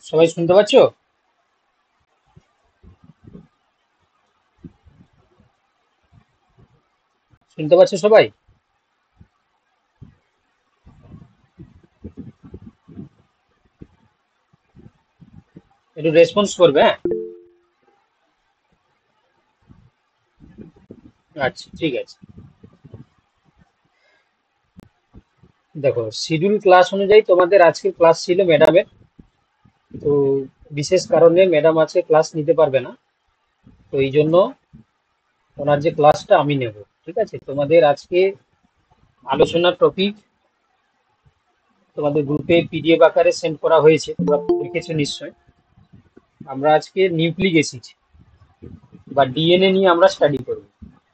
সবাই শুনতে পাচ্ছো? শুনতে পাচ্ছো সবাই? একটু রেসপন্স করবে, হ্যাঁ? আচ্ছা, ঠিক আছে। দেখো, শিডিউল ক্লাস অনুযায়ী তোমাদের আজকে ক্লাস ছিল ম্যাডামের। তো বিশেষ কারণে ম্যাডাম আজকে ক্লাস নিতে পারবে না। তো এই জন্য ওনার যে ক্লাসটা আমি নেব। ঠিক আছে, তোমাদের আজকে আলোচনার টপিক তোমাদের গ্রুপে পিডিএফ আকারে সেন্ড করা হয়েছে, তোমরা দেখেছো নিশ্চয়। আমরা আজকে নিউক্লিক অ্যাসিড বা ডিএনএ নিয়ে আমরা স্টাডি করব।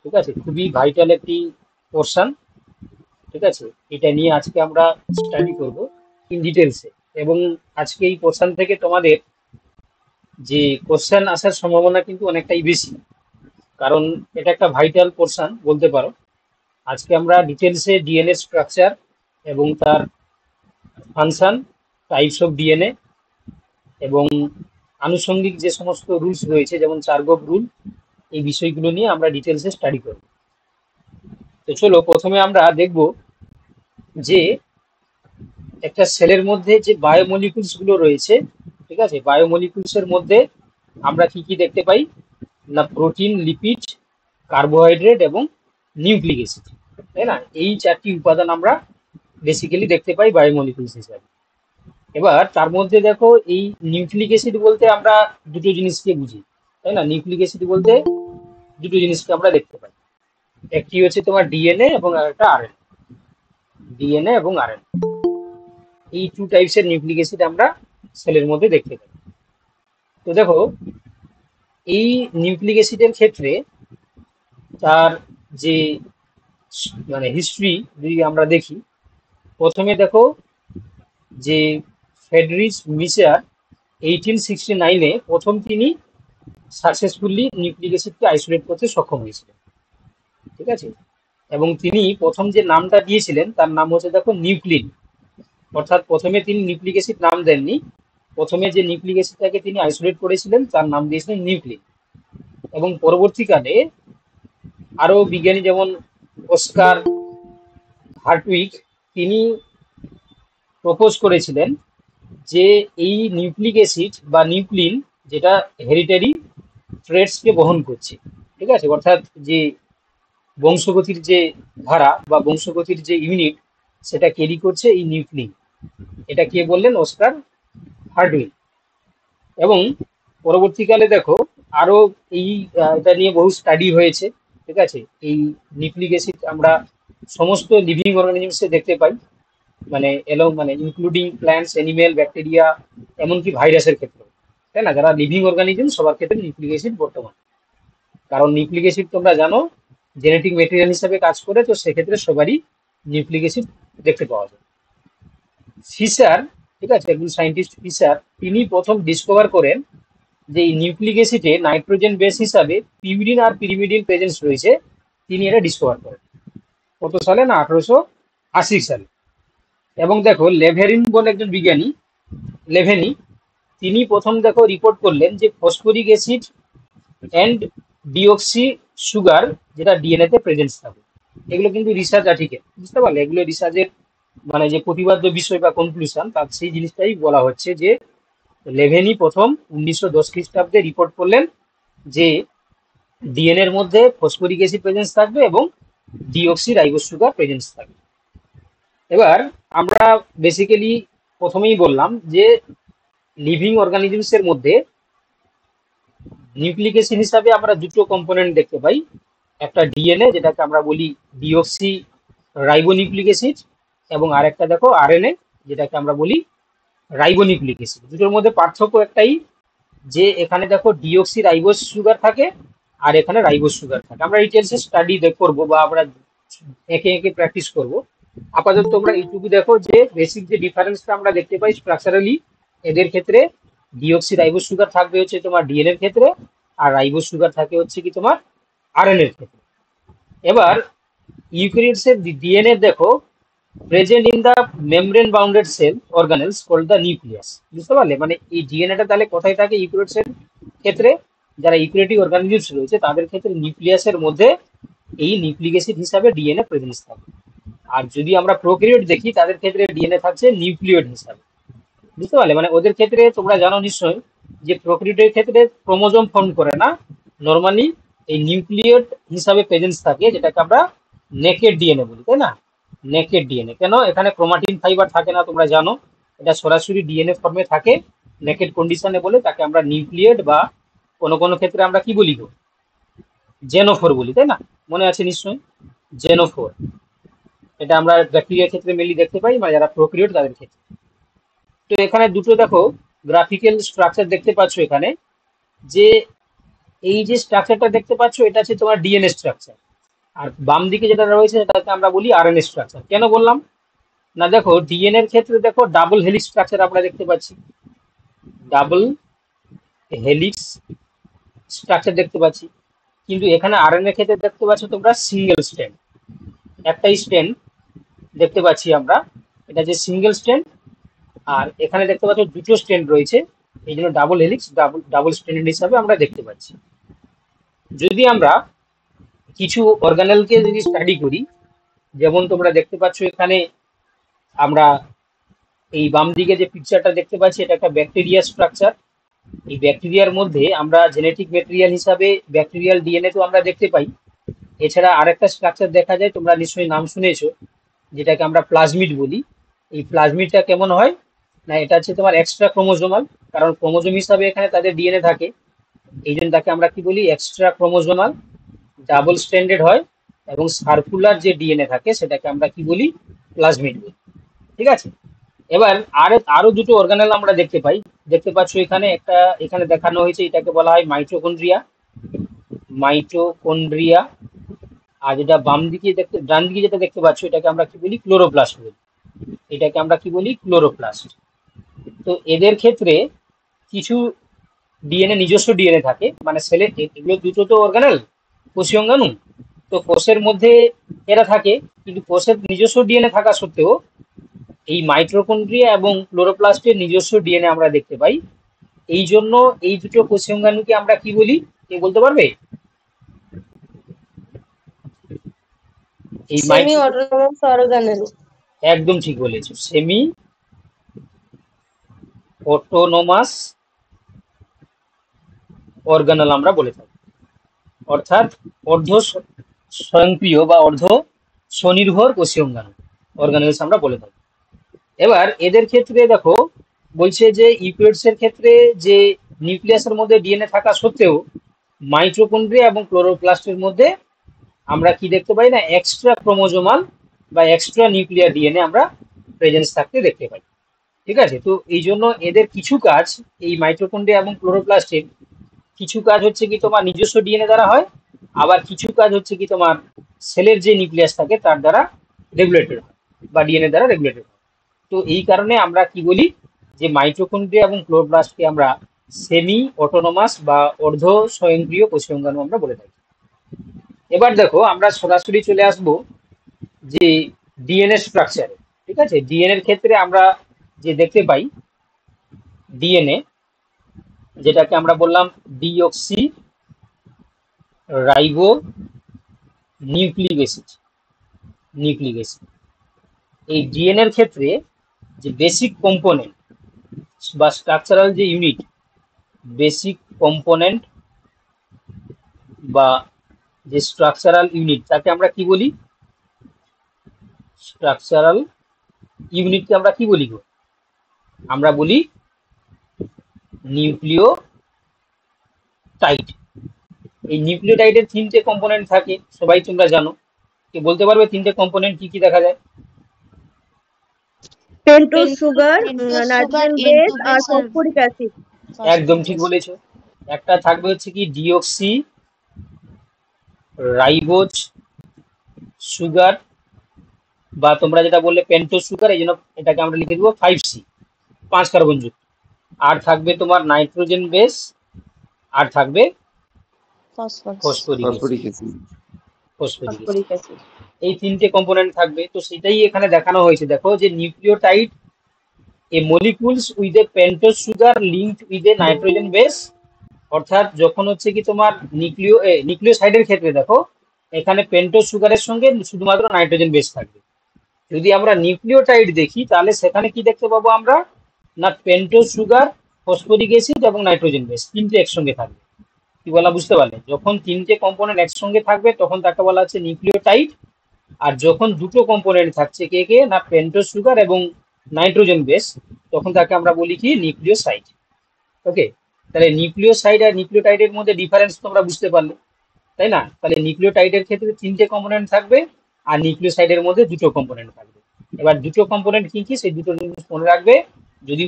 ঠিক আছে, খুবই ভাইটাল একটি পোর্শন। ঠিক আছে, এটা নিয়ে আজকে আমরা স্টাডি করব ইন ডিটেলসে। এবং আজকে এই পোর্শন থেকে তোমাদের যে কোশ্চেন আসার সম্ভাবনা কিন্তু অনেকটাই বেশি, কারণ এটা একটা ভাইটাল পোর্শন বলতে পারো। আজকে আমরা ডিটেলসে ডিএনএ স্ট্রাকচার এবং তার ফাংশন, টাইপস অফ ডিএনএ এবং আনুষঙ্গিক যে সমস্ত রুলস রয়েছে যেমন চার্গভ রুল, এই বিষয়গুলো নিয়ে আমরা ডিটেলসে স্টাডি করব। তো চলো প্রথমে আমরা দেখব যে একটা সেলের মধ্যে যে বায়োমলিকুলস গুলো রয়েছে। ঠিক আছে, বায়োমলিকুলস এর মধ্যে আমরা কি কি দেখতে পাই না, প্রোটিন, লিপিড, কার্বোহাইড্রেট এবং নিউক্লিক অ্যাসিড। তাই না? এই চারটি উপাদান আমরা বেসিক্যালি দেখতে পাই বায়োমলিকুলস হিসাবে। এবার তার মধ্যে দেখো, এই নিউক্লিক অ্যাসিড বলতে আমরা দুটো জিনিসকে বুঝি। তাই না? নিউক্লিক অ্যাসিড বলতে দুটো জিনিসকে আমরা দেখতে পাই। একটি হচ্ছে তোমার ডিএনএ এবং আরেকটা আরএনএ। ডিএনএ এবং আরএনএ, এই টু টাইপস এর নিউক্লিক অ্যাসিড আমরা সেলের মধ্যে দেখতে পাই। তো দেখো, এই নিউক্লিক অ্যাসিডের ক্ষেত্রে তার যে মানে হিস্ট্রি যদি আমরা দেখি, প্রথমে দেখো যে ফ্রেডরিচ মিচার 1869-এ প্রথম তিনি সাকসেসফুলি নিউক্লিক অ্যাসিডকে আইসোলেট করতে সক্ষম হয়েছিলেন। ঠিক আছে, এবং তিনি প্রথম যে নামটা দিয়েছিলেন তার নাম হচ্ছে দেখো নিউক্লিন। অর্থাৎ প্রথমে তিনি নিউক্লিক অ্যাসিড নাম দেননি, প্রথমে যে নিউক্লিক অ্যাসিডটাকে তিনি আইসোলেট করেছিলেন তার নাম দিয়েছিলেন নিউক্লিন। এবং পরবর্তীকালে আরো বিজ্ঞানী যেমন অস্কার হার্টউইক, তিনি প্রপোজ করেছিলেন যে এই নিউক্লিক অ্যাসিড বা নিউক্লিন, যেটা হেরিটারি ট্রেটসকে বহন করছে। ঠিক আছে, অর্থাৎ যে বংশগতির যে ধারা বা বংশগতির যে ইউনিট, সেটা ক্যারি করছে এই নিউক্লিন। এটা কে বললেন? অস্কার হার্টউইক। এবং পরবর্তীকালে দেখো আরো এই এটা নিয়ে বহু স্টাডি হয়েছে। ঠিক আছে, এই নিউক্লিক অ্যাসিড আমরা সমস্ত লিভিং অর্গানিজমসে দেখতে পাই, মানে এলো মানে ইনক্লুডিং প্ল্যান্টস, অ্যানিমেল, ব্যাকটেরিয়া, এমনকি ভাইরাসের ক্ষেত্রে। তাই না? যারা লিভিং অর্গানিজম সবার ক্ষেত্রে নিউক্লিক অ্যাসিড বর্তমান। কারণ নিউক্লিক অ্যাসিড তোমরা জানো জেনেটিক মেটেরিয়াল হিসাবে কাজ করে, তো সেক্ষেত্রে সবারই নিউক্লিক অ্যাসিড দেখতে পাওয়া যায়। ফিশার, ঠিক আছে, একজন সায়েন্টিস্ট ফিশার, তিনি প্রথম ডিসকভার করেন যে এই নিউক্লিক অ্যাসিডে নাইট্রোজেন বেস হিসাবে পিউরিন আর পিরিমিডিন প্রেজেন্স রয়েছে। তিনি এটা ডিসকভার করেন কত সালে না, 1880 সালে। এবং দেখো লেভেরিন বলে একজন বিজ্ঞানী, লেভেনি, তিনি প্রথম দেখো রিপোর্ট করলেন যে phosphoric acid and deoxy sugar, যেটা ডিএনএ তে প্রেজেন্স থাকে। এগুলো কিন্তু রিসার্চ আর্টিকেল, বুঝতে পারলে? এগুলো রিসার্চের মানে যে প্রতিপাদ্য বিষয় বা কনক্লুশন, তার সেই জিনিসটাই বলা হচ্ছে যে লেভেনি প্রথম 1910 খ্রিস্টাব্দে রিপোর্ট করলেন যে ডিএনএ এর মধ্যে ফসফরিক অ্যাসিড প্রেজেন্স থাকবে এবং ডিঅক্সি রাইবোজ সুগার প্রেজেন্স থাকবে। এবার আমরা বেসিক্যালি প্রথমেই বললাম যে লিভিং অর্গানিজমস এর মধ্যে নিউক্লিক অ্যাসিড হিসাবে আমরা দুটো কম্পোনেন্ট দেখতে পাই। একটা ডিএনএ, যেটাকে আমরা বলি ডিঅক্সি রাইবোনিউক্লিক অ্যাসিড, এবং আরেকটা দেখো আরএনএ, যেটাকে আমরা বলি রাইবোনিউক্লিক অ্যাসিড। দুটোর মধ্যে পার্থক্য একটাই, যে এখানে দেখো ডিঅক্সি রাইবোজ সুগার থাকে আর এখানে রাইবোজ সুগার থাকে। আমরা ডিটেলসে স্টাডি করবো বা আমরা একে একে প্র্যাকটিস করব। আপাতত তোমরা এইটুকু দেখো যে বেসিক যে ডিফারেন্সটা আমরা দেখতে পাই স্ট্রাকচারালি, এদের ক্ষেত্রে ডিঅক্সি রাইবোজ সুগার থাকবে হচ্ছে তোমার ডিএনএ এর ক্ষেত্রে, আর রাইবোজ সুগার থাকে হচ্ছে কি তোমার আরএনএ এর ক্ষেত্রে। এবার ইউক্যারিওটস এর ডিএনএ দেখো present in the membrane bounded cell organelles called the nucleus. বুঝতে পারলে? মানে এই ডিএনএটা তাহলে কোথায় থাকে? ইউক্যারিওটসের ক্ষেত্রে, যারা ইউক্যারিওটিক অর্গানিজমস রয়েছে তাদের ক্ষেত্রে নিউক্লিয়াসের মধ্যে এই নিউক্লিক অ্যাসিড হিসাবে ডিএনএ প্রেজেন্স থাকে। আর যদি আমরা প্রোক্যারিওট দেখি তাদের ক্ষেত্রে ডিএনএ থাকছে নিউক্লিয়েট হিসাবে। বুঝতে পারলে? মানে ওদের ক্ষেত্রে তোমরা জানো নিশ্চয়ই যে প্রোক্যারিওটের ক্ষেত্রে ক্রোমোজোম ফর্ম করে না, নর্মালি এই নিউক্লিয়েট হিসাবে প্রেজেন্স থাকে, যেটাকে আমরা নেকেড ডিএনএ বলি, তাই না? নেকেড ডিএনএ কেন? এখানে ক্রোমাটিন ফাইবার থাকে না, তোমরা জানো। এটা সরাসরি ডিএনএ ফর্মে থাকে নেকেড কন্ডিশনে বলে তাকে আমরা নিউক্লিয়েট বা কোনো কোনো ক্ষেত্রে আমরা কি বলি গো? জেনোফোর বলি, তাই না? মনে আছে নিশ্চয়ই, জেনোফোর। এটা আমরা ব্যাকটেরিয়ার ক্ষেত্রে মেনলি দেখতে পাই, মানে যারা প্রোক্যারিওট তাদের ক্ষেত্রে। তো এখানে দুটো দেখো গ্রাফিক্যাল স্ট্রাকচার দেখতে পাচ্ছ এখানে, যে এই যে স্ট্রাকচারটা দেখতে পাচ্ছ এটা হচ্ছে তোমার ডিএনএ স্ট্রাকচার, আর বাম দিকে যেটা রয়েছে সেটাকে আমরা বলি আরএনএ স্ট্রাকচার। কেন বললাম না, দেখো ডিএনএ এর ক্ষেত্রে দেখো ডাবল হেলিক্স স্ট্রাকচার আমরা দেখতে পাচ্ছি, ডাবল হেলিক্স স্ট্রাকচার দেখতে পাচ্ছি, কিন্তু এখানে আরএনএ ক্ষেত্রে দেখতে পাচ্ছ তোমরা সিঙ্গেল স্ট্র্যান্ড, একটাই স্ট্র্যান্ড দেখতে পাচ্ছি আমরা, এটা যে সিঙ্গেল স্ট্র্যান্ড। আর এখানে দেখতে পাচ্ছ দুটো স্ট্র্যান্ড রয়েছে, এই জন্য ডাবল হেলিক্স, ডাবল স্ট্র্যান্ড হিসাবে আমরা দেখতে পাচ্ছি। যদি আমরা কিছু অর্গানেলকে যদি স্টাডি করি, যেমন তোমরা দেখতে পাচ্ছ এখানে আমরা এই বাম দিকে যে পিকচারটা দেখতে পাচ্ছি এটা একটা ব্যাকটেরিয়া স্ট্রাকচার। এই ব্যাকটেরিয়ার মধ্যে আমরা জেনেটিক ম্যাটেরিয়াল হিসাবে ব্যাকটেরিয়াল ডিএনএ তো আমরা দেখতে পাই, এছাড়া আরেকটা স্ট্রাকচার দেখা যায়, তোমরা নিশ্চয়ই নাম শুনেছো, যেটাকে আমরা প্লাজমিড বলি। এই প্লাজমিডটা কেমন হয় না, এটা হচ্ছে তোমার এক্সট্রা ক্রোমোজোমাল, কারণ ক্রোমোজোম হিসাবে এখানে তাদের ডিএনএ থাকে, এই জন্য তাকে আমরা কি বলি? এক্সট্রা ক্রোমোজোমাল, ডাবল স্ট্যান্ডার্ড হয়, এবং সার্কুলার যে ডিএনএ থাকে সেটাকে আমরা কি বলি? প্লাজমিড বলি। ঠিক আছে, এবার আরো দুটো অর্গানেল আমরা দেখতে পাই, দেখতে পাচ্ছ এখানে একটা, এখানে দেখানো হয়েছে, এটাকে বলা হয় মাইটোকন্ড্রিয়া, মাইটোকন্ড্রিয়া। আর যেটা বাম দিকে দেখতে, ডান দিকে যেটা দেখতে পাচ্ছ এটাকে আমরা কি বলি? ক্লোরোপ্লাস্ট বলি, এটাকে আমরা কি বলি? ক্লোরোপ্লাস্ট। তো এদের ক্ষেত্রে কিছু ডিএনএ, নিজস্ব ডিএনএ থাকে, মানে সেলে, এগুলো দুটো তো অর্গানেল, কোষীয় অঙ্গাণু, তো কোষের মধ্যে এরা থাকে, কিন্তু কোষের নিজস্ব ডিএনএ থাকা সত্ত্বেও এই মাইটোকন্ড্রিয়া এবং ক্লোরোপ্লাস্টের নিজস্ব ডিএনএ আমরা দেখতে পাই। এই জন্য এই দুটো কোষীয় অঙ্গাণুকে আমরা কি বলি? কে বলতে পারবে? এই সেমি অটোনমাস অর্গানেল। একদম ঠিক বলেছো, সেমি অটোনোমাস অর্গানাল আমরা বলে থাকি, অর্থাৎ অর্ধ স্বয়ংক্রিয় বা অর্ধ স্বনির্ভর কোষীয় অঙ্গাণু অর্গানেলস আমরা বলে থাকি। এবার এদের ক্ষেত্রে দেখো বলছে যে ইউক্যারিওটস এর ক্ষেত্রে যে নিউক্লিয়াসের মধ্যে ডিএনএ থাকা সত্ত্বেও মাইটোকন্ড্রিয়া এবং ক্লোরোপ্লাস্টের মধ্যে আমরা কি দেখতে পাই না? এক্সট্রা ক্রোমোজোমাল বা এক্সট্রা নিউক্লিয়ার ডিএনএ আমরা প্রেজেন্স থাকতে দেখতে পাই। ঠিক আছে, তো এই জন্য এদের কিছু কাজ, এই মাইটোকন্ড্রিয়া এবং ক্লোরোপ্লাস্টের কিছু কাজ হচ্ছে কি তোমার নিজস্ব ডিএনএ দ্বারা হয়, আবার কিছু কাজ হচ্ছে কি তোমার সেলের যে নিউক্লিয়াস থাকে তার দ্বারা রেগুলেটেড হয় বা ডিএনএ দ্বারা রেগুলেটেড হয়। তো এই কারণে আমরা কি বলি? যে মাইটোকন্ড্রিয়া এবং ক্লোরোপ্লাস্টকে আমরা সেমি অটোনোমাস বা অর্ধ স্বয়ংক্রিয় কোষীয় অঙ্গাণু আমরা বলে থাকি। এবার দেখো আমরা সরাসরি চলে আসব যে ডিএনএ স্ট্রাকচারে। ঠিক আছে, ডিএনএ এর ক্ষেত্রে আমরা যে দেখতে পাই ডিএনএ, যেটাকে আমরা বললাম deoxy ribo nucleic acid, nucleic acid. এই ডিএনএ এর ক্ষেত্রে যে বেসিক কম্পোনেন্ট বা স্ট্রাকচারাল যে ইউনিট, বেসিক কম্পোনেন্ট বা যে স্ট্রাকচারাল ইউনিট তাকে আমরা কি বলি? স্ট্রাকচারাল ইউনিটকে আমরা কি বলি গো? আমরা বলি নিউক্লিওটাইড। এই নিউক্লিওটাইডের তিনটে কম্পোনেন্ট থাকে, সবাই তোমরা জানো, কে বলতে পারবে তিনটে কম্পোনেন্ট কি কি দেখা যায়? পেন্টোজ সুগার, নাইট্রোজেন বেস আর ফসফরিক অ্যাসিড। একদম ঠিক বলেছো। একটা থাকবে হচ্ছে কি ডিঅক্সি রাইবোজ সুগার, বা তোমরা যেটা বললে পেন্টোজ সুগার, এই জন্য এটাকে আমরা লিখে দেবো 5C, 5 কার্বন যুক্ত। আর থাকবে তোমার নাইট্রোজেন বেস, আর থাকবে phosphoric acid. Phosphoric acid. Phosphoric acid. এই তিনটে কম্পোনেন্ট থাকবে। তো সেটাই এখানে দেখানো হয়েছে, দেখো যে nucleotide A molecules with a pentose sugar linked with a nitrogen base. অর্থাৎ যখন হচ্ছে কি তোমার নিউক্লিওসাইডের ক্ষেত্রে দেখো এখানে পেন্টোজ সুগারের সঙ্গে শুধুমাত্র নাইট্রোজেন বেস থাকবে। যদি আমরা নিউক্লিওটাইড দেখি তাহলে সেখানে কি দেখতে পাবো আমরা, না পেন্টোজ সুগার, ফসফরিক অ্যাসিড এবং নাইট্রোজেন বেস তিনটে একসঙ্গে থাকবে। কি বলা বুঝতে পারলে? যখন তিনটে কম্পোনেন্ট একসঙ্গে থাকবে তখন তাকে বলা হচ্ছে নিউক্লিওটাইড। আর যখন দুটো কম্পোনেন্ট থাকছে কে কে, না পেন্টোজ সুগার এবং নাইট্রোজেন বেস, তখন তাকে আমরা বলি কি নিউক্লিওসাইড। ওকে, তাহলে নিউক্লিওসাইড আর নিউক্লিওটাইডের মধ্যে ডিফারেন্স তোমরা বুঝতে পারলে, তাই না? তাহলে নিউক্লিওটাইডের ক্ষেত্রে তিনটে কম্পোনেন্ট থাকবে আর নিউক্লিওসাইডের মধ্যে দুটো কম্পোনেন্ট থাকবে। এবার দুটো কম্পোনেন্ট কি কি সেই দুটো জিনিস মনে রাখবে। যদি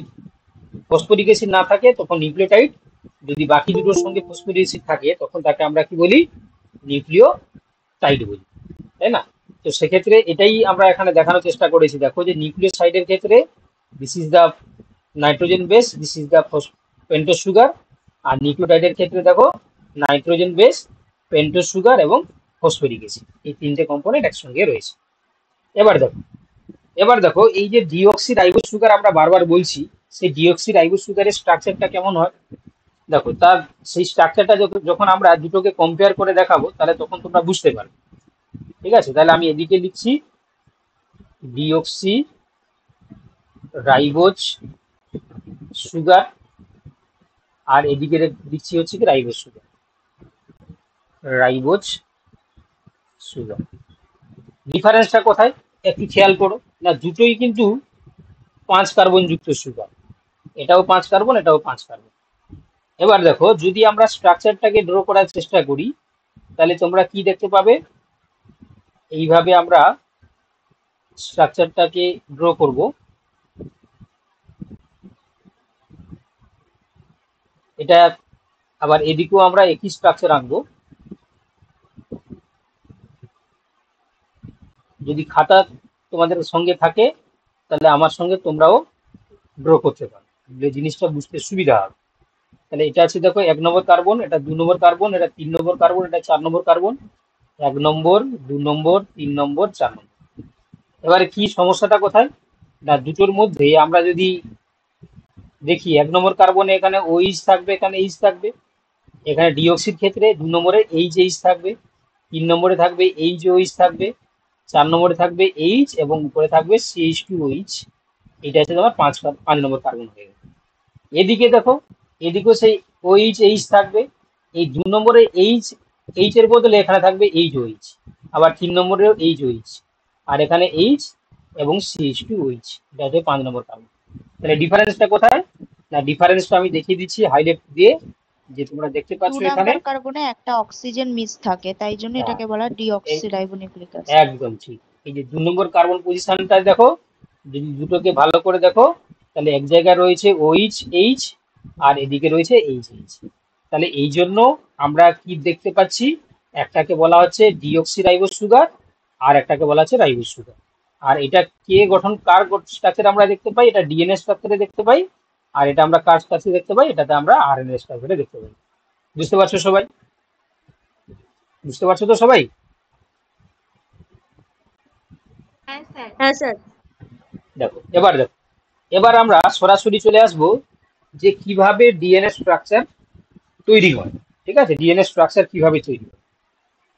ফসফরিক অ্যাসিড না থাকে তখন নিউক্লিওটাইড, যদি বাকি দুটোর সঙ্গে ফসফরিক অ্যাসিড থাকে তখন তাকে আমরা কি বলি, নিউক্লিওটাইড বলি, তাই না? তো সেক্ষেত্রে এটাই আমরা এখানে দেখানোর চেষ্টা করেছি। দেখো যে নিউক্লিওসাইডের ক্ষেত্রে this is the nitrogen base, this is the pentose sugar. আর নিউক্লিওটাইডের ক্ষেত্রে দেখো নাইট্রোজেন বেস, পেন্টোজ সুগার এবং ফসফরিক অ্যাসিড, এই তিনটে কম্পোনেন্ট একসঙ্গে রয়েছে। এবার দেখো এই যে ডিঅক্সি রাইবোজ সুগার আমরা বারবার বলছি, সেই ডিঅক্সি রাইবোজ সুগারের স্ট্রাকচারটা কেমন হয় দেখো। তার সেই স্ট্রাকচারটা যখন আমরা দুটোকে কম্পেয়ার করে দেখাবো তাহলে তখন তোমরা বুঝতে পারবে। ঠিক আছে, তাহলে আমি এদিকে লিখছি ডিঅক্সি রাইবোজ সুগার, আর এদিকে লিখছি হচ্ছে কি রাইবোজ সুগার, রাইবোজ সুগার। ডিফারেন্সটা কোথায় একটু খেয়াল করো, না দুটোই কিন্তু 5 কার্বন যুক্ত সুগার, এটাও 5 কার্বন, এটাও 5 কার্বন। এবার দেখো যদি আমরা স্ট্রাকচারটাকে ড্র করার চেষ্টা করি তাহলে তোমরা কি দেখতে পাবে, এইভাবে আমরা স্ট্রাকচারটাকে ড্র করব। এটা আবার এদিকেও আমরা একই স্ট্রাকচার আঁকবো। যদি খাতা তোমাদের সঙ্গে থাকে তাহলে আমার সঙ্গে তোমরাও ড্র করতে পারো, যে জিনিসটা বুঝতে সুবিধা হবে। তাহলে এটা আছে দেখো 1 নম্বর কার্বন, এটা 2 নম্বর কার্বন, এটা 3 নম্বর কার্বন, এটা 4 নম্বর কার্বন। 1 নম্বর, 2 নম্বর, 3 নম্বর, 4 নম্বর। এবারে কি সমস্যাটা কোথায়, না দুটোর মধ্যে আমরা যদি দেখি 1 নম্বর কার্বনে এখানে ওইচ থাকবে, এখানে এইচ থাকবে। এখানে ডিঅক্সির ক্ষেত্রে 2 নম্বরে এইচ এইচ থাকবে, 3 নম্বরে থাকবে এইচ ওইচ থাকবে, 4 নম্বরে থাকবে এইচ এবং উপরে থাকবে CH2OH। এটা হচ্ছে তোমার 5 নম্বর কার্বন হয়ে গেল। এদিকে দেখো এদিকেও সেই ওইচ এইচ থাকবে, এই 2 নম্বরে এইচ এইচ এর বদলে এখানে থাকবে এইচ ওইচ, আবার 3 নম্বরেও এইচ ওইচ, আর এখানে এইচ এবং CH2OH। এটা হচ্ছে 5 নম্বর কার্বন। তাহলে ডিফারেন্সটা কোথায়, না ডিফারেন্সটা আমি দেখিয়ে দিচ্ছি হাইলাইট দিয়ে, যে তোমরা দেখতে পাচ্ছ এখানে। নাম্বার কার্বনে একটা অক্সিজেন মিস থাকে, তাই জন্য হ্যাঁ, এটাকে বলা এই ডিঅক্সিরাইবোনিউক্লিক অ্যাসিড। একদম ঠিক। এই যে 2 নম্বর কার্বন পজিশনটা দেখো, যদি দুটোকে ভালো করে দেখো তাহলে এক জায়গায় রয়েছে ওইচ এইচ আর এদিকে রয়েছে এইচ এইচ। তাহলে এই জন্য আমরা কি দেখতে পাচ্ছি, একটাকে বলা হচ্ছে ডিঅক্সি রাইবোজ সুগার আর একটাকে বলা হচ্ছে রাইবোজ সুগার। আর এটা কে গঠন কার স্ট্রাকচারে আমরা দেখতে পাই, এটা ডিএনএ স্ট্রাকচারে দেখতে পাই। আর এটা আমরা কার স্ট্রাকচারে দেখতে পাই, এটাতে আমরা আরএনএ স্ট্রাকচারে দেখতে পাই। বুঝতে পারছো সবাই? বুঝতে পারছো তো সবাই? হ্যাঁ স্যার। দেখো এবার আমরা সরাসরি চলে আসব যে কিভাবে ডিএনএ স্ট্রাকচার তৈরি হয়। ঠিক আছে, ডিএনএ স্ট্রাকচার কিভাবে তৈরি হয়।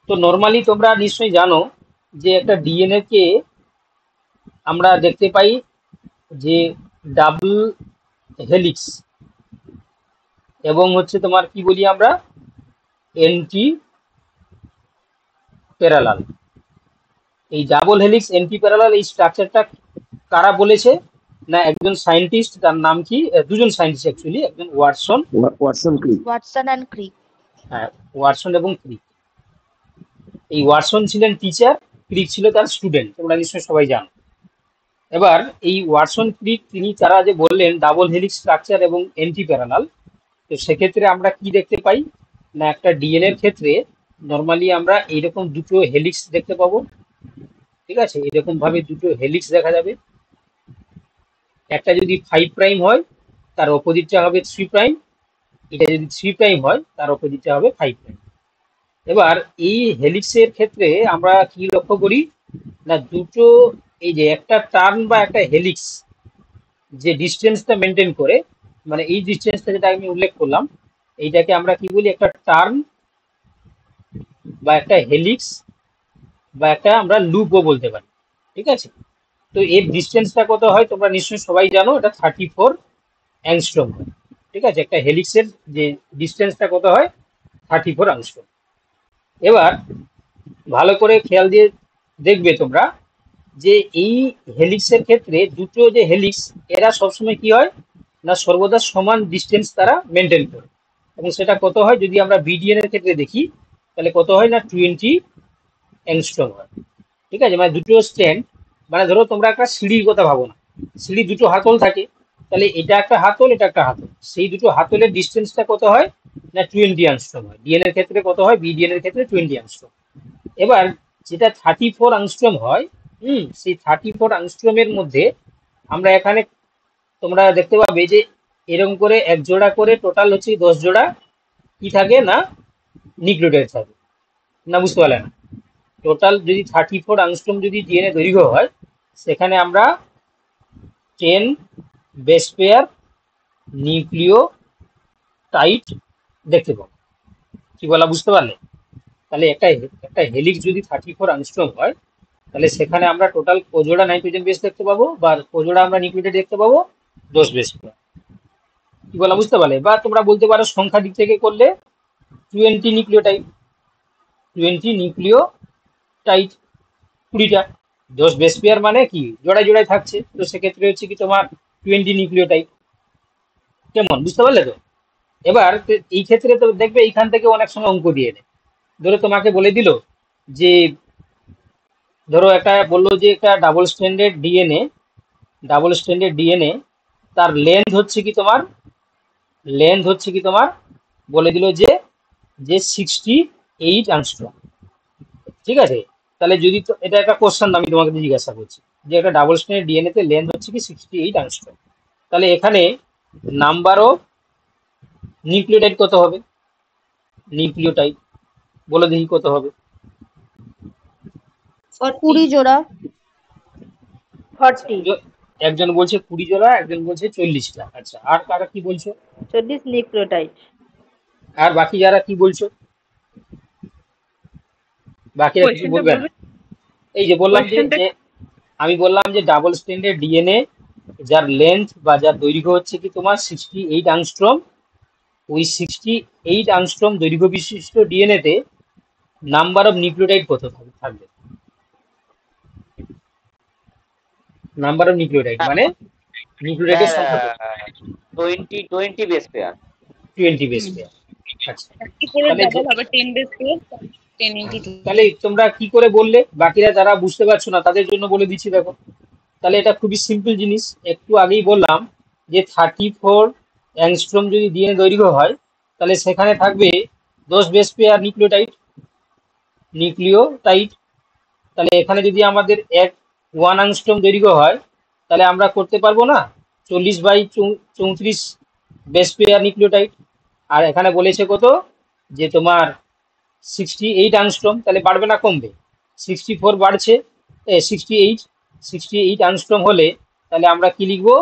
তো নর্মালি তোমরা নিশ্চয়ই জানো যে একটা ডিএনএ কে আমরা দেখতে পাই যে ডাবল হেলিক্স এবং হচ্ছে তোমার কি বলি আমরা এন্টি প্যারালাল। এই ডাবল হেলিক্স এন্টি প্যারালাল এই স্ট্রাকচারটা কারা বলেছে, না একজন সায়েন্টিস্ট, তার নাম কি, দুজন সায়েন্টিস্ট অ্যাকচুয়ালি, একজন ওয়াটসন, ওয়াটসন অ্যান্ড ক্রিক। হ্যাঁ ওয়াটসন এবং ক্রিক। এই ওয়াটসন ছিলেন টিচার, ক্রিক ছিল তার স্টুডেন্ট, তোমরা নিশ্চয়ই সবাই জানো। এবার এই ওয়াটসন ক্রিক তিনি তারা যে বললেন ডাবল হেলিক্স স্ট্রাকচার এবং এন্টি প্যারালাল, তো সেক্ষেত্রে আমরা কি দেখতে পাই, না একটা ডিএনএ এর ক্ষেত্রে নর্মালি আমরা এইরকম দুটো হেলিক্স দেখতে পাবো। ঠিক আছে, এরকম ভাবে দুটো হেলিক্স দেখা যাবে। একটা যদি 5 প্রাইম হয় তার অপোজিটটা হবে 3 প্রাইম, এটা যদি 3 প্রাইম হয় তার অপোজিটটা হবে 5 প্রাইম। এবার এই হেলিক্সের ক্ষেত্রে আমরা কি লক্ষ্য করি না, দুটো এই যে একটা টার্ন বা একটা হেলিক্স যে ডিস্টেন্সটা মেনটেন করে, মানে এই ডিস্টেন্সটা যেটা আমি উল্লেখ করলাম, এইটাকে আমরা কি বলি, একটা টার্ন বা একটা হেলিক্স বা একটা আমরা লুপও বলতে পারি। ঠিক আছে, তো এর ডিস্টেন্সটা কত হয় তোমরা নিশ্চয়ই সবাই জানো, এটা 34 অ্যাংস্ট্রম হয়। ঠিক আছে, একটা হেলিক্সের যে ডিস্টেন্সটা কত হয়, 34 অ্যাংস্ট্রম। এবার ভালো করে খেয়াল দিয়ে দেখবে তোমরা যে এই হেলিক্সের ক্ষেত্রে দুটো যে হেলিক্স, এরা সবসময় কি হয় না, সর্বদা সমান ডিস্টেন্স তারা মেনটেন করে। এবং সেটা কত হয়, যদি আমরা বিডিএন এর ক্ষেত্রে দেখি, তাহলে কত হয় না, 20 অ্যাংস্ট্রম হয়। ঠিক আছে, মানে দুটো স্ট্যান্ড, মানে ধরো তোমরা একটা সিঁড়ির কথা ভাবো না, সিঁড়ি দুটো হাতল থাকে, তাহলে এটা একটা হাতল, এটা একটা হাতল, সেই দুটো হাতলের ডিস্টেন্সটা কত হয় না, 20 অ্যাংস্ট্রম হয়। ডিএন এর ক্ষেত্রে কত হয়, বিডিএন এর ক্ষেত্রে 20 অ্যাংস্ট্রম। এবার যেটা 34 অ্যাংস্ট্রম হয়, সেই 34 অ্যাংস্ট্রমের মধ্যে আমরা এখানে তোমরা দেখতে পাবে যে এরকম করে এক জোড়া করে টোটাল হচ্ছে 10 জোড়া কি থাকে না, নিউক্লিওটাইড থাকে। না বুঝতে পারলে না, টোটাল যদি 34 অ্যাংস্ট্রম যদি ডিএনএ দৈর্ঘ্য হয়, সেখানে আমরা 10 বেস পেয়ার নিউক্লিওটাইড দেখতে পাবো। কি বলা বুঝতে পারলে? তাহলে একটা একটা হেলিক্স যদি 34 অ্যাংস্ট্রম হয়, তাহলে সেখানে আমরা টোটাল কোজোড়া নাইট্রোজেন বেস দেখতে পাবো, বা কোজোড়া আমরা নিউক্লিওটাইড দেখতে পাবো 10 বেস পেয়ার। কি বলা বুঝতে পারলে? বা তোমরা বলতে পারো সংখ্যা দিক থেকে করলে 20 নিউক্লিওটাইড, 20 নিউক্লিওটাইড, 20টা। 10 বেস পেয়ার মানে কি, জোড়ায় জোড়ায় থাকছে, তো সেক্ষেত্রে হচ্ছে কি তোমার 20 নিউক্লিওটাইড। কেমন বুঝতে পারলে তো? এবার এই ক্ষেত্রে তো দেখবে এইখান থেকে অনেক সময় অঙ্ক দিয়ে নেয়। ধরো তোমাকে বলে দিল যে, ধরো একটা বললো যে একটা ডাবল স্ট্যান্ডার্ড ডিএনএ তার লেন্থ হচ্ছে কি তোমার বলে দিল যে যে 68 অ্যাংস্ট্রম। ঠিক আছে, তাহলে যদি এটা একটা কোশ্চেন আমি তোমাকে জিজ্ঞাসা করছি যে একটা ডাবল স্ট্যান্ডার্ড ডিএনএ তে লেন্থ হচ্ছে কি 68 অ্যাংস্ট্রম, তাহলে এখানে নাম্বার অফ নিউক্লিওটাইড কত হবে, নিউক্লিওটাইড বলে দেখি কত হবে। 20 জোড়া। 40। একজন বলছে 20 জোড়া, একজন বলছে 40টা। আচ্ছা, আর কারা কি বলছো? 40 নিউক্লিওটাইড। আর বাকি যারা কি বলছো, বাকিরা কিছু বলবে না? এই যে বললাম যে যে আমি বললাম যে ডাবল স্ট্যান্ডার্ড ডিএনএ যার লেন্থ বা যার দৈর্ঘ্য হচ্ছে কি তোমার 68 অ্যাংস্ট্রম, ওই 68 অ্যাংস্ট্রম দৈর্ঘ্য বিশিষ্ট ডিএনএ তে নাম্বার অফ নিউক্লিওটাইড কত থাকবে? নাম্বার অফ নিউক্লিওটাইড মানে নিউক্লিওটাইডের সংখ্যা কত? 20 বেস পেয়ার। 20 base pair. আচ্ছা, কি করে তাহলে ডাবল হবে 10 বেস পেয়ার 10 ইনটু 2। তাহলে তোমরা কি করে বললে? বাকিরা যারা বুঝতে পারছো না তাদের জন্য বলে দিচ্ছি, দেখো। তাহলে এটা খুবই সিম্পল জিনিস, একটু আগেই বললাম যে 34 অ্যাংস্ট্রম যদি ডিএনএ দৈর্ঘ্য হয়, তাহলে সেখানে থাকবে 10 বেস পেয়ার নিউক্লিওটাইড। তাহলে এখানে যদি আমাদের 1 অ্যাংস্ট্রম দৈর্ঘ্য হয়, তাহলে আমরা করতে পারবো না 40/34 বেস পেয়ার নিউক্লিওটাইড। আর এখানে বলেছে কত, যে তোমার 68 অ্যাংস্ট্রম, তাহলে বাড়বে না কমবে? 64 বাড়ছে, 68 অ্যাংস্ট্রম হলে তাহলে আমরা কি লিখবো,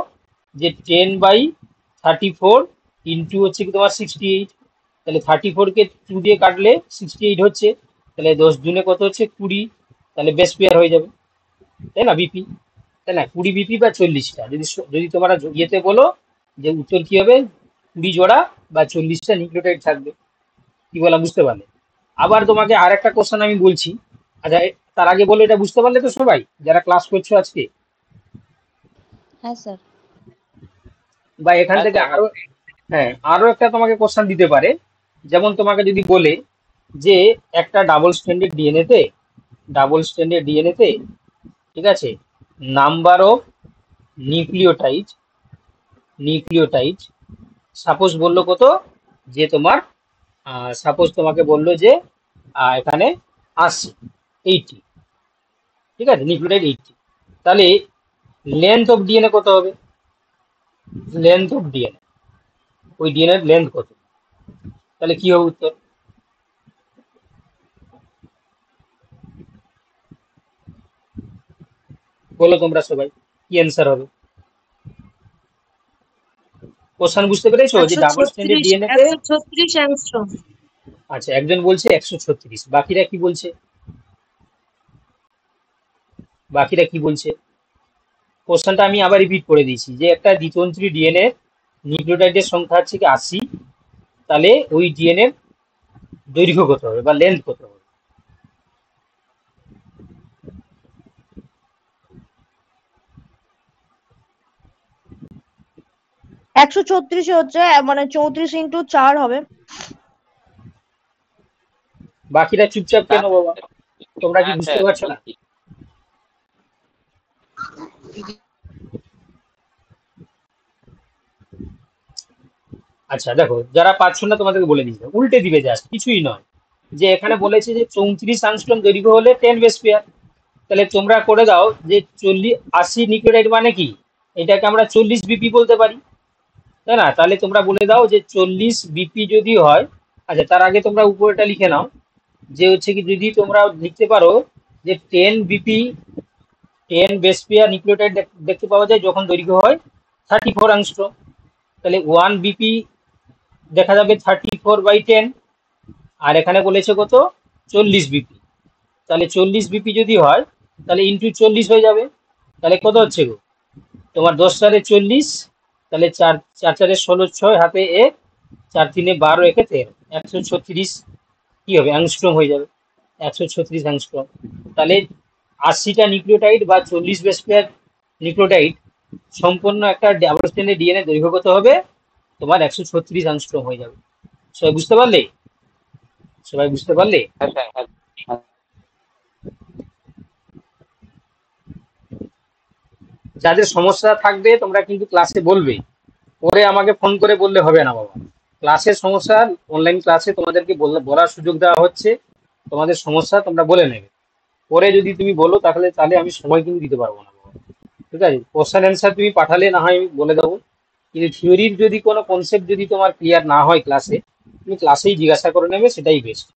যে 10/34 ইন্টু হচ্ছে কি তোমার 68। তাহলে 34কে 2 দিয়ে কাটলে 68 হচ্ছে, তাহলে 10 দুনে কত হচ্ছে 20, তাহলে বেস পেয়ার হয়ে যাবে, তাই না, বিপি, তাই না, 20 বিপি বা 40টা। যদি যদি তোমরা ইয়েতে বলো যে উত্তর কি হবে, 20 জোড়া বা 40টা নিউক্লিওটাইড থাকবে। কি বলা বুঝতে পারলে? আবার তোমাকে আর একটা কোশ্চেন আমি বলছি। আচ্ছা, তার আগে বলো, এটা বুঝতে পারলে তো সবাই যারা ক্লাস করছো আজকে? হ্যাঁ স্যার। বা এখান থেকে আরো, হ্যাঁ, আরো একটা তোমাকে কোশ্চেন দিতে পারে। যেমন তোমাকে যদি বলে যে একটা ডাবল স্ট্যান্ডার্ড ডিএনএ তে, ঠিক আছে, number of nucleotide nucleotide suppose বললো কত, যে তোমার সাপোজ তোমাকে বললো যে এখানে 80, ঠিক আছে, নিউক্লিওটাইড 80, তাহলে লেন্থ অফ ডিএনএ কত হবে? লেন্থ অফ ডিএনএ, ওই ডিএনএ লেন্থ কত? তাহলে কি হবে উত্তর? বলো তোমরা সবাই কি অ্যান্সার হবে। কোশ্চেন বুঝতে পেরেছো যে ডাবল স্ট্যান্ডার্ড 136 ডিএনএ তে? 136 অ্যাংস্ট্রম। আচ্ছা, একজন বলছে 136, বাকিরা কি বলছে? বাকিরা কি বলছে? কোশ্চেনটা আমি আবার রিপিট করে দিয়েছি যে একটা দ্বিতন্ত্রী ডিএনএ নিউক্লিওটাইডের সংখ্যা হচ্ছে কি 80, তাহলে ওই ডিএনএ দৈর্ঘ্য কত হবে বা লেন্থ কত হবে। 136 হচ্ছে মানে 34 ইন্টু 4 হবে। বাকিরা চুপচাপ কেন বাবা, তোমরা কি হ্যাঁ বুঝতে স্যার পারছো না? বলছি। আচ্ছা দেখো, যারা পারছো না তোমাদেরকে বলে দিতে উল্টে দিবে, জাস্ট কিছুই নয়। যে এখানে বলেছে যে 34 আংস্ট্রম দৈর্ঘ্য হলে 10 বেস পেয়ার, তাহলে তোমরা করে দাও যে 80 নিউক্লিওটাইড মানে কি, এটাকে আমরা 40 বিপি বলতে পারি, তাই না? তাহলে তোমরা বলে দাও যে 40 বিপি যদি হয়, আচ্ছা তার আগে তোমরা উপরেটা লিখে নাও যে হচ্ছে কি, যদি তোমরা লিখতে পারো যে 10 বিপি 10 বেস পেয়ার নিউক্লিওটাইড দেখতে পাওয়া যায় যখন দৈর্ঘ্য হয় 34 আংস্ট্রম, তাহলে 1 বিপি দেখা যাবে 34/10, আর এখানে বলেছে কত, 40 বিপি, তাহলে 40 বিপি যদি হয় তাহলে ইন্টু 40 হয়ে যাবে, তাহলে কত হচ্ছে গো তোমার 10 4 40, তাহলে 4 4 4 16 6 হাতে 1, 4 3 12 1 13, 136 কি হবে অ্যাংস্ট্রম হয়ে যাবে, 136 অ্যাংস্ট্রম। তাহলে 80টা নিউক্লিওটাইড বা 40 বেস পেয়ার নিউক্লিওটাইড সম্পূর্ণ একটা ডাবল স্ট্যান্ডার্ড ডিএনএ দৈর্ঘ্য কত হবে, তোমার 136 অ্যাংস্ট্রম হয়ে যাবে। সবাই বুঝতে পারলে? সবাই বুঝতে পারলে? হ্যাঁ স্যার, হ্যাঁ হ্যাঁ। যাদের সমস্যা থাকবে তোমরা কিন্তু ক্লাসে বলবে, পরে আমাকে ফোন করে বললে হবে না বাবা। ক্লাসের সমস্যা, অনলাইন ক্লাসে তোমাদেরকে বলার সুযোগ দেওয়া হচ্ছে, তোমাদের সমস্যা তোমরা বলে নেবে, পরে যদি তুমি বলো তাহলে তাহলে আমি সময় কিন্তু দিতে পারবো না বাবা। ঠিক আছে, কোশ্চেন অ্যান্সার তুমি পাঠালে না হয় আমি বলে দেবো, কিন্তু থিওরির যদি কোনো কনসেপ্ট যদি তোমার ক্লিয়ার না হয় ক্লাসে, তুমি ক্লাসেই জিজ্ঞাসা করে নেবে, সেটাই বেস্ট।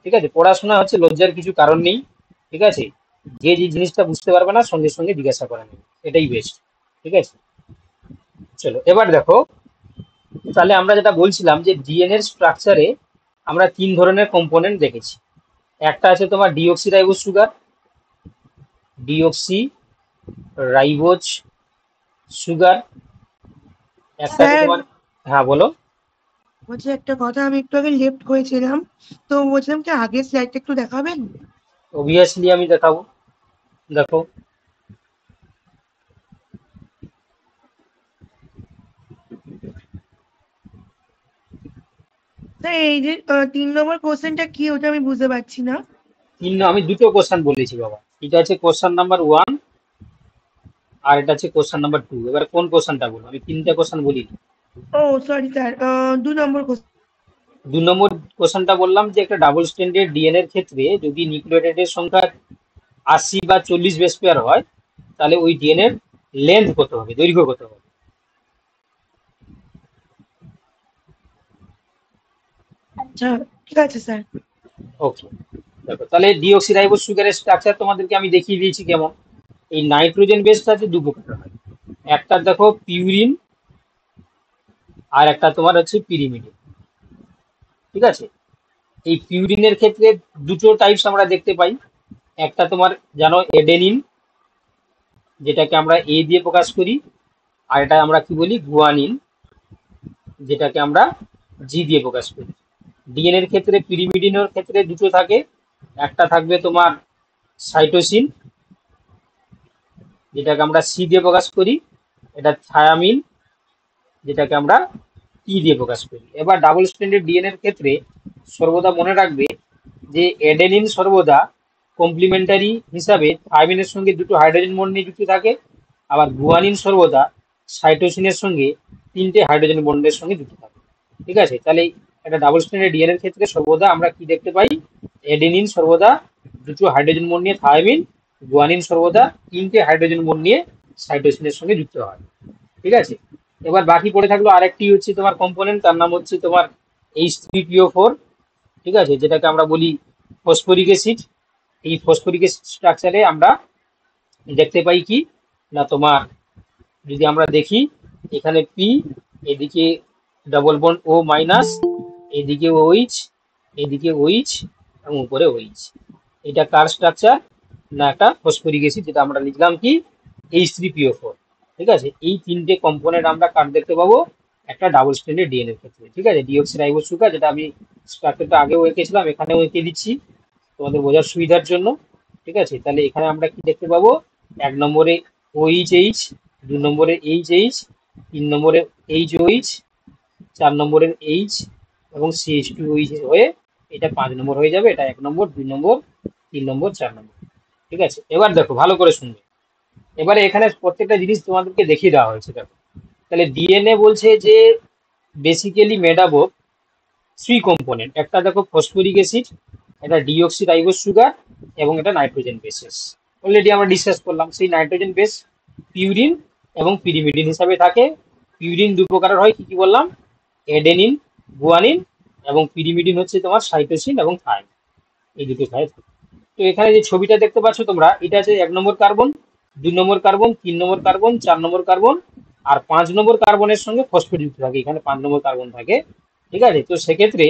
ঠিক আছে, পড়াশোনা হচ্ছে লজ্জার কিছু কারণ নেই। ঠিক আছে, যে যে জিনিসটা বুঝতে পারবে না সঙ্গে সঙ্গে জিজ্ঞাসা করে নেবে, এটাই বেস্ট। ঠিক আছে, চলো এবার দেখো, তাহলে আমরা যেটা বলছিলাম যে ডিএনএর স্ট্রাকচারে আমরা 3 ধরনের কম্পোনেন্ট দেখেছি। একটা আছে তোমার deoxy ribose sugar, deoxy ribose sugar, একটা আছে স্যার তোমার, হ্যাঁ বলো। বলছি একটা কথা, আমি একটু আগে লেফট হয়েছিলাম, তো বলছিলাম কি আগের স্লাইডটা একটু দেখাবেন? অবভিয়াসলি আমি দেখাবো, দেখো। স্যার এই যে 3 নম্বর কোশ্চেনটা কি, ওটা আমি বুঝতে পারছি না। আমি দুটো কোশ্চেন বলেছি বাবা, এটা হচ্ছে কোশ্চেন নাম্বার 1 আর এটা হচ্ছে কোশ্চেন নাম্বার 2। এবার কোন কোশ্চেনটা বলবো, আমি 3টা কোশ্চেন বলিনি। ও সরি স্যার, 2 নম্বর কোশ্চেন। 2 নম্বর কোশ্চেনটা বললাম যে একটা ডাবল স্ট্যান্ডার্ড ডিএনএ এর ক্ষেত্রে যদি নিউক্লিওটাইডের সংখ্যা 80 বা 40 বেস পেয়ার হয়, তাহলে ওই ডিএনএ এর লেন্থ কত হবে, দৈর্ঘ্য কত হবে। আচ্ছা ঠিক আছে স্যার। ওকে, দেখো তাহলে ডিঅক্সিরাইবোজ সুগারের স্ট্রাকচার তোমাদেরকে আমি দেখিয়ে দিয়েছি কেমন। এই নাইট্রোজেন বেসটা আছে দু প্রকার হয়, একটা দেখো পিউরিন আর একটা তোমার হচ্ছে পিরিমিডিন। ঠিক আছে, এই পিউরিনের ক্ষেত্রে দুটো টাইপস আমরা দেখতে পাই, একটা তোমার জানো এডেনিন, যেটাকে আমরা এ দিয়ে প্রকাশ করি, আর এটা আমরা কি বলি গুয়ানিন, যেটাকে আমরা জি দিয়ে প্রকাশ করি। ডিএনএ এর ক্ষেত্রে পিরিমিডিনের ক্ষেত্রে দুটো থাকে, একটা থাকবে তোমার সাইটোসিন, যেটাকে আমরা সি দিয়ে প্রকাশ করি, এটা থায়ামিন, যেটাকে আমরা টি দিয়ে প্রকাশ করি। এবার ডাবল স্ট্যান্ডার্ড ডিএনএ এর ক্ষেত্রে সর্বদা মনে রাখবে যে এডেনিন সর্বদা কমপ্লিমেন্টারি হিসাবে থায়ামিনের সঙ্গে দুটো হাইড্রোজেন বন্ড নিয়ে যুক্ত থাকে, আবার গুয়ানিন সর্বদা সাইটোসিনের সঙ্গে 3টে হাইড্রোজেন বন্ডের সঙ্গে যুক্ত থাকে। ঠিক আছে, তাহলে একটা ডাবল স্ট্যান্ডার্ড ডিএনএ এর ক্ষেত্রে সর্বদা আমরা কি দেখতে পাই, এডেনিন সর্বদা দুটো হাইড্রোজেন বন্ড নিয়ে থায়ামিন, গুয়ানিন সর্বদা 3টে হাইড্রোজেন বন্ড নিয়ে সাইটোসিনের সঙ্গে যুক্ত হয়। ঠিক আছে, এবার বাকি পড়ে থাকলো আরেকটি হচ্ছে তোমার কম্পোনেন্ট, তার নাম হচ্ছে তোমার H3PO4। ঠিক আছে, যেটাকে আমরা বলি ফসফরিক অ্যাসিড। এই ফসফরিক অ্যাসিড স্ট্রাকচারে আমরা দেখতে পাই কি না তোমার, যদি আমরা দেখি এখানে পি, এদিকে ডবল বন্ড ও মাইনাস, এদিকে ওইচ, এদিকে ওইচ এবং উপরে ওইচ। এটা কার স্ট্রাকচার না একটা ফসফরিক অ্যাসিড, যেটা আমরা লিখলাম কি H3PO4। ঠিক আছে, এই তিনটে কম্পোনেন্ট আমরা কার দেখতে পাবো একটা ডাবল স্ট্যান্ডার্ড ডিএনএ এর ক্ষেত্রে। ঠিক আছে, ডিঅক্সিরাইবোজ সুগার, যেটা আমি স্ট্রাকচারটা আগেও এঁকেছিলাম, এখানেও এঁকে দিচ্ছি তোমাদের বোঝার সুবিধার জন্য। ঠিক আছে, তাহলে এখানে আমরা কি দেখতে পাবো, 1 নম্বরে OHH, 2 নম্বরে HH, 3 নম্বরে HOH, 4 নম্বরের H এবং CH2OH হয়ে এটা 5 নম্বর হয়ে যাবে। এটা 1 নম্বর, 2 নম্বর, 3 নম্বর, 4 নম্বর। ঠিক আছে, এবার দেখো ভালো করে শুনবে। এবারে এখানে প্রত্যেকটা জিনিস তোমাদেরকে দেখিয়ে দেওয়া হয়েছে। দেখো, তাহলে ডিএনএ বলছে যে basically made up of 3 component. একটা দেখো ফসফরিক অ্যাসিড, এটা ডিঅক্সিরাইবোজ সুগার এবং এটা নাইট্রোজেন বেসেস। অলরেডি আমরা ডিসকাস করলাম, সেই নাইট্রোজেন বেস পিউরিন এবং পিরিমিডিন হিসাবে থাকে। পিউরিন দু প্রকারের হয়, কি কি বললাম, এডেনিন, গুয়ানিন, এবং পিরিমিডিন হচ্ছে তোমার সাইটোসিন এবং থাইমিন, এই দুটো থাকে। তো এখানে যে ছবিটা দেখতে পাচ্ছ তোমরা, এটা আছে 1 নম্বর কার্বন, 2 নম্বর কার্বন, 3 নম্বর কার্বন, 4 নম্বর কার্বন, আর 5 নম্বর কার্বনের সঙ্গে ফসফেট যুক্ত থাকে। এখানে 5 নম্বর কার্বন থাকে। ঠিক আছে, তো সেক্ষেত্রে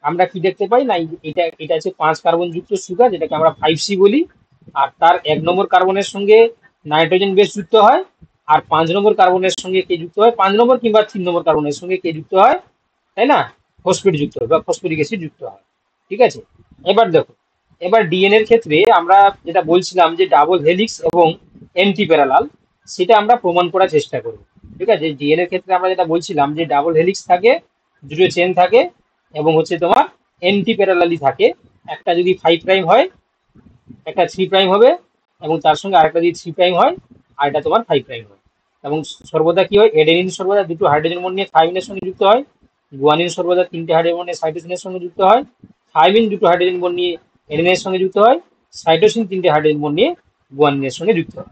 আমরা কি দেখতে পাই না, এটা এটা হচ্ছে 5 কার্বন যুক্ত সুগার, যেটাকে আমরা 5C বলি। আর তার 1 নম্বর কার্বনের সঙ্গে নাইট্রোজেন বেস যুক্ত হয়, আর 5 নম্বর কার্বনের সঙ্গে কে যুক্ত হয়, 5 নম্বর কিংবা 3 নম্বর কার্বনের সঙ্গে কে যুক্ত হয়, তাই না, ফসফেট যুক্ত হয় বা ফসফরিক অ্যাসিড যুক্ত হয়। ঠিক আছে, এবার দেখো, এবার ডিএনএ এর ক্ষেত্রে আমরা যেটা বলছিলাম যে ডাবল হেলিক্স এবং এন্টি প্যারালাল, সেটা আমরা প্রমাণ করার চেষ্টা করব। ঠিক আছে, ডিএনএ এর ক্ষেত্রে আমরা যেটা বলছিলাম যে ডাবল হেলিক্স থাকে, দুটো চেন থাকে, এবং হচ্ছে তোমার এন্টি প্যারালালি থাকে। একটা যদি 5 প্রাইম হয়, একটা 3 প্রাইম হবে, এবং তার সঙ্গে আরেকটা যদি 3 প্রাইম হয়, আর এটা তোমার 5 প্রাইম হয়। এবং সর্বদা কি হয়, এডেনিন সর্বদা দুটো হাইড্রোজেন বন্ড নিয়ে থাইমিনের সঙ্গে যুক্ত হয়, গুয়ানিন সর্বদা 3টে হাইড্রোজেন বন্ড নিয়ে সাইটোসিনের সঙ্গে যুক্ত হয়, থাইমিন দুটো হাইড্রোজেন বন্ড নিয়ে এডেনিনের সঙ্গে যুক্ত হয়, সাইটোসিন 3টে হাইড্রোজেন বন্ড নিয়ে গুয়ানিনের সঙ্গে যুক্ত হয়।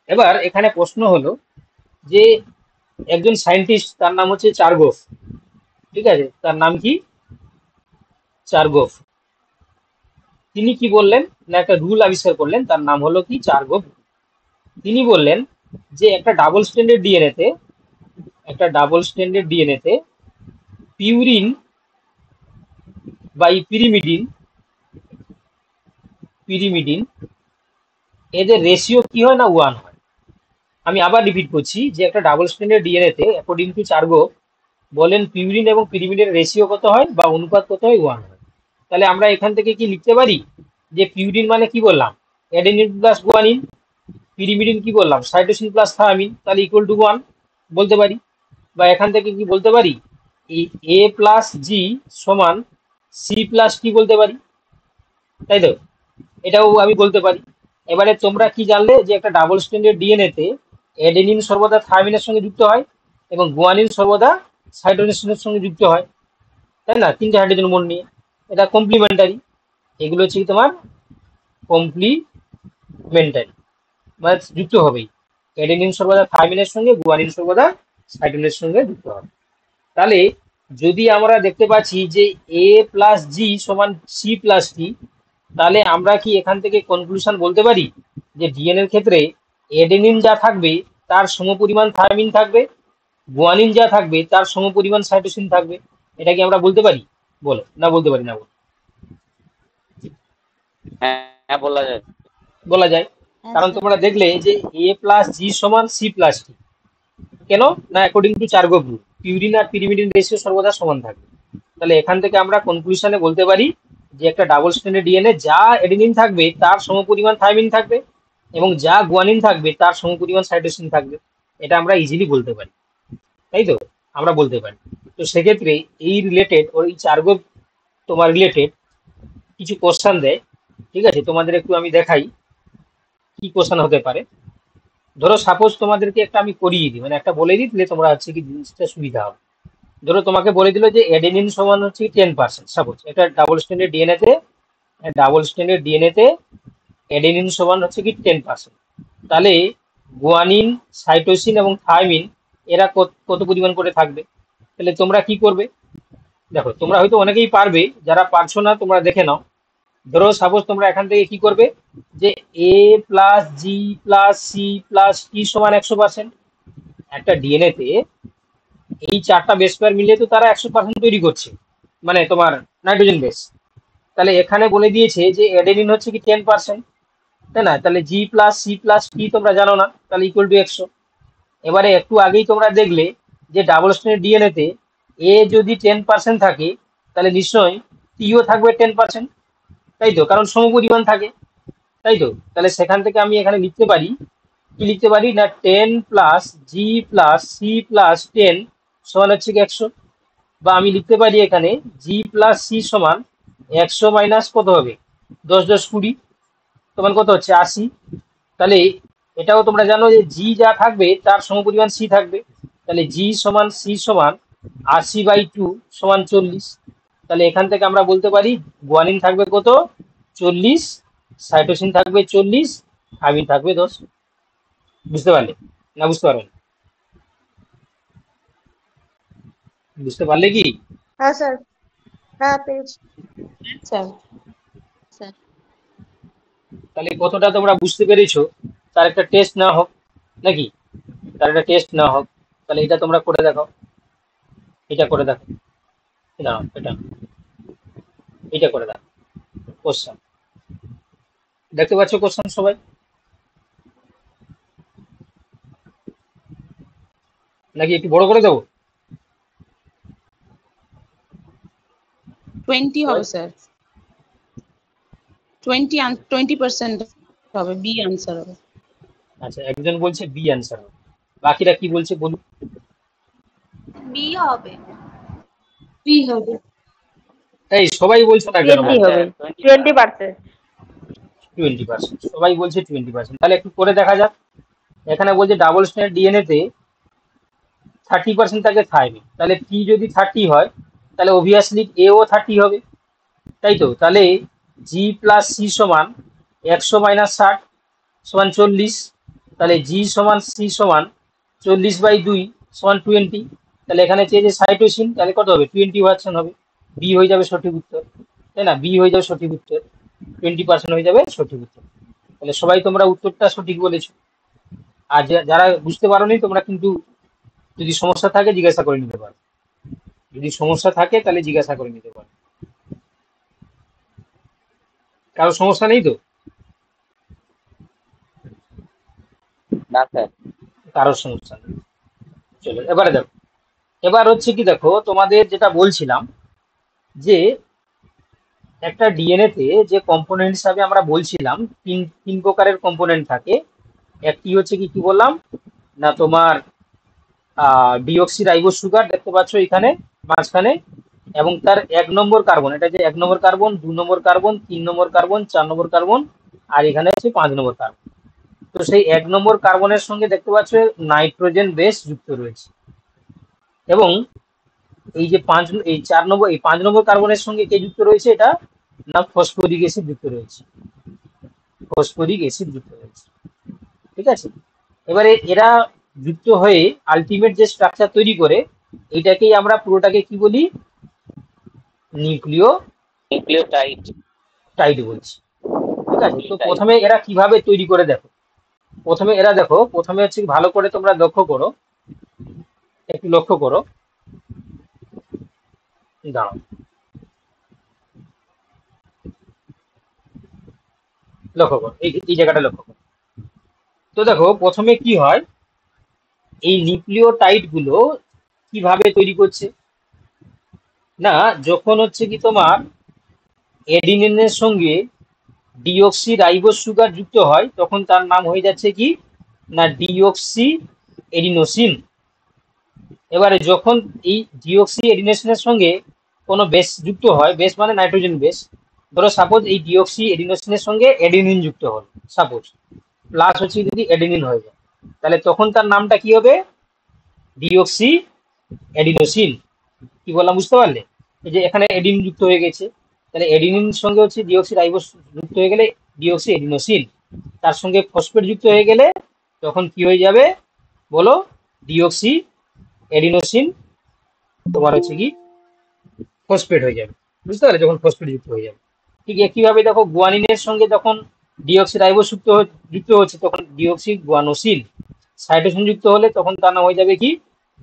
এবার এখানে প্রশ্ন হলো যে একজন সায়েন্টিস্ট, তার নাম হচ্ছে চারগোফ। ঠিক আছে, তার নাম কি, চারগোফ। তিনি কি বললেন না, একটা রুল আবিষ্কার করলেন, তার নাম হলো কি চারগোফ। তিনি বললেন যে একটা ডাবল স্ট্যান্ডার্ড ডিএনএতে, একটা ডাবল স্ট্যান্ডার্ড ডিএনএতে পিউরিন বা পিরিমিডিন, পিরিমিডিন এদের রেশিও কি হয় না 1 হয়। আমি আবার রিপিট করছি যে একটা ডাবল স্ট্যান্ডার্ড ডিএনএতে অ্যাকর্ডিং টু চারগো বলেন পিউরিন এবং পিরিমিডের রেশিও কত হয় বা অনুপাত কত হয়, 1 হয়। তাহলে আমরা এখান থেকে কি লিখতে পারি যে পিউরিন মানে কি বললাম, অ্যাডেনিন প্লাস গুয়ানিন, পিরিমিডিন কি বললাম, সাইটোসিন প্লাস থায়ামিন, তাহলে ইকুয়াল টু 1 বলতে পারি। বা এখান থেকে কি বলতে পারি, এই A প্লাস জি সমান C প্লাস টি বলতে পারি, তাই তো, এটাও আমি বলতে পারি। এবারে তোমরা কি জানলে যে একটা ডাবল স্ট্যান্ডার্ড ডিএনএতে অ্যাডেনিন সর্বদা থায়ামিনের সঙ্গে যুক্ত হয় এবং গুয়ানিন সর্বদা সাইটোসিনের সঙ্গে যুক্ত হয়, তাই না, 3টে হাইড্রোজেন বন্ড নিয়ে। এটা কমপ্লিমেন্টারি, এগুলো হচ্ছে কি তোমার কমপ্লিমেন্টারি, মানে যুক্ত হবেই। অ্যাডেনিন সর্বদা থায়ামিনের সঙ্গে, গুয়ানিন সর্বদা সাইটোসিনের সঙ্গে যুক্ত হবে। তাহলে যদি আমরা দেখতে পাচ্ছি যে A প্লাস জি সমান C প্লাস টি, তাহলে আমরা কি এখান থেকে কনক্লুশন বলতে পারি যে ডিএনএর ক্ষেত্রে এডেনিন যা থাকবে তার সমপরিমাণ থায়ামিন থাকবে, গুয়ানিন যা থাকবে তার সমপরিমাণ সাইটোসিন থাকবে। এটা কি আমরা বলতে পারি, বলো, না বলতে পারি না, বলো। হ্যাঁ, বলা যায়। বলা যায়, হ্যাঁ কারণ স্যার। তোমরা দেখলে যে A প্লাস জি সমান C প্লাস টি, কেন না, according to Chargaff group purine আর পিরিমিডিন রেশিও সর্বদা সমান থাকবে। তাহলে এখান থেকে আমরা কনক্লুশনে বলতে পারি যে একটা ডাবল স্ট্যান্ডার্ড ডিএনএ যা এডেনিন থাকবে তার সমপরিমাণ থাইমিন থাকবে, এবং যা গুয়ানিন থাকবে তার সমপরিমাণ সাইটোসিন থাকবে। এটা আমরা ইজিলি বলতে পারি, তাই তো, আমরা বলতে পারি। তো সেক্ষেত্রে এই রিলেটেড, ওই চারগো তোমার রিলেটেড কিছু কোশ্চেন দেয়। ঠিক আছে, তোমাদের একটু আমি দেখাই কি কোশ্চেন হতে পারে। ধরো সাপোজ তোমাদেরকে একটা আমি করিয়ে দিই, মানে একটা বলে দিই, তাহলে তোমরা হচ্ছে কি জিনিসটা সুবিধা হবে। ধরো তোমাকে বলে দিল যে এডেনিন সমান হচ্ছে 10%, সাপোজ এটা ডাবল স্ট্যান্ডার্ড ডিএনএতে, ডাবল স্ট্যান্ডার্ড ডিএনএতে এডেনিন সমান হচ্ছে কি 10%। তাহলে গুয়ানিন, সাইটোসিন এবং থায়ামিন এরা কত পরিমাণ করে থাকবে। তাহলে তোমরা কি করবে, দেখো তোমরা হয়তো অনেকেই পারবে, যারা পারছো না তোমরা দেখে নাও। ধরো সাপোজ তোমরা এখান থেকে কি করবে, যে A plus G plus C plus T সমান 100%। একটা ডিএনএ তে এই 4টা বেস পেয়ার মিলিয়ে তো তারা 100% তৈরি করছে, মানে তোমার নাইট্রোজেন বেস। তাহলে এখানে বলে দিয়েছে যে অ্যাডেনিন হচ্ছে কি 10%, তাই না? তাহলে জি প্লাস সি প্লাস টি তোমরা জানো না, তাহলে ইকুয়াল টু 100। এবারে একটু আগেই তোমরা দেখলে যে ডাবল স্ট্যান্ডার্ড ডিএনএ তে এ যদি 10% থাকে, তাহলে নিশ্চয়ই টিও থাকবে 10%, তাই তো? কারণ সমপরিমাণ থাকে, তাই তো? তাহলে সেখান থেকে আমি এখানে লিখতে পারি, কি লিখতে পারি না, 10 plus G plus C plus 10 সমান হচ্ছে কি 100। বা আমি লিখতে পারি এখানে জি প্লাস সি সমান 100 মাইনাস কত হবে, 10 10 20 সমান কত হচ্ছে 80। তাহলে এটাও তোমরা জানো যে জি যা থাকবে তার সমপরিমাণ সি থাকবে। তাহলে জি সমান সি সমান 80/2 সমান 40। তাহলে এখান থেকে আমরা বলতে পারি গুয়ানিন থাকবে কত, 40, সাইটোসিন থাকবে 40, থাইমিন থাকবে 10। বুঝতে পারলে না বুঝতে পারবে না? বুঝতে পারলে কি? হ্যাঁ স্যার, হ্যাঁ পেয়েছি। স্যার স্যার তাহলে কতটা তোমরা বুঝতে পেরেছো তার একটা টেস্ট না হোক নাকি, তার একটা টেস্ট না হোক। তাহলে এটা তোমরা করে দেখো, এটা করে দেখো, না এটা করে দেখো। কোশ্চেন দেখতে পাচ্ছ কোশ্চেন সবাই, নাকি একটু বড় করে দেবো? 20 হবে স্যার, 20% হবে, বি আনসার হবে। আচ্ছা, একজন বলছে বি অ্যান্সার, বাকিরা কি বলছে বলুন। বি হবে। বি হবে। এই সবাই বলছে না কেন? 20 হবে, 20%। 20%, সবাই বলছে 20%। তাহলে একটু করে দেখা যাক। এখানে বলছে ডাবল স্ট্যান্ডার্ড ডিএনএ তে 30% থাকে থাইমিন, তাহলে পি যদি 30 হয় তাহলে অবভিয়াসলি এও 30 হবে, তাই তো? তাহলে জি প্লাস সি সমান 100 মাইনাস 60 সমান 40। তাহলে জি সমান সি সমান 40/2 সমান 20। তাহলে এখানে চেয়েছে সাইটোসিন, তাহলে কত হবে, 20% হবে। বি হয়ে যাবে সঠিক উত্তর, তাই না? বি হয়ে যাবে সঠিক উত্তর, 20% হয়ে যাবে সঠিক উত্তর। তাহলে সবাই তোমরা উত্তরটা সঠিক বলেছো। আর যারা বুঝতে পারোনি তোমরা কিন্তু যদি সমস্যা থাকে জিজ্ঞাসা করে নিতে পারো, যদি সমস্যা থাকে তাহলে জিজ্ঞাসা করে নিতে পারো। কারো সমস্যা নেই তো? না স্যার। কারোর সমস্যা নেই। চলো এবারে দেখো, এবার হচ্ছে কি দেখো, তোমাদের যেটা বলছিলাম যে একটা ডিএনএ তে যে কম্পোনেন্ট হিসাবে আমরা বলছিলাম তিন তিন প্রকারের কম্পোনেন্ট থাকে। একটি হচ্ছে কি কি বললাম না, তোমার ডিঅক্সি রাইবোজ সুগার দেখতে পাচ্ছ এখানে মাঝখানে, এবং তার 1 নম্বর কার্বন, এটা যে 1 নম্বর কার্বন, 2 নম্বর কার্বন, 3 নম্বর কার্বন, 4 নম্বর কার্বন, আর এখানে হচ্ছে 5 নম্বর কার্বন। তো সেই 1 নম্বর কার্বনের সঙ্গে দেখতে পাচ্ছ নাইট্রোজেন বেস যুক্ত রয়েছে, এবং এই যে এই 4 নম্বর, এই 5 নম্বর কার্বনের সঙ্গে কে যুক্ত রয়েছে, এটা না ফসফরিক অ্যাসিড যুক্ত রয়েছে, ফসফরিক অ্যাসিড যুক্ত রয়েছে। ঠিক আছে, এবারে এরা যুক্ত হয়ে আলটিমেট যে স্ট্রাকচার তৈরি করে, এটাকেই আমরা পুরোটাকে কি বলি, নিউক্লিও নিউক্লিওটাইড। টাইড বলছি। ঠিক আছে, তো প্রথমে এরা কিভাবে তৈরি করে দেখো। প্রথমে এরা দেখো, প্রথমে হচ্ছে ভালো করে তোমরা লক্ষ্য করো, একটু লক্ষ্য করো, দাঁড়াও, লক্ষ্য করো এই জায়গাটা লক্ষ্য করো। তো দেখো প্রথমে কি হয়, এই নিউক্লিওটাইড গুলো কিভাবে তৈরি করছে না, যখন হচ্ছে কি তোমার এডিনিনের সঙ্গে ডিঅক্সি রাইবোজ সুগার যুক্ত হয় তখন তার নাম হয়ে যাচ্ছে কি না ডিঅক্সি এডিনোসিন। এবারে যখন এই ডিঅক্সি এডিনোসিনের সঙ্গে কোনো বেস যুক্ত হয়, বেস মানে নাইট্রোজেন বেস, ধরো সাপোজ এই ডিঅক্সি এডিনোসিনের সঙ্গে এডেনিন যুক্ত হল, সাপোজ প্লাস হচ্ছে যদি এডেনিন হয়ে যায়, তাহলে তখন তার নামটা কি হবে, ডিঅক্সি এডিনোসিন। কি বললাম বুঝতে পারলে? এই যে এখানে এডিন যুক্ত হয়ে গেছে, তাহলে এডিনিন সঙ্গে হচ্ছে ডিঅক্সি রাইবোজ যুক্ত হয়ে গেলে ডিঅক্সি এডিনোসিন, তার সঙ্গে ফসফেট যুক্ত হয়ে গেলে তখন কি হয়ে যাবে বলো, ডিঅক্সি এডিনোসিন তোমার হচ্ছে কি ফসফেট হয়ে যাবে। বুঝতে পারলে, যখন ফসফেট যুক্ত হয়ে যাবে। ঠিক একইভাবে দেখো গুয়ানিনের সঙ্গে যখন ডিঅক্সি রাইবোজ যুক্ত হচ্ছে তখন ডিঅক্সি গুয়ানোসিল, সাইটোসিন যুক্ত হলে তখন তার নাম হয়ে যাবে কি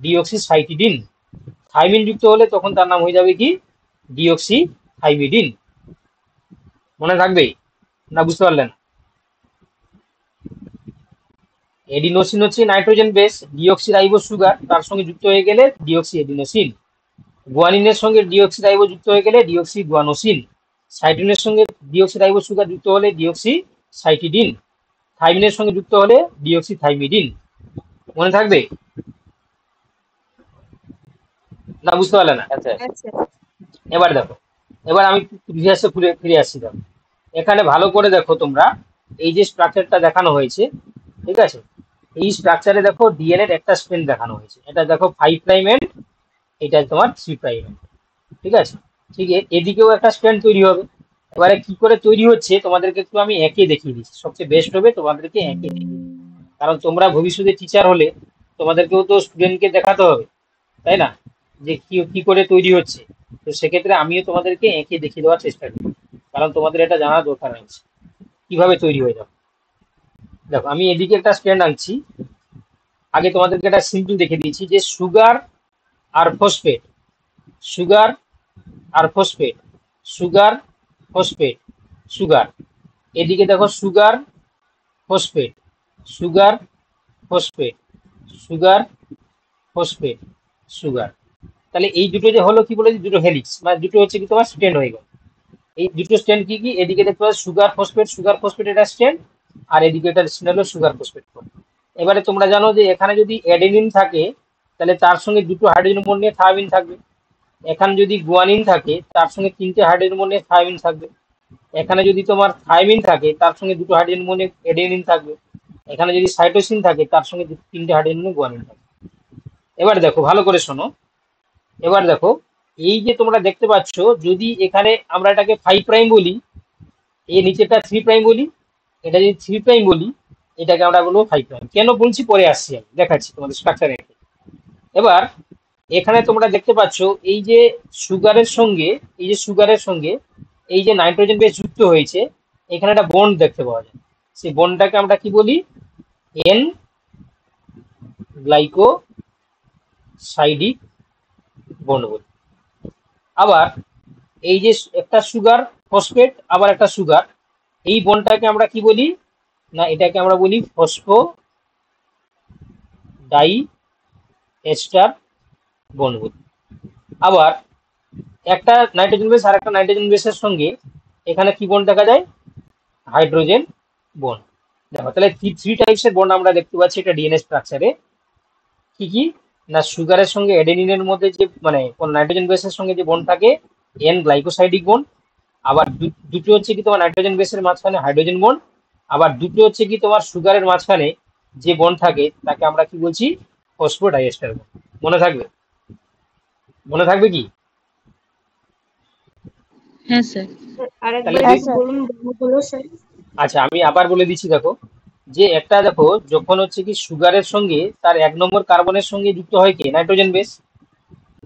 ডিঅক্সি সাইটিডিন, থাইমিন যুক্ত হলে তখন তার নাম হয়ে যাবে কি ডিঅক্সি থাইমিডিন। মনে থাকবে না? বুঝতে পারলেন? এডিনোসিন হচ্ছে nitrogen base, deoxy ribose sugar তার সঙ্গে যুক্ত হয়ে গেলে ডিঅক্সি এডিনোসিন। গুয়ানিনের সঙ্গে ডিঅক্সি রাইবোজ যুক্ত হয়ে গেলে ডিঅক্সি গুয়ানোসিন। সাইটিনের সঙ্গে ডিঅক্সি রাইবোজ সুগার যুক্ত হলে ডিঅক্সি সাইটিডিন। থাইমিনের সঙ্গে যুক্ত হলে ডিঅক্সি থাইমিডিন। মনে থাকবে না? বুঝতে পারলে না? হ্যাঁ স্যার। এবার দেখো, এবার আমি প্রিভিয়াসে ফিরে আসছি। দেখো এখানে ভালো করে দেখো তোমরা, এই যে স্ট্রাকচারটা দেখানো হয়েছে, ঠিক আছে, এই স্ট্রাকচারে দেখো ডিএনএ এর একটা স্ট্র্যান্ড দেখানো হয়েছে। এটা দেখো 5 প্রাইম এন্ড, এটা তোমার 3 প্রাইম এন্ড, ঠিক আছে। ঠিক এদিকেও একটা স্ট্র্যান্ড তৈরি হবে। এবারে কি করে তৈরি হচ্ছে তোমাদেরকে একটু আমি এঁকে দেখিয়ে দিচ্ছি, সবচেয়ে বেস্ট হবে তোমাদেরকে এঁকে দেখিয়ে দিই। কারণ তোমরা ভবিষ্যতে টিচার হলে তোমাদেরকেও তো স্টুডেন্টকে দেখাতে হবে, তাই না, যে কি কি করে তৈরি হচ্ছে। তো সেক্ষেত্রে আমিও তোমাদেরকে এঁকে দেখিয়ে দেওয়ার চেষ্টা করি, কারণ তোমাদের এটা জানার দরকার আছে কিভাবে তৈরি হয়ে যাবে। দেখো আমি এদিকে একটা স্ট্যান্ড আনছি, আগে তোমাদেরকে একটা সিম্পল দেখে দিয়েছি যে সুগার আর ফসফেট, সুগার আর ফসফেট, সুগার ফসফেট, সুগার। এদিকে দেখো sugar phosphate, sugar phosphate, sugar phosphate, sugar. তাহলে এই দুটো যে হলো কি বলে, দুটো হেলিক্স, মানে দুটো হচ্ছে কি তোমার স্ট্যান্ড হয়ে গেল। এই দুটো স্ট্যান্ড কি কি, এদিকে দেখতে পাচ্ছ সুগার ফসফেট এটা স্ট্যান্ড, আর এদিকে এটা স্ট্যান্ড হলো সুগার ফসফেট। এবারে তোমরা জানো যে এখানে যদি অ্যাডেনিন থাকে তাহলে তার সঙ্গে দুটো হাইড্রোজেন বন্ড নিয়ে থায়ামিন থাকবে। এখানে যদি গুয়ানিন থাকে তার সঙ্গে 3টে হাইড্রোজেন বন্ড নিয়ে থায়ামিন থাকবে। এখানে যদি তোমার থাইমিন থাকে তার সঙ্গে দুটো হাইড্রোজেন বন্ডে অ্যাডেনিন থাকবে। এখানে যদি সাইটোসিন থাকে তার সঙ্গে 3টে হাইড্রোজেন বন্ডে গুয়ানিন থাকবে। এবার দেখো ভালো করে শোনো, এবার দেখো এই যে তোমরা দেখতে পাচ্ছ, যদি এখানে আমরা এটাকে 5 প্রাইম বলি, এই নিচেটা 3 প্রাইম বলি, এটা যদি 3 প্রাইম বলি, এটাকে আমরা বলবো 5 প্রাইম। কেন বলছি পরে আসছি, আমি দেখাচ্ছি তোমাদের স্ট্রাকচার রেখে। এবার এখানে তোমরা দেখতে পাচ্ছ এই যে সুগারের সঙ্গে, এই যে সুগারের সঙ্গে এই যে নাইট্রোজেন বেস যুক্ত হয়েছে, এখানে একটা বন্ড দেখতে পাওয়া যায়। সেই বন্ডটাকে আমরা কি বলি, এন গ্লাইকোসাইডিক বন্ড বলি। আবার এই যে একটা সুগার ফসফেট আবার একটা সুগার, এই বন্ডটাকে আমরা কি বলি না, এটাকে আমরা বলি ফসফো ডাই এস্টার বন্ড বলি। আবার একটা নাইট্রোজেন বেস আর একটা নাইট্রোজেন বেসের সঙ্গে এখানে কি বন্ড দেখা যায়, হাইড্রোজেন বন্ড। দেখো তাহলে 3 টাইপসের বন্ড আমরা দেখতে পাচ্ছি এটা ডিএনএ স্ট্রাকচারে। কি কি না, সুগারের সঙ্গে অ্যাডেনিনের মধ্যে যে মানে কোন নাইট্রোজেন বেসের সঙ্গে যে বন্ড থাকে এন গ্লাইকোসাইডিক বন্ড। আবার দুটো হচ্ছে কি তোমার নাইট্রোজেন বেসের মাঝখানে হাইড্রোজেন বন্ড। আবার দুটো হচ্ছে কি তোমার সুগারের মাঝখানে যে বন্ড থাকে তাকে আমরা কি বলছি, ফসফোডাইএস্টার বন্ড। মনে থাকবে? মনে থাকবে কি? হ্যাঁ স্যার। তাহলে আরেকবার বলুন বলো স্যার। আচ্ছা আমি আবার বলে দিচ্ছি। দেখো যে একটা দেখো যখন হচ্ছে কি সুগারের সঙ্গে তার 1 নম্বর কার্বনের সঙ্গে যুক্ত হয় কি নাইট্রোজেন বেস,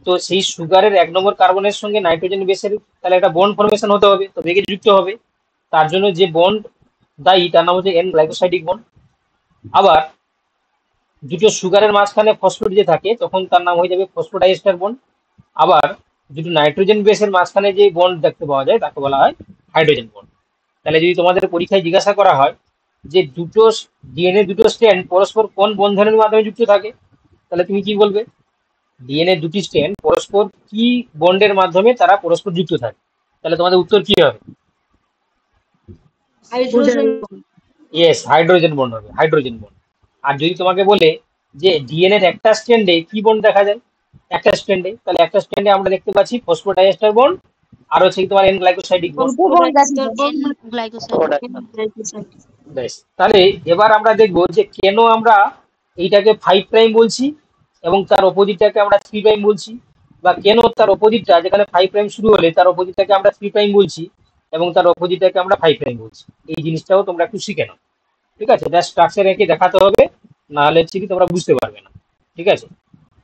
তো সেই সুগারের 1 নম্বর কার্বনের সঙ্গে নাইট্রোজেন বেসের তাহলে একটা বন্ড ফর্মেশন হতে হবে, তো বেগে যুক্ত হবে। তার জন্য যে বন্ড দায়ী তার নাম হচ্ছে এন গ্লাইকোসাইডিক বন্ড। আবার দুটো সুগারের মাঝখানে ফসফেট যে থাকে তখন তার নাম হয়ে যাবে ফসফোডাইএস্টার বন্ড। আবার দুটো নাইট্রোজেন বেসের মাঝখানে যে বন্ড দেখতে পাওয়া যায় তাকে বলা হয় হাইড্রোজেন বন্ড। তাহলে যদি তোমাদের পরীক্ষায় জিজ্ঞাসা করা হয় যে দুটো ডিএনএ দুটো স্ট্র্যান্ড পরস্পর কোন বন্ধনের মাধ্যমে যুক্ত থাকে, তাহলে তুমি কি বলবে, ডিএনএ দুটি স্ট্র্যান্ড পরস্পর কি বন্ডের মাধ্যমে তারা পরস্পর যুক্ত থাকে? তাহলে তোমাদের উত্তর কি হবে? হাইড্রোজেন। ইয়েস, হাইড্রোজেন বন্ড হবে, হাইড্রোজেন বন্ড। আর যদি তোমাকে বলে যে ডিএনএ এর একটা স্ট্র্যান্ডে কি বন্ড দেখা যায়, একটা স্ট্র্যান্ডে, তাহলে একটা স্ট্র্যান্ডে আমরা দেখতে পাচ্ছি ফসফোডাইএস্টার বন্ড আর হচ্ছে কি তোমার এন গ্লাইকোসাইডিক বন্ড। বেশ, তাহলে এবার আমরা দেখব যে কেন আমরা এইটাকে 5 প্রাইম বলছি এবং তার অপোজিটটাকে আমরা 3 প্রাইম বলছি, বা কেন তার অপোজিটটা যেখানে 5 প্রাইম শুরু হলে তার অপোজিটটাকে আমরা 3 প্রাইম বলছি এবং তার অপোজিটটাকে আমরা 5 প্রাইম বলছি। এই জিনিসটাও তোমরা একটু শিখে নাও, ঠিক আছে? এটা স্ট্রাকচার এঁকে দেখাতে হবে, না হলে হচ্ছে কি তোমরা বুঝতে পারবে না, ঠিক আছে?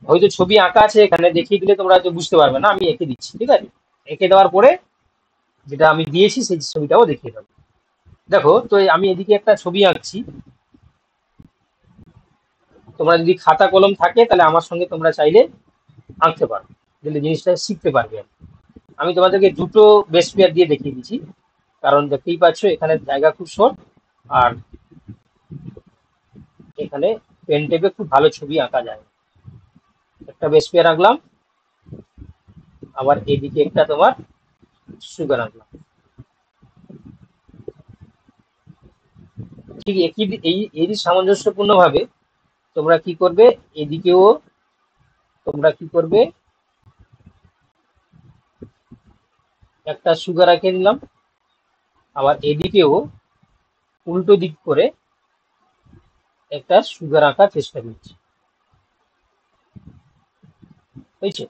হয়তো ছবি আঁকা আছে এখানে, দেখিয়ে দিলে তোমরা হয়তো বুঝতে পারবে না, আমি এঁকে দিচ্ছি, ঠিক আছে? এঁকে দেওয়ার পরে যেটা আমি দিয়েছি সেই ছবিটাও দেখিয়ে দেবো। দেখো, তো আমি এদিকে একটা ছবি আঁকছি। তোমরা যদি খাতা কলম থাকে তাহলে আমার সঙ্গে তোমরা চাইলে আঁকতে পারো, তাহলে জিনিসটা শিখতে পারবে। আমি তোমাদেরকে দুটো বেস পেয়ার দিয়ে দেখিয়ে দিচ্ছি, কারণ দেখতেই পাচ্ছ এখানে জায়গা খুব শর্ট, আর এখানে পেন টেপে খুব ভালো ছবি আঁকা যায়। একটা বেস পেয়ার আঁকলাম, আবার এদিকে একটা তোমার সুগার আঁকলাম। ঠিক একই এরই সামঞ্জস্যপূর্ণ ভাবে তোমরা কি করবে, এদিকেও তোমরা কি করবে, একটা সুগার আঁকে নিলাম, আবার এদিকেও উল্টো দিক করে একটা সুগার আঁকার চেষ্টা করছি। হয়েছে?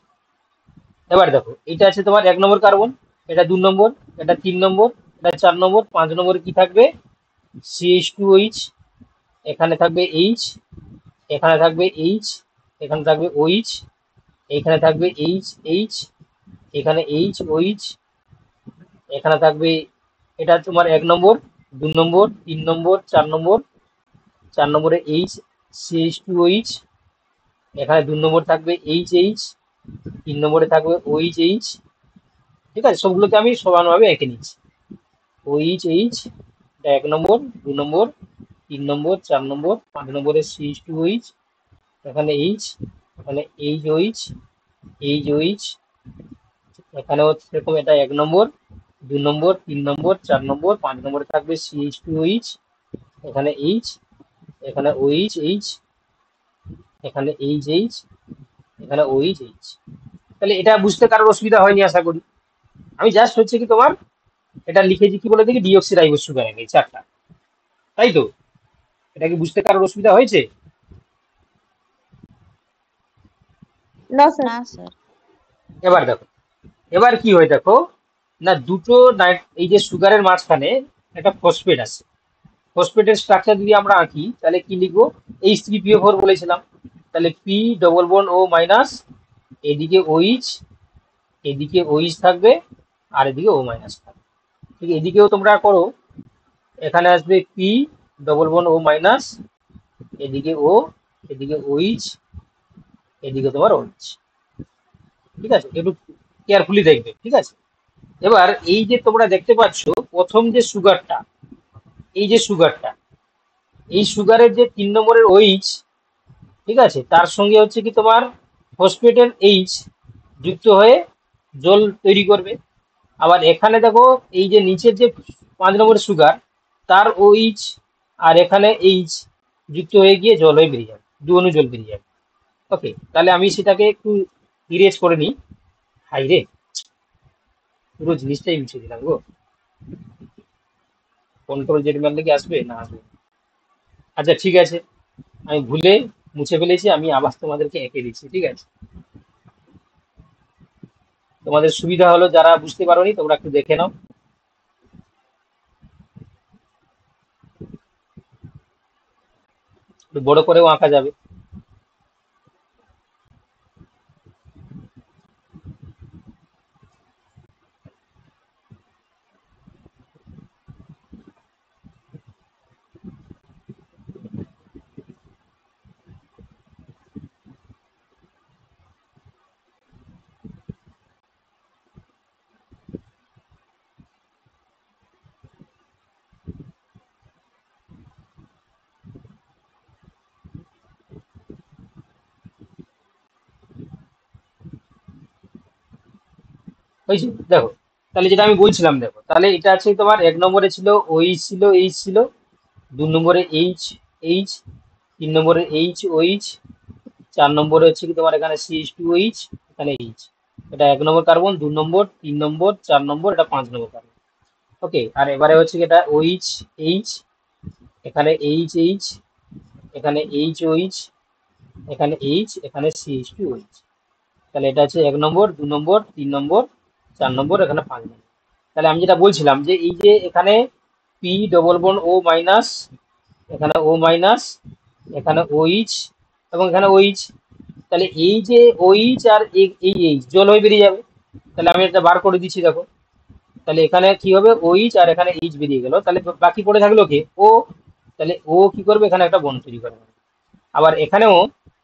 এবার দেখো, এটা আছে তোমার 1 নম্বর কার্বন, এটা 2 নম্বর, এটা 3 নম্বর, এটা 4 নম্বর, 5 নম্বরে কি থাকবে, CH2OH, এখানে থাকবে H, এখানে থাকবে H, এখানে থাকবে OH, এখানে থাকবে H, এখানে OH, এখানে থাকবে, এটা তোমার 1 নম্বর, 2 নম্বর, 3 নম্বর, 4 নম্বর, 4 নম্বরে H, CH2OH, এখানে 2 নম্বর থাকবে HH, 3 নম্বরে থাকবে OH, ঠিক আছে? সবগুলোকে আমি সমানভাবে এঁকে নিচ্ছি। OH, এটা 1 নম্বর, 2 নম্বর, 3 নম্বর, 4 নম্বর, 5 নম্বরে CH2OH, এখানে H, এখানে HOH, এখানেও সেরকম, এটা 1 নম্বর, 2 নম্বর, 3 নম্বর, 4 নম্বর, 5 নম্বরে থাকবে CH2OH, এখানে H, এখানে OH, এখানে HH, এখানে OH। তাহলে এটা বুঝতে কারোর অসুবিধা হয়নি আশা করি। আমি জাস্ট হচ্ছে কি তোমার এটা লিখেছি, কি বলে দেখি, ডিঅক্সি রাইবোজ সুগার এই 4টা, তাই তো? এটা কি বুঝতে কারোর অসুবিধা হয়েছে? না স্যার। না স্যার। এবার দেখো, এবার কি হয় দেখো, না দুটো এই যে সুগারের মাঝখানে একটা ফসফেট আছে। ফসফেটের স্ট্রাকচার যদি আমরা আঁকি তাহলে কি লিখবো, H3PO4 বলেছিলাম, তাহলে P double bond O minus, এদিকে OH, এদিকে OH থাকবে, আর এদিকে O মাইনাস থাকবে। ঠিক এদিকেও তোমরা করো, এখানে আসবে P double bond O minus, এদিকে O, এদিকে OH, এদিকে তোমার OH। ঠিক আছে, একটু কেয়ারফুলি দেখবে, ঠিক আছে? এবার এই যে তোমরা দেখতে পাচ্ছ প্রথম যে সুগারটা, এই যে সুগারটা, এই সুগারের যে 3 নম্বরের OH, ঠিক আছে, তার সঙ্গে হচ্ছে কি তোমার ফসফেটের H যুক্ত হয়ে জল তৈরি করবে। আবার এখানে দেখো, এই যে নিচের যে 5 নম্বরের সুগার, তার OH আর এখানে H যুক্ত হয়ে গিয়ে জল হয়ে বেরিয়ে যাবে, 2 অণু জল বেরিয়ে যাবে। ওকে, তাহলে আমি সেটাকে একটু ইরেজ করে নিই। হাই রে, পুরো জিনিসটাই মুছে দিলাম গো। কন্ট্রোল জেড মারলে কি আসবে? না আসবে। আচ্ছা ঠিক আছে, আমি ভুলে মুছে ফেলেছি, আমি আবার তোমাদেরকে এঁকে দিচ্ছি, ঠিক আছে? তোমাদের সুবিধা হলো, যারা বুঝতে পারোনি তোমরা একটু দেখে নাও। একটু বড় করেও আঁকা যাবে। হয়েছে? দেখো, তাহলে যেটা আমি বলছিলাম, দেখো তাহলে এটা আছে তোমার 1 নম্বরে ছিল OH, ছিল H ছিল, 2 নম্বরে H, 3 নম্বরে OH, 4 নম্বরে হচ্ছে কি তোমার এখানে CH2OH, এখানে H। এটা 1 নম্বর কার্বন, 2 নম্বর, 3 নম্বর, 4 নম্বর, এটা 5 নম্বর কার্বন। ওকে, আর এবারে হচ্ছে কি এটা OH, এখানে HH, এখানে HOH, এখানে H, এখানে CH2OH। তাহলে এটা হচ্ছে 1 নম্বর, 2 নম্বর, 3 নম্বর, 4 নম্বর, এখানে 5 নম্বর। তাহলে আমি যেটা বলছিলাম যে এই যে এখানে P double bond O minus, এখানে O মাইনাস, এখানে OH এবং এখানে OH, তাহলে এই যে OH আর এই H জল হয়ে বেরিয়ে যাবে। তাহলে আমি এটা বার করে দিচ্ছি, দেখো। তাহলে এখানে কি হবে OH আর এখানে H বেরিয়ে গেল, তাহলে বাকি পড়ে থাকলো কে ও। তাহলে ও কি করবে এখানে একটা বন্ড তৈরি করবে। আবার এখানেও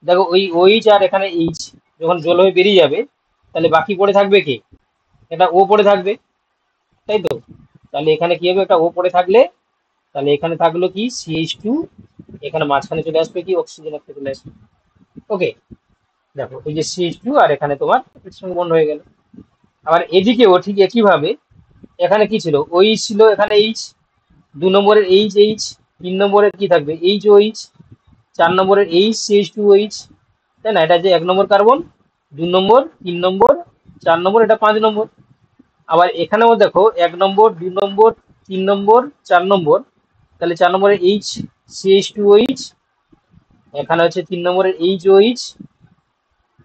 দেখো ওই OH আর এখানে H যখন জল হয়ে বেরিয়ে যাবে, তাহলে বাকি পড়ে থাকবে কে, এটা ও পড়ে থাকবে, তাই তো। তাহলে এখানে কি হবে, একটা ও পড়ে থাকলে তাহলে এখানে থাকলো কি CH2, এখানে মাঝখানে চলে আসবে কি অক্সিজেন একটা চলে আসবে। ওকে, দেখো এই যে CH2 আর এখানে তোমার এর সঙ্গে বন্ধ হয়ে গেল। আবার এদিকেও ঠিক একইভাবে এখানে কি ছিল, OH ছিল, এখানে H, 2 নম্বরের H, 3 নম্বরের কি থাকবে HOH, 4 নম্বরের CH2OH, তাই না। এটা যে 1 নম্বর কার্বন, 2 নম্বর, 3 নম্বর, 4 নম্বর, এটা 5 নম্বর। আবার এখানেও দেখো 1 নম্বর, 2 নম্বর, 3 নম্বর, 4 নম্বর, তাহলে 4 নম্বরের CH2OH, এখানে হচ্ছে 3 নম্বরের HOH,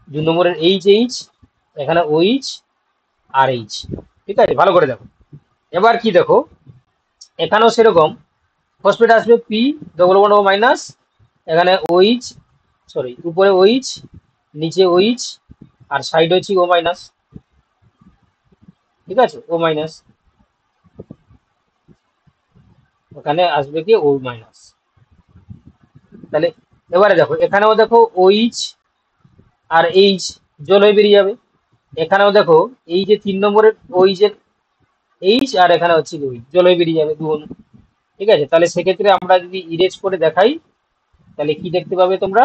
2 নম্বরের HH, এখানে OH আর H। ঠিক আছে, ভালো করে দেখো। এবার কি দেখো, এখানেও সেরকম ফসফেট আসবে P+, এখানে OH, সরি উপরে OH, নিচে OH, আর সাইড হচ্ছে O-। ঠিক আছে, O-, ওখানে আসবে কি O-। তাহলে এবারে দেখো এখানেও দেখো OH আর H জল হয়ে বেরিয়ে যাবে। এখানেও দেখো এই যে 3 নম্বরের OH এর H আর এখানে হচ্ছে OH জল হয়ে বেরিয়ে যাবে 2 অণু। ঠিক আছে, তাহলে সেক্ষেত্রে আমরা যদি ইরেজ করে দেখাই, তাহলে কি দেখতে পাবে তোমরা,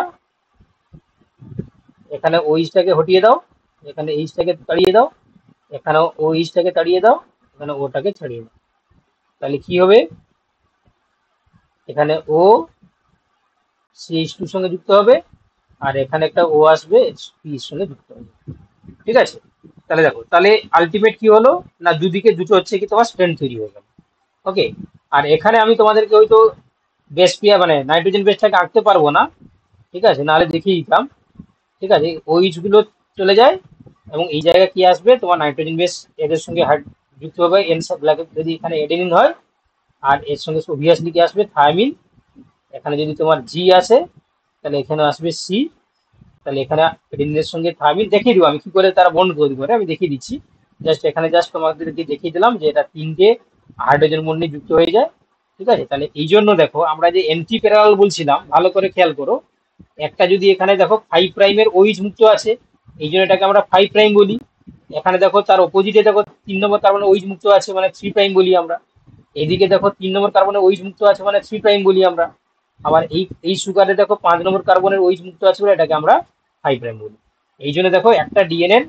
এখানে OH-টাকে হটিয়ে দাও, এখানে H-টাকে তাড়িয়ে দাও, এখানেও OH-টাকে তাড়িয়ে দাও, এখানে O-টাকে ছাড়িয়ে দাও। তাহলে কি হবে, এখানে O CH2 সঙ্গে যুক্ত হবে, আর এখানে একটা O আসবে P এর সঙ্গে যুক্ত হবে। ঠিক আছে, তাহলে দেখো, তাহলে আলটিমেট কি হলো না, দুদিকে দুটো হচ্ছে কি তোমার স্ট্রেন্থ তৈরি হয়ে গেল। ওকে, আর এখানে আমি তোমাদেরকে হয়তো বেস পিয়া মানে নাইট্রোজেন বেসটাকে আঁকতে পারবো না, ঠিক আছে, নাহলে দেখিয়ে দিতাম। ঠিক আছে, OH গুলো চলে যায় এবং এই জায়গায় কি আসবে তোমার নাইট্রোজেন বেস এদের সঙ্গে যুক্ত হবে এন যদি এখানে এডেনিন হয়, আর এর সঙ্গে অবভিয়াসলি কি আসবে থায়ামিন। এখানে যদি তোমার G আসে তাহলে এখানে আসবে C, তাহলে এখানে এডেনিনের সঙ্গে থায়ামিন দেখিয়ে দিব আমি কি করে তারা বন্ড তৈরি করে, আমি দেখিয়ে দিচ্ছি। এখানে তোমাদেরকে দেখিয়ে দিলাম যে এটা 3টে হাইড্রোজেন বন্ড নিয়ে যুক্ত হয়ে যায়। ঠিক আছে, তাহলে এই জন্য দেখো আমরা যে অ্যান্টি প্যারালাল বলছিলাম, ভালো করে খেয়াল করো, একটা যদি এখানে দেখো 5 প্রাইমের OH মুক্ত আছে, এই জন্য এটাকে আমরা 5 প্রাইম বলি। এখানে দেখো তার অপোজিটে দেখো 3 নম্বর কার্বনে OH মুক্ত আছে, মানে 3 প্রাইম বলি আমরা। এদিকে দেখো 3 নম্বর কার্বনে OH মুক্ত আছে, মানে 3 প্রাইম বলি আমরা। আবার এই সুগারে দেখো 5 নম্বর কার্বনের OH মুক্ত আছে বলে এটাকে আমরা 5 প্রাইম বলি। এই জন্য দেখো একটা ডিএনএ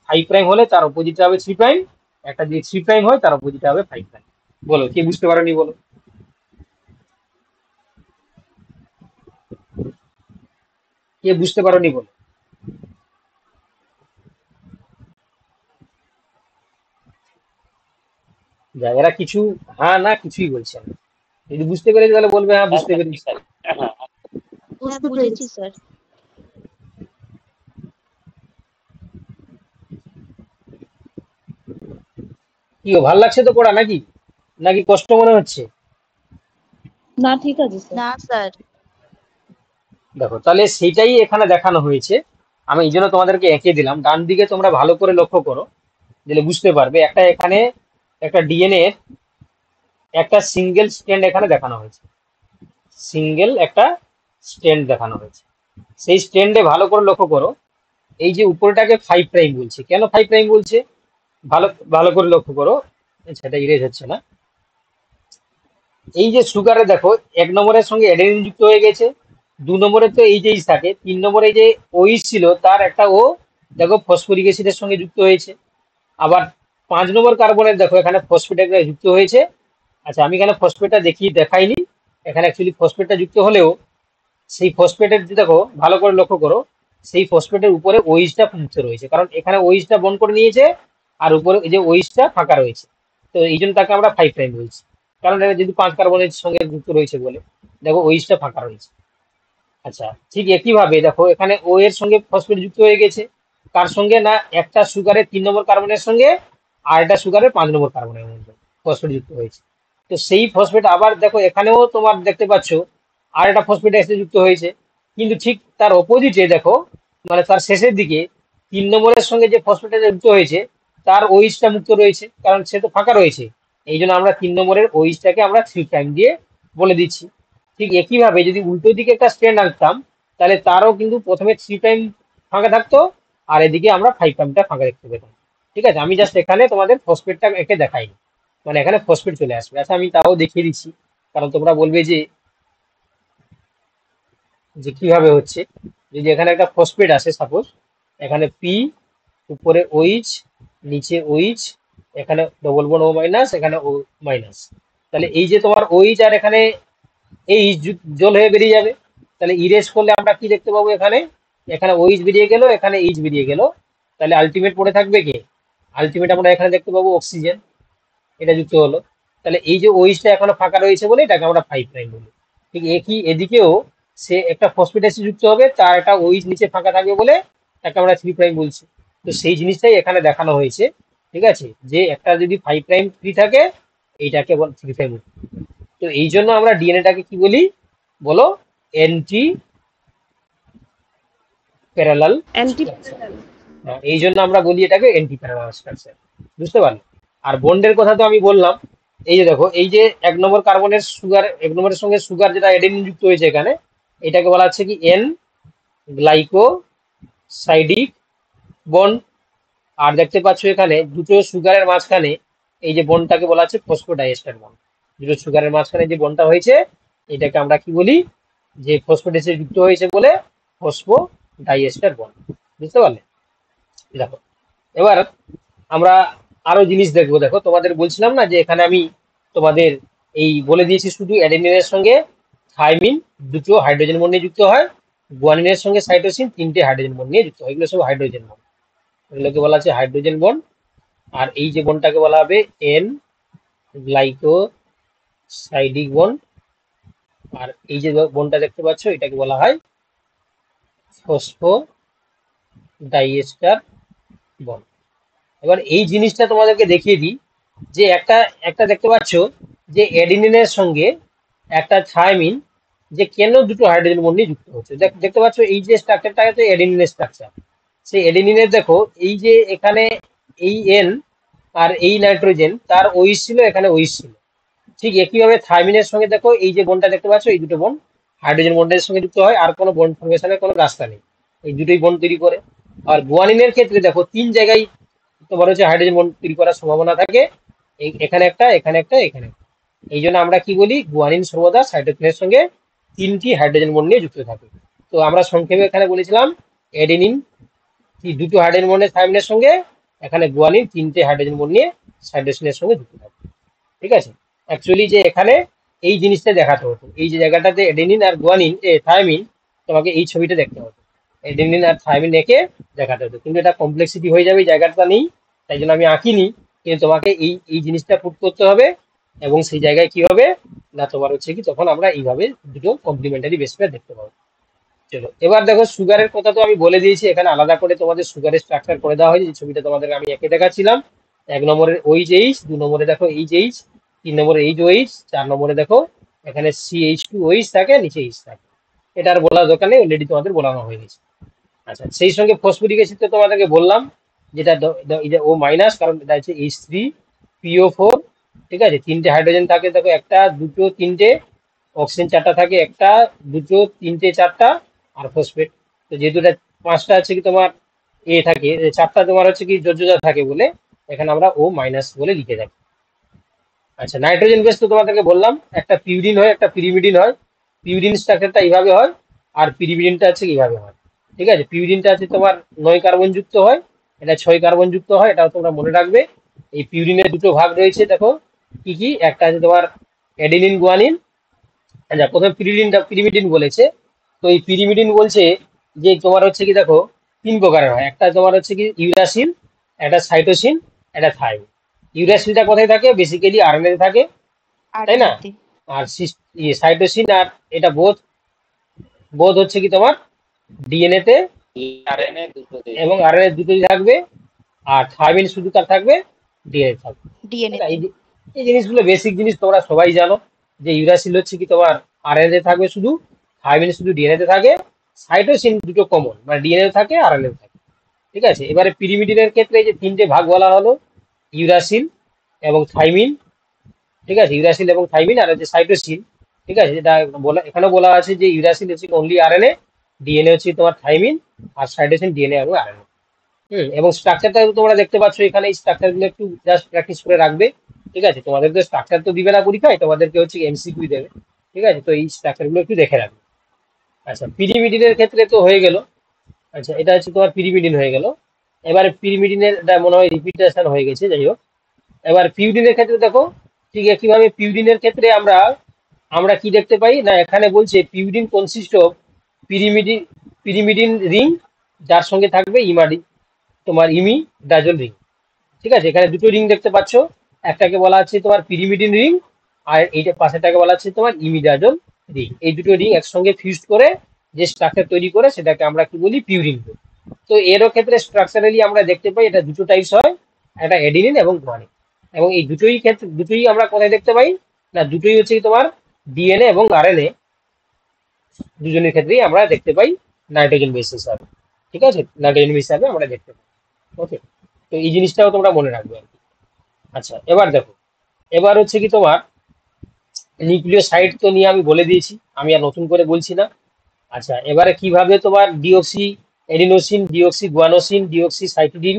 5 প্রাইম হলে তার অপোজিটে হবে 3 প্রাইম, একটা যদি 3 প্রাইম হয় তার অপোজিটে হবে 5 প্রাইম। বলো, কে বুঝতে পারোনি বলো, কে বুঝতে পারোনি বলো। যা এরা কিছু হ্যাঁ না কিছুই বলছে না, যদি বুঝতে পেরেছি তাহলে বলবে হ্যাঁ বুঝতে স্যার পেরেছি। ঠিক আছে। হ্যাঁ হ্যাঁ বুঝতে বুঝেছি পেরেছি। স্যার। কি গো, ভালো লাগছে তো পড়া নাকি, নাকি কষ্ট মনে হচ্ছে? না ঠিক আছে স্যার। না স্যার। দেখো তাহলে সেটাই এখানে দেখানো হয়েছে, আমি এই জন্য তোমাদেরকে এঁকে দিলাম। ডান দিকে তোমরা ভালো করে লক্ষ্য করো, দিলে বুঝতে পারবে। একটা এখানে একটা ডিএনএ একটা সিঙ্গেল স্ট্র্যান্ড এখানে দেখানো হয়েছে, সিঙ্গেল একটা স্ট্র্যান্ড দেখানো হয়েছে। সেই স্ট্র্যান্ডে ভালো করে লক্ষ্য করো, এই যে উপরটাকে 5 প্রাইম বলছে, কেন 5 প্রাইম বলছে ভালো ভালো করে লক্ষ্য করো, সেটা ইরেজ হচ্ছে না। এই যে সুগারে দেখো 1 নম্বরের সঙ্গে অ্যাডেনিন যুক্ত হয়ে গেছে, 2 নম্বরে তো এইচ থাকে, 3 নম্বরে যে OH ছিল তার একটা ও দেখো ফসফরিক অ্যাসিডের সঙ্গে যুক্ত হয়েছে। আবার 5 নম্বর কার্বনের দেখো এখানে ফসফেট একটা যুক্ত হয়েছে। আচ্ছা, আমি এখানে ফসফেটটা দেখাইনি, এখানে অ্যাকচুয়ালি ফসফেটটা যুক্ত হলেও সেই ফসফেটের দেখো ভালো করে লক্ষ্য করো, সেই ফসফেটের উপরে OH-টা মুক্ত রয়েছে, কারণ এখানে OH-টা বন্ড করে নিয়েছে আর উপরে এই যে OH-টা ফাঁকা রয়েছে, তো এই জন্য তাকে আমরা 5 প্রাইম বলছি, কারণ এটা যদি 5 কার্বনের সঙ্গে যুক্ত রয়েছে বলে দেখো OH-টা ফাঁকা রয়েছে। আচ্ছা, ঠিক একইভাবে দেখো এখানে O এর সঙ্গে ফসফেট যুক্ত হয়ে গেছে, কার সঙ্গে না একটা সুগারের 3 নম্বর কার্বনের সঙ্গে আর একটা সুগারের 5 নম্বর কার্বনের মধ্যে ফসফেট যুক্ত হয়েছে। তো সেই ফসফেট আবার দেখো এখানেও তোমার দেখতে পাচ্ছ আর একটা ফসফেট এসে যুক্ত হয়েছে, কিন্তু ঠিক তার অপোজিটে দেখো মানে তার শেষের দিকে 3 নম্বরের সঙ্গে যে ফসফেটটা যুক্ত হয়েছে তার ওইচটা মুক্ত রয়েছে, কারণ সে তো ফাঁকা রয়েছে। এই জন্য আমরা 3 নম্বরের ওইচটাকে আমরা 3' দিয়ে বলে দিচ্ছি। ঠিক একইভাবে যদি উল্টো দিকে একটা স্ট্যান্ড আনতাম, তাহলে তারও কিন্তু প্রথমে 3' ফাঁকা থাকতো, আর এদিকে আমরা 5'টা ফাঁকা দেখতে পেতাম। ঠিক আছে, আমি জাস্ট এখানে তোমাদের ফসফেটটা একে দেখাইনি, মানে এখানে ফসফেট চলে আসবে। আচ্ছা, আমি তাও দেখিয়ে দিচ্ছি, কারণ তোমরা বলবে যে যে কিভাবে হচ্ছে। যদি এখানে একটা ফসফেট আসে, সাপোজ এখানে পি, উপরে ওইচ, নিচে ওইচ, এখানে ডবল বন্ড ও মাইনাস, এখানে ও মাইনাস, তাহলে এই যে তোমার ওইচ আর এখানে এই জল হয়ে বেরিয়ে যাবে। তাহলে ইরেজ করলে আমরা কি দেখতে পাবো, এখানে এখানে ওইচ বেরিয়ে গেল, এখানে এইচ বেরিয়ে গেল, তাহলে আলটিমেট পড়ে থাকবে কে? আলটিমেট আমরা এখানে দেখতে পাবো অক্সিজেন, এটা যুক্ত হলো। তাহলে এই যে ওইচটা এখনো ফাঁকা রয়েছে বলে এটাকে আমরা 5' বলি। ঠিক একই এদিকেও সে একটা ফসফেটাসে যুক্ত হবে, তার একটা ওইচ নিচে ফাঁকা থাকবে বলে তাকে আমরা 3' বলছি। তো সেই জিনিসটাই এখানে দেখানো হয়েছে। ঠিক আছে, যে একটা যদি 5' ফ্রি থাকে, এইটাকে 3' বলি। তো এই জন্য আমরা ডিএনএটাকে কি বলি বলো? Anti parallel anti structure. এই জন্য আমরা বলি এটাকে অ্যান্টি প্যারালাল স্ট্রাকচার। বুঝতে পারলে? আর বন্ডের কথা তো আমি বললাম। এই যে দেখো, এই যে 1 নম্বর কার্বনের সুগার, 1 নম্বরের সঙ্গে সুগার যেটা এডেনিন যুক্ত হয়েছে এখানে, এটাকে বলা হচ্ছে কি এন গ্লাইকোসাইডিক বন্ড। আর দেখতে পাচ্ছ এখানে দুটো সুগারের মাঝখানে এই যে বন্ডটাকে বলা হচ্ছে ফসফোডাইএস্টার বন্ড। দুটো সুগারের মাঝখানে যে বন্ডটা হয়েছে, এটাকে আমরা কি বলি? যে ফসফেটেসে যুক্ত হয়েছে বলে ফসফোডাইএস্টার বন্ড। বুঝতে পারলে? দেখো, এবার আমরা আরো জিনিস দেখবো। দেখো, তোমাদের বলছিলাম না যে এখানে আমি তোমাদের এই বলে দিয়েছি শুধু অ্যাডেনিনের সঙ্গে থাইমিন দুটো হাইড্রোজেন বন্ড নিয়ে যুক্ত হয়, গুয়ানিনের সঙ্গে সাইটোসিন 3টে হাইড্রোজেন বন্ড নিয়ে যুক্ত হয়। এগুলো সব হাইড্রোজেন বন্ড, এগুলোকে বলা আছে হাইড্রোজেন বন্ড। আর এই যে বন্ডটাকে বলা হবে এন গ্লাইকোসাইডিক বন্ড। আর এই যে বন্ডটা দেখতে পাচ্ছ, এটাকে বলা হয় ফসফোডাইএস্টার বন্ড। এবার এই জিনিসটা তোমাদেরকে দেখিয়ে দিই, যে একটা একটা দেখতে পাচ্ছ যে অ্যাডিনিনের সঙ্গে একটা থাইমিন, যে কেন দুটো হাইড্রোজেন বন্ড নিয়ে যুক্ত হচ্ছে। দেখতে পাচ্ছ এই যে স্ট্রাকচারটা হচ্ছে অ্যাডিনিনের স্ট্রাকচার। সেই অ্যাডিনিনের দেখো, এই যে এখানে এই এন আর এই নাইট্রোজেন, তার ওইচ ছিল, এখানে ওইচ ছিল। ঠিক একইভাবে থাইমিনের সঙ্গে দেখো, এই যে বন্ডটা দেখতে পাচ্ছ, এই দুটো বন্ড হাইড্রোজেন বন্ডের সঙ্গে যুক্ত হয়, আর কোনো বন্ড ফর্মেশনের কোনো রাস্তা নেই, এই দুটোই বন্ড তৈরি করে। আর গুয়ানিনের ক্ষেত্রে দেখো, 3 জায়গায় তোমার হচ্ছে হাইড্রোজেন বন্ড তৈরি করার সম্ভাবনা থাকে, এখানে একটা, এখানে একটা, এখানে একটা। এই জন্য আমরা কি বলি, গুয়ানিন সর্বদা সাইটোসিনের সঙ্গে 3টি হাইড্রোজেন বন্ড নিয়ে যুক্ত থাকে। তো আমরা সংক্ষেপে এখানে বলেছিলাম অ্যাডেনিন কি দুটো হাইড্রোজেন বন্ডের থাইমিনের সঙ্গে, এখানে গুয়ানিন 3টে হাইড্রোজেন বন্ড নিয়ে সাইটোসিনের সঙ্গে যুক্ত থাকে। ঠিক আছে, অ্যাকচুয়ালি যে এখানে এই জিনিসটা দেখাতে হতো, এই যে জায়গাটাতে অ্যাডেনিন আর গুয়ানিন থাইমিন, তোমাকে এই ছবিটা দেখতে হতো, অ্যাডেনিন আর থাইমিন একে দেখাতে হতো। কিন্তু এটা কমপ্লেক্সিটি হয়ে যাবে, এই জায়গাটা নেই, তাই জন্য আমি আঁকিনি। কিন্তু তোমাকে এই এই জিনিসটা পুট করতে হবে, এবং সেই জায়গায় কি হবে না, তোমার হচ্ছে কি তখন আমরা এইভাবে দুটো কমপ্লিমেন্টারি বেস পেয়ার দেখতে পাবো। চলো, এবার দেখো সুগারের কথা তো আমি বলে দিয়েছি, এখানে আলাদা করে তোমাদের সুগারের স্ট্রাকচার করে দেওয়া হয়েছে, যে ছবিটা তোমাদের আমি একে দেখাচ্ছিলাম। 1 নম্বরের ওইচ এইচ, 2 নম্বরে দেখো এইচ এইচ, 3 নম্বরে এইচ ওইচ, 4 নম্বরে দেখো এখানে CH2 ওইচ থাকে, নিচে এইচ থাকে। এটা আর বলার দরকার নেই, অলরেডি তোমাদের বলানো হয়ে গেছে। আচ্ছা, সেই সঙ্গে ফসফরিক অ্যাসিড তো তোমাদেরকে বললাম, যেটা এটা ও মাইনাস, কারণ এটা হচ্ছে H3PO4। ঠিক আছে, 3টে হাইড্রোজেন থাকে, দেখো 1টা 2টো 3টে, অক্সিজেন 4টা থাকে, 1টা 2টো 3টে 4টা, আর ফসফেট। তো যেহেতু এটা 5টা আছে কি তোমার থাকে, 4টা তোমার হচ্ছে কি যোজ্যতা থাকে বলে এখানে আমরা ও মাইনাস বলে লিখে থাকি। আচ্ছা, নাইট্রোজেন বেস তো তোমাদেরকে বললাম, একটা পিউরিন হয়, একটা পিরিমিডিন হয়। পিউরিন স্ট্রাকচারটা এইভাবে হয়, আর পিরিমিডিনটা হচ্ছে এইভাবে হয়। ঠিক আছে, পিউরিনটা আছে তোমার 9 কার্বন যুক্ত হয়, এটা 6 কার্বন যুক্ত হয়, এটাও তোমরা মনে রাখবে। এই পিউরিনের দুটো ভাগ রয়েছে, দেখো কি কি, একটা আছে তোমার অ্যাডেনিন গুয়ানিন। আচ্ছা, প্রথমে পিরিমিডিন বলেছে। তো এই পিরিমিডিন বলছে যে তোমার হচ্ছে কি দেখো 3 প্রকারের হয়, একটা তোমার হচ্ছে কি ইউরাসিল, একটা সাইটোসিন, একটা থাইমিন। ইউরাসিলটা কোথায় থাকে? বেসিক্যালি আরএনএ থাকে, তাই না? আর সাইটোসিন আর এটা বোধ বোধ হচ্ছে কি তোমার ডিএনএ তে আরএনএ দুটোতে। এবং আরএনএ দুটোই থাকবে, আর থাইমিন শুধু তার থাকবে ডিএনএ থাকবে। ডিএনএ এই এই জিনিসগুলো বেসিক জিনিস তোমরা সবাই জানো, যে ইউরাসিল হচ্ছে কি তোমার আরএনএ থাকবে শুধু, থাইমিন শুধু ডিএনএ তে থাকে, সাইটোসিন দুটো কমন, মানে ডিএনএ থাকে আরএনএ থাকে। ঠিক ঠিক আছে, এবারে পিরিমিডিনের ক্ষেত্রে এই যে তিনটে ভাগ বলা হলো, ইউরাসিল এবং থাইমিন, ঠিক আছে, ইউরাসিল এবং থাইমিন আর হচ্ছে সাইটোসিন। ঠিক আছে, যেটা বলা এখানে বলা আছে যে ইউরাসিল হচ্ছে অনলি আরএনএ, ডিএনএ হচ্ছে তোমার থাইমিন, আর সাইটোসিন ডিএনএ এবং আরএনএ। এবং স্ট্রাকচারটা তোমরা দেখতে পাচ্ছ এখানে, এই স্ট্রাকচার গুলো একটু জাস্ট প্র্যাকটিস করে রাখবে। ঠিক আছে, তোমাদের তো স্ট্রাকচার তো দিবে না পরীক্ষায়, তোমাদেরকে হচ্ছে এমসিকিউ দেবে। ঠিক আছে, তো এই স্ট্রাকচার গুলো একটু দেখে রাখবে। আচ্ছা, পিরিমিডিনের ক্ষেত্রে তো হয়ে গেল। আচ্ছা, এটা হচ্ছে তোমার পিরিমিডিন হয়ে গেল। এবারে পিরিমিডিনের মনে হয় রিপিটেশন হয়ে গেছে, যাই হোক। এবার পিউরিনের ক্ষেত্রে দেখো, ঠিক একইভাবে পিউরিনের ক্ষেত্রে আমরা আমরা কি দেখতে পাই না, এখানে বলছে purine consist of pyrimidine pyrimidine ring, যার সঙ্গে থাকবে তোমার ইমিডাজল রিং। ঠিক আছে, এখানে দুটো রিং দেখতে পাচ্ছ, একটাকে বলা হচ্ছে তোমার পিরিমিডিন রিং, আর এইটা পাশেটাকে বলা হচ্ছে তোমার ইমিডাজল রিং। এই দুটো রিং একসঙ্গে ফিউজ করে যে স্ট্রাকচার তৈরি করে সেটাকে আমরা কি বলি, পিউরিন বলি। তো এরও ক্ষেত্রে স্ট্রাকচারালি আমরা দেখতে পাই এটা দুটো টাইপস হয়, একটা এডিনিন এবং গুয়ানিন। এবং এই দুটোই আমরা কোথায় দেখতে পাই না, দুটোই হচ্ছে কি তোমার ডিএনএ এবং আরএনএ দুজনের ক্ষেত্রেই আমরা দেখতে পাই নাইট্রোজেন বেস হিসাবে। ঠিক আছে, নাইট্রোজেন বেস হিসাবে আমরা দেখতে পাই। ওকে, তো এই জিনিসটাও তোমরা মনে রাখবে আর কি। আচ্ছা, এবার দেখো, এবার হচ্ছে কি তোমার নিউক্লিওসাইড তো নিয়ে আমি বলে দিয়েছি, আমি আর নতুন করে বলছি না। আচ্ছা, এবারে কিভাবে তোমার deoxy adenosine, deoxy guanosine, deoxy cytidine,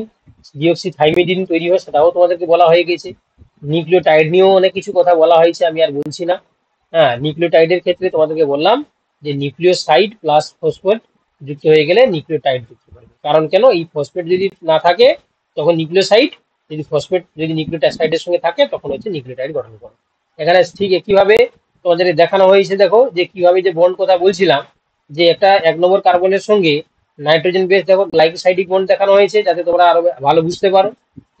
deoxy thymidine তৈরি হয় সেটাও তোমাদেরকে বলা হয়ে গেছে। নিউক্লিওটাইড নিয়েও অনেক কিছু কথা বলা হয়েছে, আমি আর বলছি না। হ্যাঁ, নিউক্লিওটাইডের ক্ষেত্রে তোমাদেরকে বললাম যে নিউক্লিওসাইড প্লাস ফসফেট যুক্ত হয়ে গেলে নিউক্লিওটাইড যুক্ত করবে। কারণ কেন, এই ফসফেট যদি না থাকে তখন নিউক্লিওসাইড, যদি ফসফেট যদি নিউক্লিওসাইডের সঙ্গে থাকে তখন হচ্ছে নিউক্লিওটাইড গঠন করে। এখানে ঠিক একইভাবে তোমাদের দেখানো হয়েছে, দেখো যে কিভাবে যে বন্ড কথা বলছিলাম, যে একটা 1 নম্বর কার্বনের সঙ্গে নাইট্রোজেন বেস, দেখো গ্লাইকোসাইডিক বন্ড দেখানো হয়েছে যাতে তোমরা আরো ভালো বুঝতে পারো।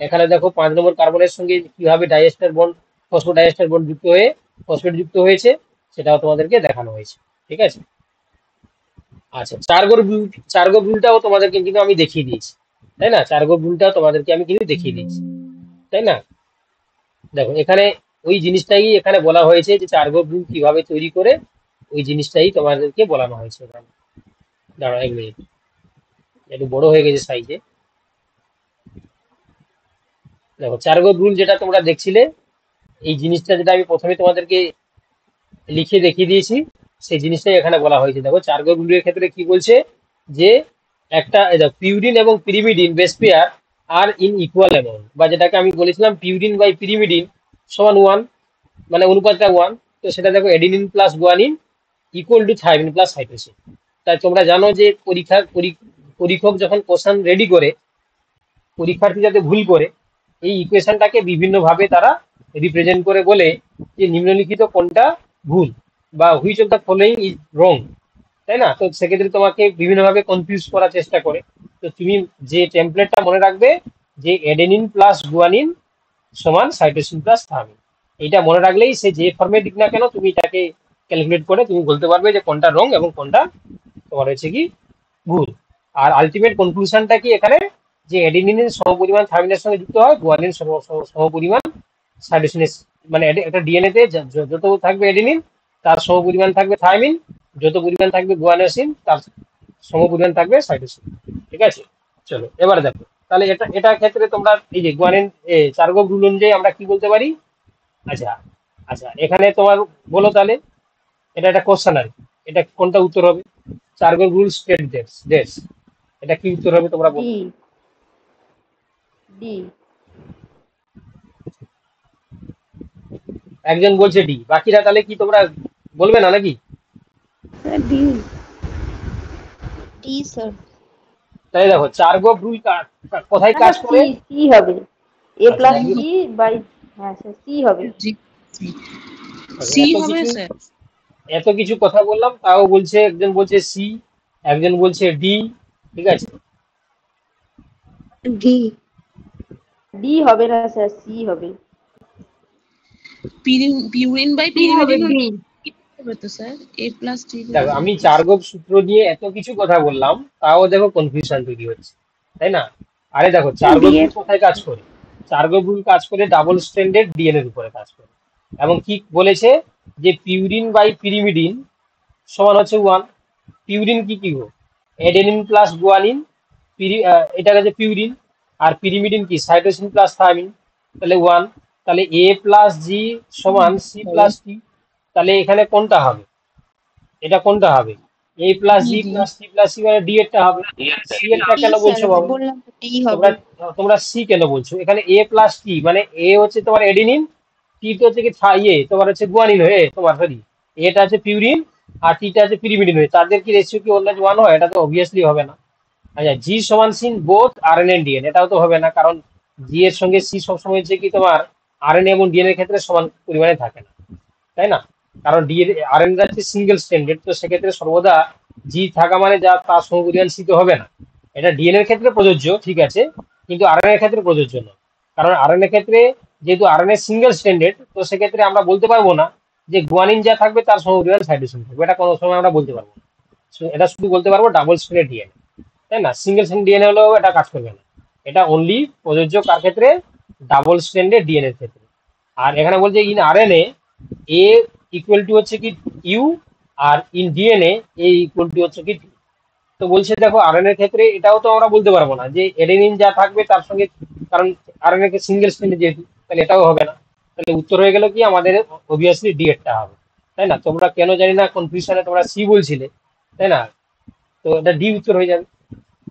এখানে দেখো 5 নম্বর কার্বনের সঙ্গে কিভাবে ডাইএস্টার বন্ড, ফসফোডাইএস্টার বন্ড যুক্ত হয়ে ফসফেট যুক্ত হয়েছে সেটাও তোমাদেরকে দেখানো হয়েছে। ঠিক আছে, আচ্ছা, চার্গো ব্লুটাও তোমাদেরকে কিন্তু আমি দেখিয়ে দিয়েছি, তাই না? চার্গো ব্লুটাও তোমাদেরকে আমি কিন্তু দেখিয়ে দিয়েছি, তাই না? দেখো এখানে ওই জিনিসটাই এখানে বলা হয়েছে যে চার্গো ব্লু কিভাবে তৈরি করে, ওই জিনিসটাই তোমাদেরকে বলানো হয়েছে এখানে। দাঁড়াও 1 মিনিট, একটু বড় হয়ে গেছে সাইজে। দেখো চার্গো ব্লু যেটা তোমরা দেখছিলে, এই জিনিসটা যেটা আমি প্রথমে তোমাদেরকে লিখে দেখিয়ে দিয়েছি, সেই জিনিসটাই এখানে বলা হয়েছে। দেখো চার্গো ব্লু এর ক্ষেত্রে কি বলছে, যে একটা পিউরিন এবং pyrimidine base pair are in equal amount, বা যেটাকে আমি বলেছিলাম পিউরিন বাই পিরিমিডিন সমান 1, মানে অনুপাতটা 1। তো সেটা দেখো adenine plus guanine equal to thymine plus cytosine. তাই তোমরা জানো যে পরীক্ষক যখন কোশ্চেন রেডি করে, পরীক্ষার্থী যাতে ভুল করে, এই ইকুয়েশনটাকে বিভিন্নভাবে তারা রিপ্রেজেন্ট করে বলে যে নিম্নলিখিত কোনটা ভুল, বা which of the following is wrong, তাই না? তো সেক্ষেত্রে তোমাকে বিভিন্নভাবে কনফিউজ করার চেষ্টা করে। তো তুমি যে টেমপ্লেটটা মনে রাখবে, যে এডেনিন প্লাস গুয়ানিন সমান সাইটোসিন প্লাস থাইমিন, এইটা মনে রাখলেই সে যে ফর্মে দিক না কেন তুমি এটাকে ক্যালকুলেট করে তুমি বলতে পারবে যে কোনটা রং এবং কোনটা তোমার হচ্ছে কি ভুল। আর আলটিমেট কনক্লুশনটা কি এখানে, যে এডেনিনের সমপরিমাণ থাইমিনের সঙ্গে যুক্ত হয়, গুয়ানিন সমপরিমাণ সাইটোসিনের, মানে একটা ডিএনএ তে যত থাকবে এডেনিন তার সমপরিমাণ থাকবে থাইমিন, যত পরিমাণ থাকবে গুয়ানোসিন তার সমপরিমাণ থাকবে সাইটোসিন। ঠিক আছে, চলো এবারে দেখো, তাহলে এটা ক্ষেত্রে তোমরা এই যে গুয়ানিন চার্গো ব্লু অনুযায়ী আমরা কি বলতে পারি। আচ্ছা, আচ্ছা, এখানে তোমার বলো তাহলে, এটা একটা কোশ্চেন আর কি, এটা কোনটা উত্তর হবে? চার্গো ব্লু স্টেট ডেটস, এটা কি উত্তর হবে তোমরা বলো। ডি ডি একজন বলছে ডি, বাকিরা তাহলে কি তোমরা বলবে না নাকি? D T sir. তাই দেখো চার্গো ব্লু কোথায় কাজ করে? সি সি হবে এ আচ্ছা, প্লাস সি বাই, হ্যাঁ স্যার সি হবে। সি এত হবে কিছু স্যার। এত কিছু কথা বললাম, তাও বলছে, একজন বলছে সি, একজন বলছে ডি। ঠিক আছে, ডি। ডি হবে না স্যার, সি হবে। পিউরিন বাই সি হবে পিরিমিডিন ডি। হবে তো স্যার, এ প্লাস টি। দেখো আমি চার্গো সূত্র নিয়ে এত কিছু কথা বললাম, তাও দেখো কনফিউশন তৈরি হচ্ছে, তাই না? আরে দেখো চার্গো ডি ব্লু এর কোথায় কাজ করে? চার্গো ব্লু কাজ করে ডাবল স্ট্যান্ডার্ড ডিএনএর উপরে কাজ করে, এবং কি বলেছে যে পিউরিন বাই পিরিমিডিন সমান হচ্ছে 1। পিউরিন কি কি গো? এডেনিন প্লাস গুয়ানিন, এটা আছে পিউরিন, আর পিরিমিডিন কি সাইটোসিন প্লাস থায়ামিন, তাহলে 1। তাহলে এ প্লাস জি সমান সি প্লাস টি, তাহলে এখানে কোনটা হবে, এটা কোনটা হবে, A plus G plus C plus C মানে ডি এরটা হবে। সি এরটা কেন বলছো বাবা, বললাম তো টি তোমরা হবে। তোমরা সি কেন বলছো, এখানে এ প্লাস টি মানে এ হচ্ছে তোমার এডিনিন, টি তো হচ্ছে কি তোমার হচ্ছে গুয়ানিন হয়ে তোমার, সরি এটা আছে পিউরিন আর টিটা আছে পিরিমিডিন হয়ে, তাদের কি রেশিও কি অলওয়েজ 1 হয়, এটা তো অবভিয়াসলি হবে না। আচ্ছা জি সমান C in both RNA and DNA, এটাও তো হবে না, কারণ জি এর সঙ্গে সি সবসময় হচ্ছে কি তোমার আরএনএ এবং ডিএনএ এর ক্ষেত্রে সমান পরিমাণে থাকে না, তাই না? কারণ ডিএনএ আরএনএ হচ্ছে সিঙ্গেল স্ট্যান্ডার্ড, তো সেক্ষেত্রে সর্বদা জি থাকা মানে যা তার সমপরিমাণ সি তো হবে না। এটা ডিএনএ এর ক্ষেত্রে প্রযোজ্য, ঠিক আছে, কিন্তু আরএনএ এর ক্ষেত্রে প্রযোজ্য নয়। কারণ আরএনএ এর ক্ষেত্রে যেহেতু আরএনএ সিঙ্গেল স্ট্যান্ডার্ড, তো সেক্ষেত্রে আমরা বলতে পারবো না যে গুয়ানিন যা থাকবে তার সমপরিমাণ সাইটোসিন থাকবে, এটা কোনো সময় আমরা বলতে পারবো না। এটা শুধু বলতে পারবো ডাবল স্ট্যান্ডার্ড ডিএনএ, তাই না? সিঙ্গেল স্ট্যান্ড ডিএনএ হলেও এটা কাজ করবে না, এটা অনলি প্রযোজ্য কার ক্ষেত্রে, ডাবল স্ট্যান্ডার্ড ডিএনএ এর ক্ষেত্রে। আর এখানে বলছে in RNA A equal to হচ্ছে কি ইউ, আর in DNA A equal to হচ্ছে কি টি। তো বলছে দেখো আরএনএ এর ক্ষেত্রে এটাও তো আমরা বলতে পারবো না যে এডেনিন যা থাকবে তার সঙ্গে, কারণ আরএনএ কে সিঙ্গেল স্ট্যান্ডার্ড যেহেতু, তাহলে এটাও হবে না। তাহলে উত্তর হয়ে গেল কি আমাদের অবভিয়াসলি ডি এরটা হবে, তাই না? তোমরা কেন জানি না কনফিউশনে তোমরা সি বলছিলে, তাই না? তো এটা ডি উত্তর হয়ে যাবে।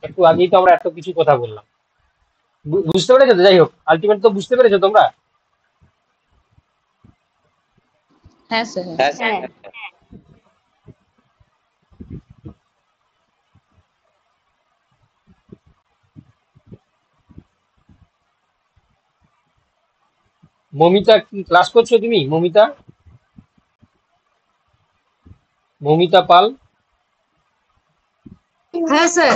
একটু আগেই তো আমরা এত কিছু কথা বললাম, বুঝতে পেরেছো তো? যাই হোক, আলটিমেট তো বুঝতে পেরেছো তোমরা। হ্যাঁ স্যার। হ্যাঁ স্যার। হ্যাঁ মমিতা কি ক্লাস করছো তুমি? মমিতা, মমিতা পাল, হ্যাঁ স্যার।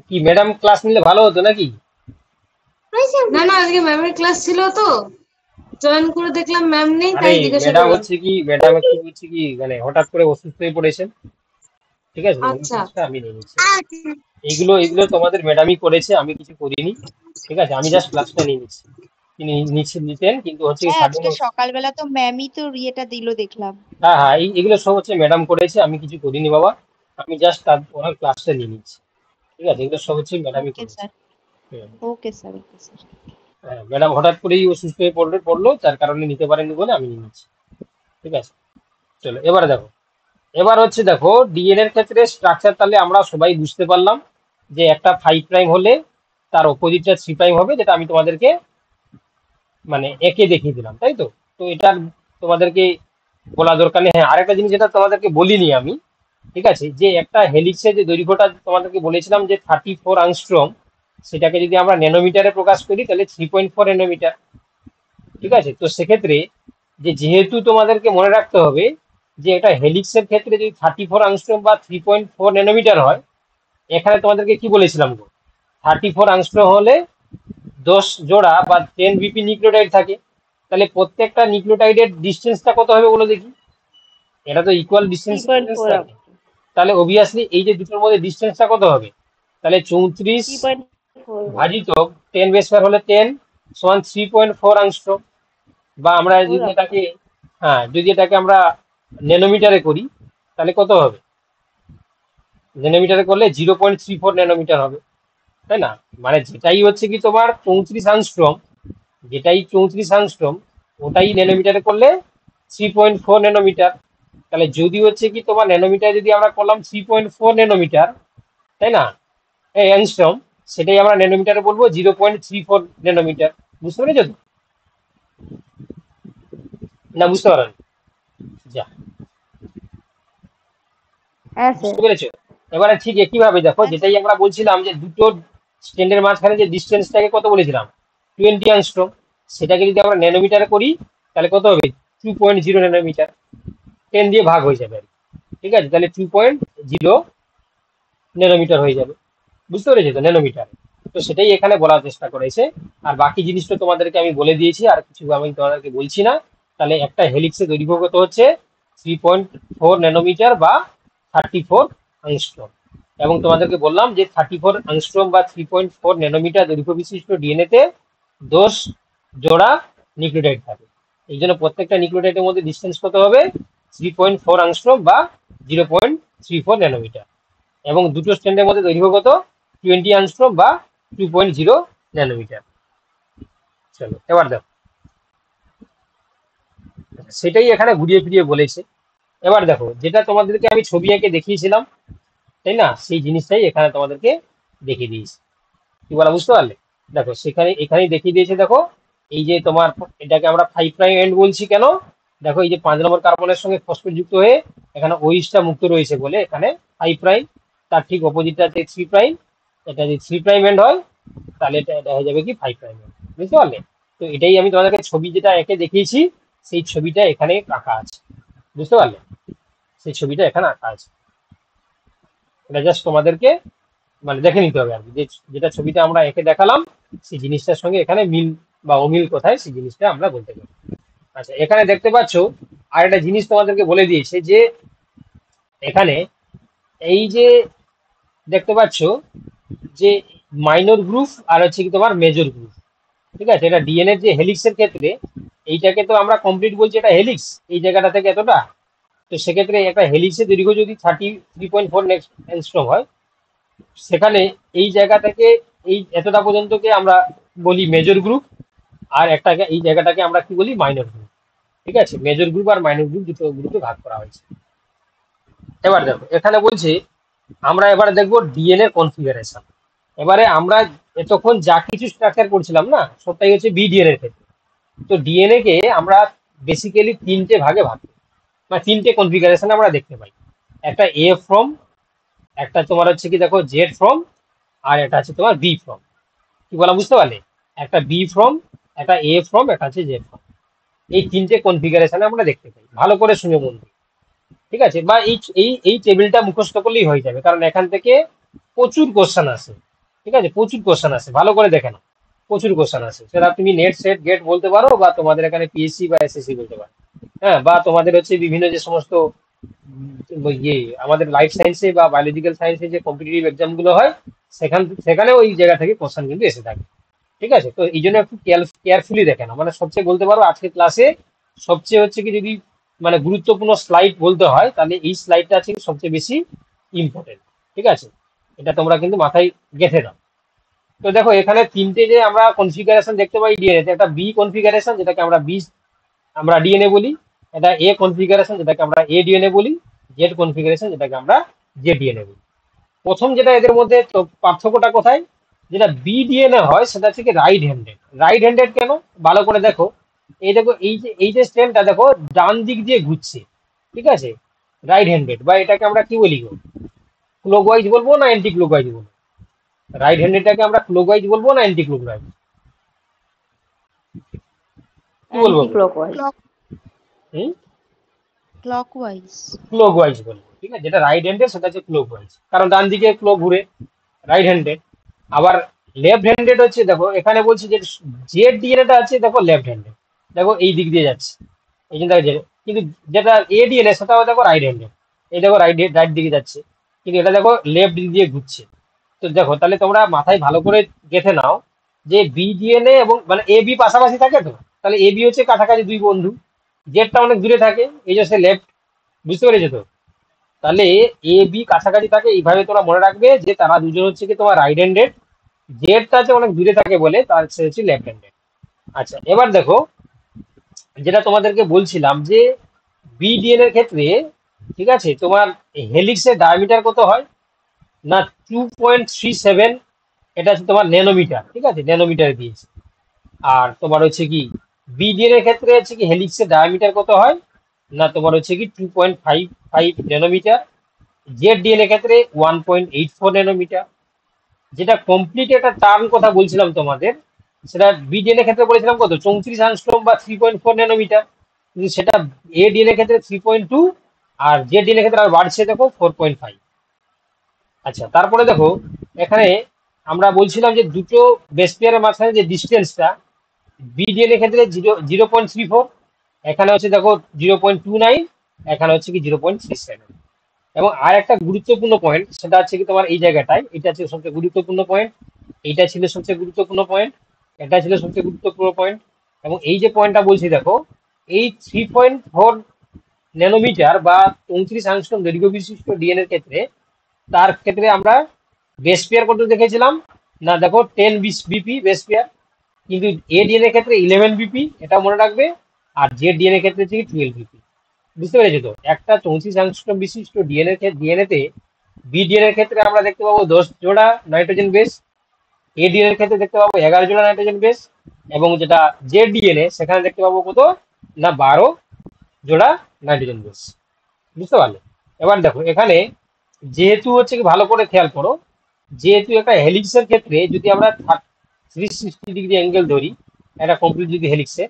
কি ম্যাডাম ক্লাস নিলে ভালো হতো নাকি? না না, আজকে ম্যামের ক্লাস ছিল তো, জয়েন করে দেখলাম ম্যাম নেই, আরে তাই জিজ্ঞাসা ম্যাডাম করলাম। হচ্ছে কি, ম্যাডাম একটু হচ্ছে কি মানে হঠাৎ করে অসুস্থ হয়ে পড়েছেন, ঠিক আছে, ওই আচ্ছা ক্লাসটা আমি নিয়ে নিচ্ছি। এইগুলো এগুলো তোমাদের ম্যাডামই করেছে, আমি কিছু করিনি, ঠিক আছে, আমি জাস্ট ক্লাসটা নিয়ে নিচ্ছি। তিনি নিতেন কিন্তু হচ্ছে হ্যাঁ সাডেন, আজকে সকালবেলা তো ম্যামই তো ইয়েটা দিল দেখলাম। হ্যাঁ হ্যাঁ এগুলো সব হচ্ছে ম্যাডাম করেছে, আমি কিছু করিনি বাবা, আমি জাস্ট তার ওনার ক্লাসটা নিয়ে নিচ্ছি, ঠিক আছে, এগুলো সব হচ্ছে ম্যাডামই ওকে করেছে। Sir, hmm. Okay sir, okay sir. হ্যাঁ ম্যাডাম হঠাৎ করেই অসুস্থ হয়ে পড়লো, তার কারণে নিতে পারেনি বলে আমি নিয়ে নিচ্ছি, ঠিক আছে। চলো এবারে দেখো, এবার হচ্ছে দেখো ডিএনএ এর ক্ষেত্রে স্ট্রাকচার, তাহলে আমরা সবাই বুঝতে পারলাম যে একটা 5 প্রাইম হলে তার অপোজিটটা 3 প্রাইম হবে, যেটা আমি তোমাদেরকে মানে একে দেখিয়ে দিলাম, তাই তো? তো এটা তোমাদেরকে বলা দরকার নেই। হ্যাঁ আরেকটা জিনিস যেটা তোমাদেরকে বলিনি আমি, ঠিক আছে, যে একটা হেলিক্সের যে দৈর্ঘ্যটা তোমাদেরকে বলেছিলাম যে 34 অ্যাংস্ট্রম, সেটাকে যদি আমরা ন্যানোমিটারে প্রকাশ করি তাহলে 3.4 ন্যানোমিটার, ঠিক আছে। তো সেক্ষেত্রে যেহেতু তোমাদেরকে মনে রাখতে হবে যে একটা হেলিক্সের ক্ষেত্রে যদি 34 অ্যাংস্ট্রম বা 3.4 ন্যানোমিটার হয়, এখানে তোমাদেরকে কি বলেছিলাম গো, 34 অ্যাংস্ট্রম হলে 10 জোড়া বা 10 বিপি নিউক্লিওটাইড থাকে, তাহলে প্রত্যেকটা নিউক্লিওটাইডের ডিস্টেন্সটা কত হবে বলো দেখি, এটা তো ইকুয়াল ডিস্টেন্স 3.4 থাকে, তাহলে অবভিয়াসলি এই যে দুটোর মধ্যে ডিস্টেন্সটা কত হবে, তাহলে 34 3.4 ভাজিত 10 বেস হলে 10 সমান 3.4 অ্যাংস্ট্রম। বা আমরা যদি এটাকে, হ্যাঁ যদি এটাকে আমরা ন্যানোমিটারে করি তাহলে কত হবে, ন্যানোমিটারে করলে 0.34 ন্যানোমিটার হবে, তাই না? মানে যেটাই হচ্ছে কি তোমার 34 অ্যাংস্ট্রম, যেটাই 34 অ্যাংস্ট্রম, ওটাই ন্যানোমিটারে করলে 3.4 ন্যানোমিটার। তাহলে যদি হচ্ছে কি তোমার ন্যানোমিটার যদি আমরা করলাম 3.4 ন্যানোমিটার, তাই না, এই অ্যাংস্ট্রম, সেটাই আমরা ন্যানোমিটারে বলবো 0.34 ন্যানোমিটার। বুঝতে পেরেছো তো? না বুঝতে পারেন? যা, হ্যাঁ স্যার বুঝতে পেরেছো? এবারে ঠিক একইভাবে দেখো, যেটাই আমরা বলছিলাম যে দুটো স্ট্যান্ডের মাঝখানে যে ডিস্টেন্সটাকে কত বলেছিলাম, 20 অ্যাংস্ট্রম, সেটাকে যদি আমরা ন্যানোমিটারে করি তাহলে কত হবে, 2.0 ন্যানোমিটার, 10 দিয়ে ভাগ হয়ে যাবে আর কি, ঠিক আছে, তাহলে 2.0 ন্যানোমিটার হয়ে যাবে। বুঝতে পেরেছো তো, ন্যানোমিটার। তো সেটাই এখানে বলার চেষ্টা করেছে, আর বাকি জিনিসটা তোমাদেরকে আমি বলে দিয়েছি, আর কিছু আমি তোমাদেরকে বলছি না। তাহলে একটা হেলিক্সের দৈর্ঘ্য কত হচ্ছে, 3.4 ন্যানোমিটার বা 34 অ্যাংস্ট্রম। এবং তোমাদেরকে বললাম যে 34 অ্যাংস্ট্রম বা 3.4 ন্যানোমিটার দৈর্ঘ্য বিশিষ্ট ডিএনএ তে 10 জোড়া নিউক্লিওটাইড থাকে। এই জন্য প্রত্যেকটা নিউক্লিওটাইডের মধ্যে ডিস্টেন্স কত হবে, 3.4 অ্যাংস্ট্রম বা 0.34 ন্যানোমিটার। এবং দুটো স্ট্র্যান্ডের মধ্যে দৈর্ঘ্য কত 20 অ্যাংস্ট্রম বা 2.0 ন্যানোমিটার। চলো এবার দেখো, সেটাই এখানে ঘুরিয়ে ফিরিয়ে বলেছে। এবার দেখো, যেটা তোমাদেরকে আমি ছবি এঁকে দেখিয়েছিলাম, তাই না, সেই জিনিসটাই এখানে তোমাদেরকে দেখিয়ে দিয়েছি। কি বলা, বুঝতে পারলে? দেখো সেখানে এখানেই দেখিয়ে দিয়েছে। দেখো এই যে তোমার এটাকে আমরা 5 প্রাইম এন্ড বলছি কেন, দেখো এই যে 5 নম্বর কার্বনের সঙ্গে ফসফেট যুক্ত হয়ে এখানে ওইসটা মুক্ত রয়েছে বলে এখানে 5 প্রাইম, তার ঠিক অপোজিটটা আছে 3 প্রাইম। এটা যদি 3 প্রাইম এন্ড হয় তাহলে এটা হয়ে যাবে কি 5 প্রাইম এন্ড, বুঝতে পারলে? তো এটাই আমি তোমাদেরকে ছবি যেটা এঁকে দেখিয়েছি সেই ছবিটা এখানে আঁকা আছে, বুঝতে পারলে? সেই ছবিটা এখানে আঁকা আছে। এটা জাস্ট তোমাদেরকে মানে দেখে নিতে হবে আর কি, যেটা ছবিটা আমরা এঁকে দেখালাম সেই জিনিসটার সঙ্গে এখানে মিল বা অমিল কোথায় সেই জিনিসটা আমরা বলতে পারি। আচ্ছা, এখানে দেখতে পাচ্ছ আর একটা জিনিস তোমাদেরকে বলে দিয়েছে যে এখানে এই যে দেখতে পাচ্ছ যে মাইনর গ্রুপ আর হচ্ছে কি তোমার মেজর গ্রুপ, ঠিক আছে? এটা ডিএনএ যে হেলিক্সের ক্ষেত্রে এইটাকে তো আমরা কমপ্লিট বলছি, এটা হেলিক্স এই জায়গাটা থেকে এতটা। তো সেক্ষেত্রে একটা হেলিক্সের দৈর্ঘ্য যদি 33.4 অ্যাংস্ট্রম হয়, সেখানে এই জায়গা থেকে এই এতটা পর্যন্তকে আমরা বলি মেজর গ্রুপ, আর একটাকে এই জায়গাটাকে আমরা কি বলি মাইনর গ্রুপ, ঠিক আছে? মেজর গ্রুপ আর মাইনর গ্রুপ দুটো গ্রুপে ভাগ করা হয়েছে। এবার দেখো এখানে বলছে আমরা এবারে দেখবো ডিএনএ কনফিগারেশন। এবারে আমরা এতক্ষণ যা কিছু স্ট্রাকচার করছিলাম না, সবটাই হচ্ছে বিডিএনএ এর ক্ষেত্রে। তো ডিএনএ কে আমরা বেসিক্যালি তিনটে ভাগে ভাগ করি, মানে তিনটে কনফিগারেশন আমরা দেখতে পাই। একটা এ ফ্রম, একটা তোমার হচ্ছে কি দেখো জেড ফ্রম, আর এটা হচ্ছে তোমার বি ফ্রম। কি বলা, বুঝতে পারলে? একটা বি ফ্রম, একটা এ ফ্রম, একটা হচ্ছে জেড ফ্রম। এই তিনটে কনফিগারেশনে আমরা দেখতে পাই। ভালো করে শুনে মন দিয়ে, ঠিক আছে? বা এই এই এই টেবিলটা মুখস্থ করলেই হয়ে যাবে, কারণ এখান থেকে প্রচুর কোশ্চেন আসে, ঠিক আছে? প্রচুর কোশ্চেন আসে, ভালো করে দেখে নাও। প্রচুর কোশ্চেন আসে, সেটা তুমি নেট সেট গেট বলতে পারো, বা তোমাদের এখানে পিএসসি বা এসএসসি বলতে পারো। হ্যাঁ, বা তোমাদের হচ্ছে বিভিন্ন যে সমস্ত ইয়ে আমাদের লাইফ সায়েন্সে বা বায়োলজিক্যাল সায়েন্সে যে কম্পিটিটিভ এক্সাম গুলো হয়, সেখানে ওই জায়গা থেকে কোশ্চেন কিন্তু এসে থাকে, ঠিক আছে? তো এই জন্য একটু কেয়ারফুলি দেখে নাও। মানে সবচেয়ে বলতে পারো আজকের ক্লাসে সবচেয়ে হচ্ছে কি যদি মানে গুরুত্বপূর্ণ স্লাইড বলতে হয় তাহলে এই স্লাইডটা আছে সবচেয়ে বেশি ইম্পর্টেন্ট, ঠিক আছে? এটা তোমরা কিন্তু মাথায় গেঁথে দাও। তো দেখো এখানে তিনটে যে আমরা কনফিগারেশন দেখতে পাই ডিএনএ, একটা বি কনফিগারেশন যেটাকে আমরা ডিএনএ বলি, এটা এ কনফিগারেশন যেটাকে আমরা এ ডিএনএ বলি, জেড কনফিগারেশন যেটাকে আমরা জেড ডিএনএ বলি। প্রথম যেটা এদের মধ্যে তো পার্থক্যটা কোথায়, যেটা বি ডিএনএ হয় সেটা হচ্ছে কি রাইট হ্যান্ডেড। রাইট হ্যান্ডেড কেন, ভালো করে দেখো। দেখো এই যে স্ট্যান্ডটা দেখো ডান দিক দিয়ে ঘুরছে, ঠিক আছে? রাইট হ্যান্ডেড, বা এটাকে আমরা কি বলি, ক্লকওয়াইজ বলবো না অ্যান্টি ক্লকওয়াইজ বলবো? রাইট হ্যান্ডেডটাকে আমরা ক্লকওয়াইজ বলবো না অ্যান্টি ক্লকওয়াইজ, কি বলবো? Anti clockwise. Hmm, clockwise. Clockwise বলবো, ঠিক আছে? যেটা রাইট হ্যান্ডেড সেটা হচ্ছে ক্লকওয়াইজ, কারণ ডান দিকে ক্লক ঘুরে, রাইট হ্যান্ডেড। আবার লেফট হ্যান্ডেড হচ্ছে, দেখো এখানে বলছি যে জেড ডিএনএটা আছে দেখো লেফট হ্যান্ডেড, দেখো এই দিক দিয়ে যাচ্ছে, এই জন্য কিন্তু যেটা এ ডিএনএ সেটাও দেখো রাইট হ্যান্ডেড, এই দেখো রাইট দিকে যাচ্ছে, কিন্তু এটা দেখো লেফট দিক দিয়ে ঘুরছে। তো দেখো তাহলে তোমরা মাথায় ভালো করে গেঁথে নাও যে বি ডিএনএ এবং মানে এ বি পাশাপাশি থাকে, তো তাহলে এ বি হচ্ছে কাছাকাছি দুই বন্ধু, জেডটা অনেক দূরে থাকে, এই যে সে লেফট, বুঝতে পেরেছো তো? তাহলে এ বি কাছাকাছি থাকে, এইভাবে তোমরা মনে রাখবে যে তারা দুজন হচ্ছে কি তোমার রাইট হ্যান্ডেড, জেডটা হচ্ছে অনেক দূরে থাকে বলে তার সে হচ্ছে লেফট হ্যান্ডেড। আচ্ছা, এবার দেখো যেটা তোমাদেরকে বলছিলাম যে বিডিএন এর ক্ষেত্রে, ঠিক আছে, তোমার হেলিক্সের ডায়ামিটার কত হয় না 2.37, এটা হচ্ছে তোমার ন্যানোমিটার, ঠিক আছে? ন্যানোমিটারে দিয়েছে। আর তোমার হচ্ছে কি বিডিএন এর ক্ষেত্রে হচ্ছে কি হেলিক্সের ডায়ামিটার কত হয় না তোমার হচ্ছে কি 2.55 ন্যানোমিটার। জেড ডিএন এর ক্ষেত্রে 1.84 ন্যানোমিটার। যেটা কমপ্লিট একটা টার্ম কথা বলছিলাম তোমাদের, সেটা বিডিএন এর ক্ষেত্রে বলেছিলাম কত 34 অ্যাংস্ট্রম বা 3.4 ন্যানোমিটার, কিন্তু সেটা এ ডিএন এর ক্ষেত্রে 3.2, আর জেড ডিএন এর ক্ষেত্রে আর বাড়ছে দেখো 4.5। আচ্ছা, তারপরে দেখো এখানে আমরা বলছিলাম যে দুটো বেস পেয়ারের মাঝখানে যে ডিস্টেন্সটা, বিডিএন এর ক্ষেত্রে 0.34, এখানে হচ্ছে দেখো 0.29, এখানে হচ্ছে কি 0.37। এবং আর একটা গুরুত্বপূর্ণ পয়েন্ট সেটা হচ্ছে কি তোমার এই জায়গাটায়, এটা হচ্ছে সবচেয়ে গুরুত্বপূর্ণ পয়েন্ট, এইটা ছিল সবচেয়ে গুরুত্বপূর্ণ পয়েন্ট, এটা ছিল সবচেয়ে গুরুত্বপূর্ণ পয়েন্ট। এবং এই যে পয়েন্টটা বলছি দেখো, এই 3.4 ন্যানোমিটার বা 29 অ্যাংস্ট্রম দৈর্ঘ্য বিশিষ্ট ডিএনএর ক্ষেত্রে তার ক্ষেত্রে আমরা বেস পেয়ার কত দেখেছিলাম না, দেখো 10 বিপি বেস পেয়ার, কিন্তু এ ডিএনএ ক্ষেত্রে 11 বিপি, এটা মনে রাখবে। আর জে ডিএনএ ক্ষেত্রে হচ্ছে 12 বিপি। বুঝতে পেরেছো তো? একটা 34 অ্যাংস্ট্রম বিশিষ্ট ডিএনএতে বি ডিএনএ ক্ষেত্রে আমরা দেখতে পাবো 10 জোড়া নাইট্রোজেন বেস, এ ডিএনএ ক্ষেত্রে দেখতে পাবো 11 জোড়া নাইট্রোজেন বেস, এবং যেটা জে ডিএনএ সেখানে দেখতে পাবো কত না 12 জোড়া নাইট্রোজেন বেস। বুঝতে পারলে? এবার দেখো এখানে যেহেতু হচ্ছে কি, ভালো করে খেয়াল করো, যেহেতু একটা হেলিক্সের ক্ষেত্রে যদি আমরা 360 ডিগ্রি অ্যাঙ্গেল ধরি, একটা কমপ্লিট যদি হেলিক্সে,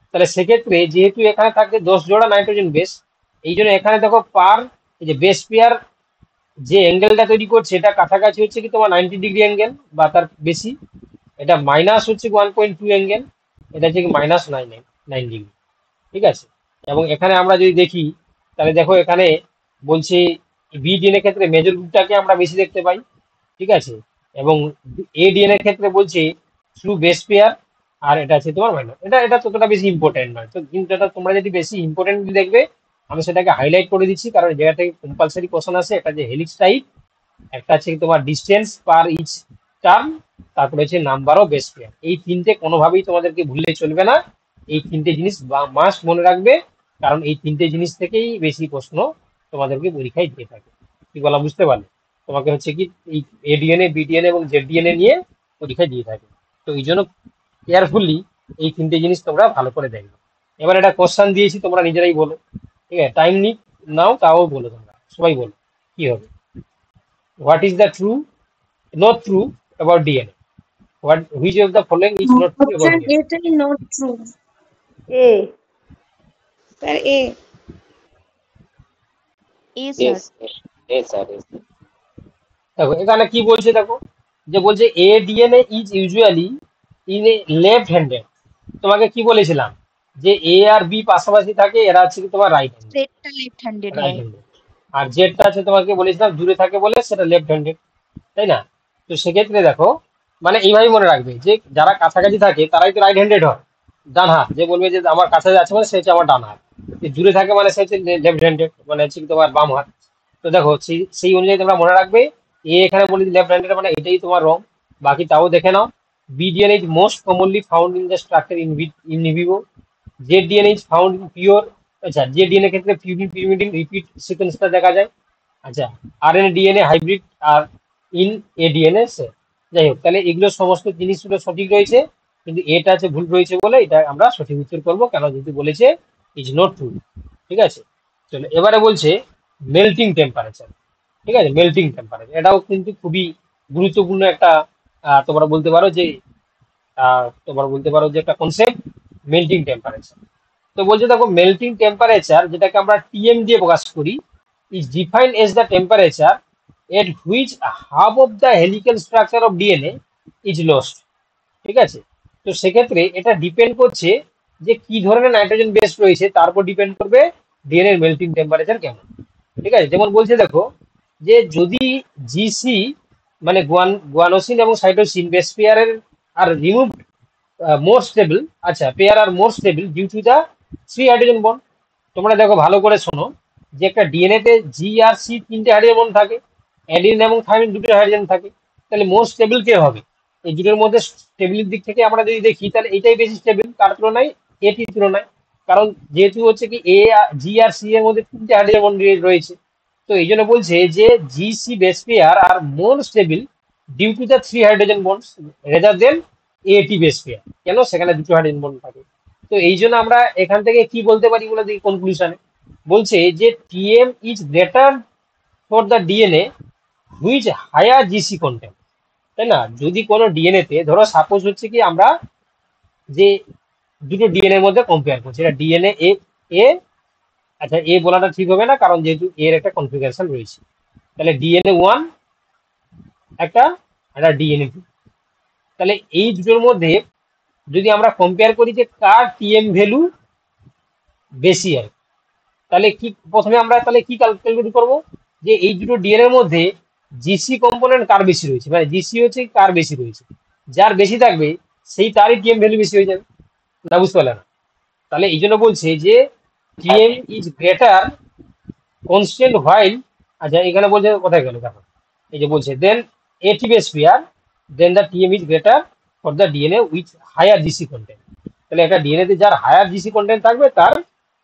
তাহলে সেক্ষেত্রে যেহেতু এখানে থাকে 10 জোড়া নাইট্রোজেন বেস, এই জন্য এখানে দেখো পার এই যে বেস পেয়ার যে অ্যাঙ্গেলটা তৈরি করছে এটা কাছাকাছি হচ্ছে কি তোমার 90 ডিগ্রি অ্যাঙ্গেল বা তার বেশি। এটা মাইনাস হচ্ছে 1.2 অ্যাঙ্গেল, এটা হচ্ছে কি -9 ডিগ্রি। ঠিক আছে? এবং এখানে আমরা যদি দেখি তাহলে দেখো এখানে বলছে বি ডিএনএ ক্ষেত্রে মেজর গ্রুপটাকে আমরা বেশি দেখতে পাই। ঠিক আছে? এবং এ ডিএনএ ক্ষেত্রে বলছে শুধু বেস পেয়ার, আর এটা আছে তোমার মাইনর। এটা এটা ততটা বেশি ইম্পর্টেন্ট নয় তো, কিন্তু এটা তোমরা যদি বেশি ইম্পর্টেন্ট দেখবে আমি সেটাকে হাইলাইট করে দিচ্ছি, কারণ এই জায়গা থেকে কম্পালসারি কোশ্চেন আসে। একটা যে হেলিক্স টাইপ, একটা আছে তোমার ডিস্টেন্স পার ইচ টার্ম, তারপরে হচ্ছে নাম্বার অফ বেস পেয়ার। এই তিনটে কোনোভাবেই তোমাদেরকে ভুললে চলবে না। এই তিনটে জিনিস মাস্ট মনে রাখবে, কারণ এই তিনটে জিনিস থেকেই বেশি প্রশ্ন তোমাদেরকে পরীক্ষায় দিয়ে থাকে। কি বলা বুঝতে পারলে? তোমাকে হচ্ছে কি এই এডিএনএ বিডিএনএ এবং জেডিএনএ নিয়ে পরীক্ষা দিয়ে থাকে। তো এই জন্য কেয়ারফুলি এই তিনটে জিনিস তোমরা ভালো করে দেখবে। এবার একটা কোশ্চেন দিয়েছি, তোমরা নিজেরাই বলো। ঠিক আছে? টাইম নাও, তাও বলো, তোমরা সবাই বলো কি হবে। What is the true not true about DNA? Which of the following is not true about option DNA? এটাই not true. A sir A sir Yes, yes, yes, sir. Yes. দেখো এখানে কি বলছে, দেখো যে বলছে A DNA is usually in a left handed. তোমাকে কি বলেছিলাম যে এ আর বি পাশাপাশি থাকে, এরা হচ্ছে কি তোমার রাইট হ্যান্ডেড। স্ট্রেটটা লেফট হ্যান্ডেড রাইট হয়। হ্যান্ডেড। আর জেডটা আছে তোমাকে বলেছিলাম দূরে থাকে বলে সেটা লেফট হ্যান্ডেড, তাই না? তো সেক্ষেত্রে দেখো মানে এইভাবেই মনে রাখবে যে যারা কাছাকাছি থাকে তারাই তো রাইট হ্যান্ডেড হয়, ডান হাত। যে বলবে যে আমার কাছে আছে মানে সে হচ্ছে আমার ডান হাত, যে দূরে থাকে মানে সে হচ্ছে লেফট হ্যান্ডেড, মানে হচ্ছে কি তোমার বাম হাত। তো দেখো সেই অনুযায়ী তোমরা মনে রাখবে। এ এখানে বলে লেফট হ্যান্ডেড মানে এটাই তোমার রং। বাকি তাও দেখে নাও। BDNA is most commonly found in the structure in vivo. ZDNA is found in pure, আচ্ছা ZDNA ক্ষেত্রে pyrimidine রিপিট সিকোয়েন্সটা দেখা যায়। আচ্ছা RNA DNA হাইব্রিড আর ইন এডিএনএ। যাই হোক, তাহলে এগুলো সমস্ত জিনিসগুলো সঠিক রয়েছে, কিন্তু এটা আছে ভুল রয়েছে বলে এটা আমরা সঠিক উত্তর করবো, কেন যেহেতু বলেছে ইজ নট ট্রু। ঠিক আছে? চলো এবারে বলছে মেল্টিং টেম্পারেচার। ঠিক আছে? মেল্টিং টেম্পারেচার এটাও কিন্তু খুবই গুরুত্বপূর্ণ একটা তোমরা বলতে পারো যে একটা কনসেপ্ট, মেল্টিং টেম্পারেচার। তো বলছে দেখো মেল্টিং টেম্পারেচার যেটাকে আমরা টিএম দিয়ে প্রকাশ করি is defined as the temperature at which half of the helical structure of DNA is lost. ঠিক আছে? তো সেক্ষেত্রে এটা ডিপেন্ড করছে যে কি ধরনের নাইট্রোজেন বেস রয়েছে, তার উপর ডিপেন্ড করবে ডিএনএ এর মেল্টিং টেম্পারেচার কেমন। ঠিক আছে? যেমন বলছে দেখো যে যদি জিসি মানে গুয়ানোসিন এবং সাইটোসিন বেস পেয়ারের আর রিমুভ মোর স্টেবল, আচ্ছা pair are more stable due to the 3 hydrogen bond. তোমরা দেখো ভালো করে শোনো যে একটা ডিএনএ তে জি আর সি 3টে হাইড্রোজেন বন্ড থাকে, অ্যাডিন এবং থাইমিন 2টে হাইড্রোজেন থাকে। তাহলে মোর স্টেবল কে হবে? এই দুটোর মধ্যে স্টেবিলিটির দিক থেকে আমরা যদি দেখি তাহলে এটাই বেশি স্টেবল তার তুলনায়, এটির তুলনায়। কারণ যেহেতু হচ্ছে কি জি আর সি এর মধ্যে 3টে হাইড্রোজেন বন্ড রয়েছে। তো এই জন্য বলছে যে G C base pair are more stable due to the 3 hydrogen bonds rather than AT base pair. কেন? সেখানে 2টো হাইড্রোজেন বন্ড থাকে। তো এই জন্য আমরা এখান থেকে কি বলতে পারি বলে দেখি কনক্লুশনে। বলছে যে Tm is greater for the DNA which higher GC content. তাই না? যদি কোনো ডিএনএ তে ধরো সাপোজ হচ্ছে কি আমরা যে দুটো ডিএনএ এর মধ্যে কম্পেয়ার করছি, এটা ডিএনএ এ, আচ্ছা এ বলাটা ঠিক হবে না কারণ যেহেতু এর একটা কনফিগারেশন রয়েছে। তাহলে ডিএনএ 1 একটা ডিএনএ 2। তাহলে এই দুটোর মধ্যে যদি আমরা কম্পেয়ার করি যে কার টিএম ভ্যালু বেশি হয়, তাহলে কি প্রথমে আমরা তাহলে কি ক্যালকুলেট করব যে এই দুটো ডিএনএ এর মধ্যে জিসি কম্পোনেন্ট কার বেশি রয়েছে, মানে জিসি হচ্ছে কার বেশি রয়েছে। যার বেশি থাকবে সেই তারই টিএম ভ্যালু বেশি হয়ে যাবে। না বুঝতে পারলে না? তাহলে এই জন্য বলছে যে Tm is greater constant while, আচ্ছা এখানে বলছে কোথায় গেল দেখো, এই যে বলছে দেন ATP sphere then the TM is greater for the DNA with higher GC content। তাহলে একটা ডিএনএ তে যার হায়ার জিসি কন্টেন্ট থাকবে তার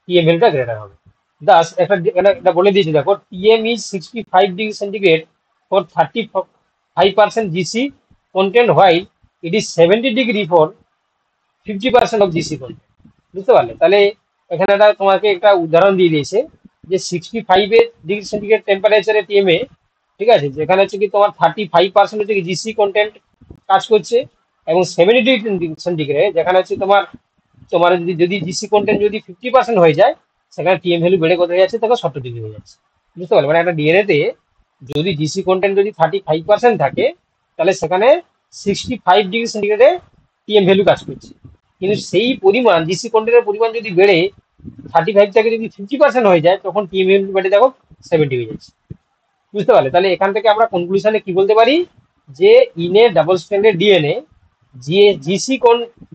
টিএম ভ্যালুটা গ্রেটার হবে। দাস এটা বলে দিয়েছি, দেখো TM is 65 degree centigrade for 35% GC content while it is 70 degree for 50% of GC content. বুঝতে পারলে? তাহলে এখানে একটা তোমাকে একটা উদাহরণ দিয়ে দিয়েছে যে 65 ডিগ্রি সেন্টিগ্রেড টেম্পারেচারে টিএমএ, ঠিক আছে, যেখানে হচ্ছে কি তোমার 35% হচ্ছে কি জিসি কন্টেন্ট কাজ করছে, এবং 70 ডিগ্রি সেন্টিগ্রেড যেখানে হচ্ছে তোমার তোমার যদি জিসি কন্টেন্ট যদি 50% হয়ে যায়, সেখানে টিএম ভ্যালু বেড়ে কত হয়ে যাচ্ছে, তখন 70 ডিগ্রি হয়ে যাচ্ছে। বুঝতে পারলে? মানে একটা ডিএনএ তে যদি জিসি কন্টেন্ট যদি 35% থাকে, তাহলে সেখানে 65 ডিগ্রি সেন্টিগ্রেডে টিএম ভ্যালু কাজ করছে। কিন্তু সেই পরিমাণ জিসি কন্টেন্টের পরিমাণ যদি বেড়ে 35 থেকে যদি 50% হয়ে যায়, তখন টিএম ভ্যালু বেড়ে দেখো 70 হয়ে যাচ্ছে। বুঝতে পারলে? তাহলে এখান থেকে আমরা কনক্লুশনে কি বলতে পারি যে in a double stranded DNA GC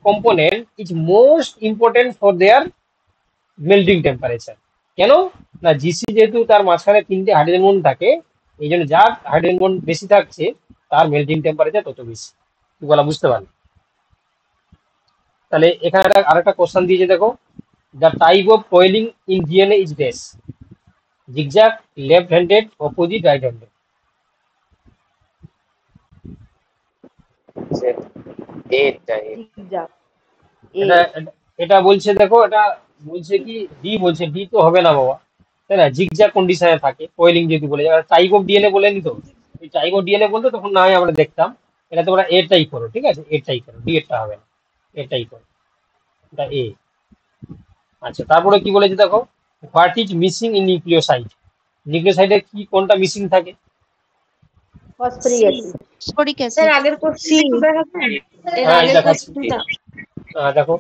component is most important for their melting temperature. কেন না, জিসি যেহেতু তার মাঝখানে 3টে হাইড্রোজেন বন্ড থাকে, এই জন্য যার হাইড্রোজেন বন্ড বেশি থাকছে তার মেল্টিং টেম্পারেচার তত বেশি। কি বলা বুঝতে পারলে? তাহলে এখানে আরেকটা কোশ্চেন দিয়েছে, দেখো the type of coiling in DNA is dash, zigzag, left handed, opposite, right handed. এটা জিগজ্যাগ। এ। এটা এটা- এটা বলছে, দেখো এটা বলছে কি ডি, বলছে ডি তো হবে না বাবা, তাই না? জিগজ্যাগ কন্ডিশনে থাকে কোয়েলিং যদি বলে, টাইপ অফ ডিএনএ বলে নি তো, এই টাইপ অফ ডিএনএ বলতো তখন না হয় আমরা দেখতাম। এটা তোমরা এ টাই করো, ঠিক আছে, এ টাই করো, ডি এরটা হবে না, এ টাই করো, এটা এ। আচ্ছা, তারপরে কি বলেছে দেখো, what is missing in nucleoside, নিউক্লিওসাইডে কি কোনটা মিসিং থাকে? Phosphoric C acid. Phosphoric sir acid. আগের কোশ্চেন একটু দেখাবেন? এর হ্যাঁ, এই আগের দেখাচ্ছি, কোশ্চেনটা দেখো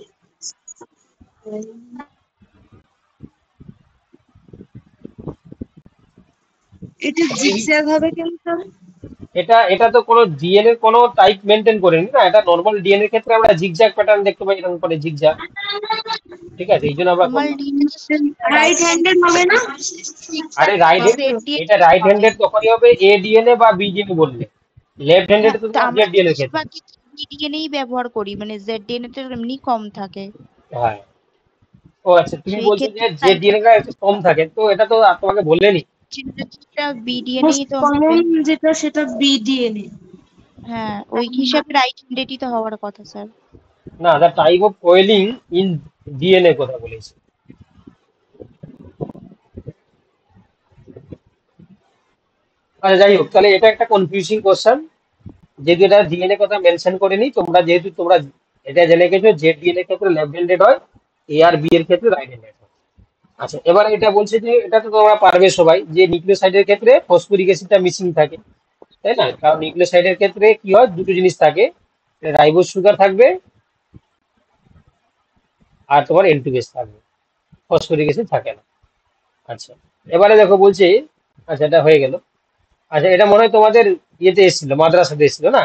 এটা জিগজ্যাগ হবে কেন স্যার? এটা এটা তো কোনো ডিএনএ কোনো টাইপ মেনটেন করেনি না, এটা নর্মাল ডিএনএ ক্ষেত্রে আমরা জিগজ্যাগ প্যাটার্ন দেখতে পাই, এরকম করে জিগজ্যাগ, ঠিক আছে, এই জন্য আমরা নরমাল করলাম। ডিএনএ রাইট হ্যান্ডেড হবে না? আরে রাইট রেড এটা রাইট হ্যান্ডেড তখনই হবে এ ডিএনএ বা বি ডিএনএ বললে, লেফট হ্যান্ডেড তো তোমার আমরা জেড ডিএনএ এর ক্ষেত্রে। বেশিরভাগই ডিএনএই ব্যবহার করি, মানে জেড ডিএনএ তে এমনি কম থাকে, হ্যাঁ, ও আচ্ছা, তুমি সেই বলছো যে ক্ষেত্রে জেড ডিএনএ টা একটু কম থাকে, তো এটা তো তোমাকে বললেনি। যেটা বিডিএনএই মোস্ট তো কমন যেটা সেটা বিডিএনএ। হ্যাঁ, ওই হিসাবে রাইট হ্যান্ডেডই তো হওয়ার কথা স্যার। না, the type of coiling in DNA কথা বলেছি। আচ্ছা, যাই হোক, তাহলে এটা একটা কনফিউজিং কোশ্চেন, যেহেতু এটা ডিএনএ কথা মেনশন করেনি, তোমরা যেহেতু তোমরা এটা জেনে গেছো যে ডিএনএ ক্ষেত্রে লেফট হ্যান্ডেড হয়, এ আর বি এর ক্ষেত্রে রাইট হ্যান্ডেড হয়। আচ্ছা, এবার এটা বলছে যে এটা তো তোমরা পারবে সবাই যে নিউক্লিওসাইডের ক্ষেত্রে ফসফরিক অ্যাসিডটা মিসিং থাকে, তাই না? কারণ নিউক্লিওসাইডের ক্ষেত্রে কি হয়, দুটো জিনিস থাকে, রাইবোজ সুগার থাকবে আর তোমার এন টু বেস থাকবে, ফসফরিক অ্যাসিড থাকে না। আচ্ছা, এবারে দেখো বলছে, আচ্ছা এটা হয়ে গেল। আচ্ছা, এটা মনে হয় তোমাদের ইয়েতে এসেছিল, মাদ্রাসাতে এসেছিল না?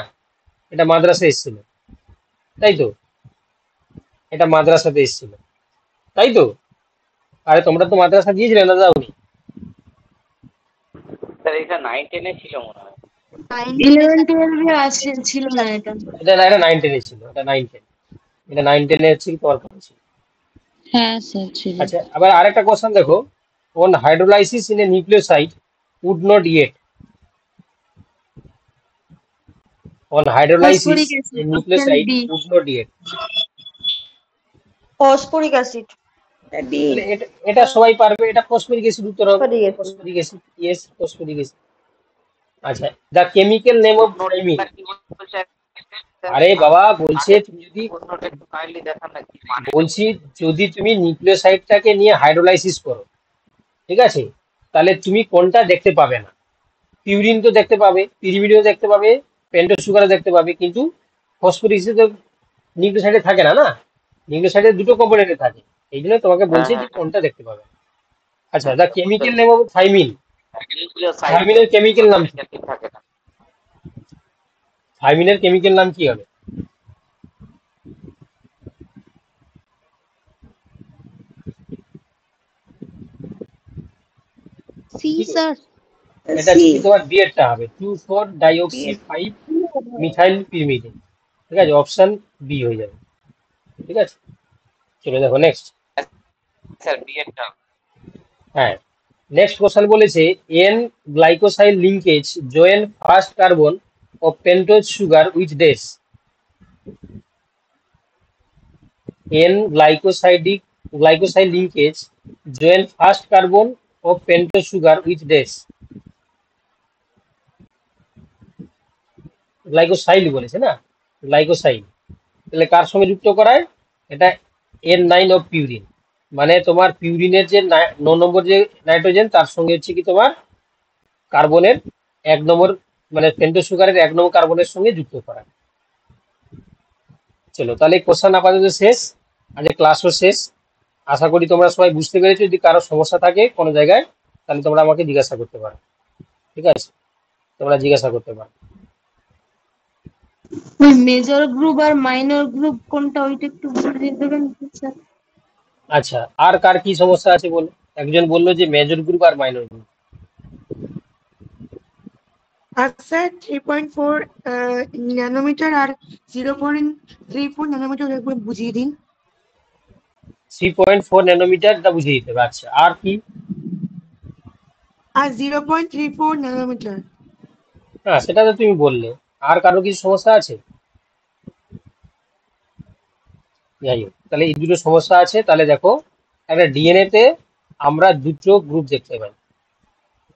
এটা মাদ্রাসা এসেছিল, তাই তো? এটা মাদ্রাসাতে এসেছিল, তাই তো? আরে তোমরা তো মাদ্রাসা দিয়েছিলে না, যাওনি? স্যার এটা 9-10 ছিল মনে হয়। 11-12 আসে ছিল না এটা। এটা 9-10 ছিল, এটা 9-10, এটা 9-10 হচ্ছে কি তোমার পড়েছিল। হ্যাঁ স্যার ছিল। আচ্ছা, আবার আরেকটা কোশ্চেন দেখো, on hydrolysis in a nucleoside would not yet, on hydrolysis phosphoric acid, in option nucleoside B. would not yet। Phosphoric acid. B. তাহলে এটা এটা সবাই পারবে, এটা ফসফরিক অ্যাসিড উত্তর হবে, phosphoric acid. Phosphoric acid, yes, phosphoric acid. আচ্ছা, the chemical name of thymine. আরে বাবা, বলছে তুমি যদি, অন্যটা একটু কাইন্ডলি দেখান না কি মানে। বলছি যদি তুমি নিউক্লিওসাইডটাকে নিয়ে হাইড্রোলাইসিস করো, ঠিক আছে, তাহলে তুমি কোনটা দেখতে পাবে না? পিউরিন তো দেখতে পাবে, পিরিমিডিনও দেখতে পাবে, পেন্টোজ সুগারও দেখতে পাবে, কিন্তু ফসফরিক অ্যাসিড তো নিউক্লিওসাইডে থাকে না, না? নিউক্লিওসাইডে দুটো কম্পোনেন্টে থাকে, এই জন্য তোমাকে হ্যাঁ বলছে যে হ্যাঁ কোনটা দেখতে পাবে। আচ্ছা, হ্যাঁ, দ্য বুঝতে কেমিক্যাল নেম পেরেছি। অফ থাইমিন, নিউক্লিওসাইড থাইমিনের কেমিক্যাল নাম কি? ঠিক থাকে না। থাইমিনের কেমিক্যাল নাম কি হবে? সি কি? স্যার। এটা হচ্ছে কি তোমার বি এরটা হবে 2,4 ডাইঅক্সি 5 মিথাইল পিরিমিডিন। ঠিক আছে, অপশন বি হয়ে যাবে। ঠিক আছে, চলে দেখো নেক্সট। স্যার বি এরটা হ্যাঁ, নেক্সট কোশ্চেন বলেছে N glycosyl linkage join first carbon of pentose sugar which does. N glycosyl linkage join first carbon of pentose sugar which does. Glycosyl বলেছে না, গ্লাইকোসাইল, তাহলে কার সঙ্গে যুক্ত করায়? এটা N9 অফ পিউরিন, মানে তোমার পিউরিনের যে 9 নম্বর যে নাইট্রোজেন তার সঙ্গে হচ্ছে কি তোমার কার্বনের 1 নম্বর মানে পেন্টোজ সুগারের 1 নম্বর কার্বনের সঙ্গে যুক্ত করা। চলো তাহলে কোশ্চেন আপাতত শেষ, আজকে ক্লাসও শেষ। আশা করি তোমরা সবাই বুঝতে পেরেছো। যদি কারো সমস্যা থাকে কোনো জায়গায় তাহলে তোমরা আমাকে জিজ্ঞাসা করতে পারো। ঠিক আছে, তোমরা জিজ্ঞাসা করতে পারো। ওই মেজর গ্রুপ আর মাইনর গ্রুপ কোনটা ওইটা একটু বুঝিয়ে দেবেন স্যার? আচ্ছা, আর কার কি সমস্যা আছে বলো? একজন বললো যে মেজর গ্রুপ আর মাইনর গ্রুপ। আচ্ছা 3.4 ন্যানোমিটার আর 0.34 ন্যানোমিটার একবার বুঝিয়ে দিন। 3.4 ন্যানোমিটারটা বুঝিয়ে দিতে হবে। আচ্ছা, আর কি? আর 0.34 ন্যানোমিটার। হ্যাঁ, সেটা তো তুমি বললে। আর কারো কিছু সমস্যা আছে? যাই হোক, তাহলে এই দুটো সমস্যা আছে। তাহলে দেখো, একটা ডিএনএ তে আমরা দুটো গ্রুপ দেখতে পাই।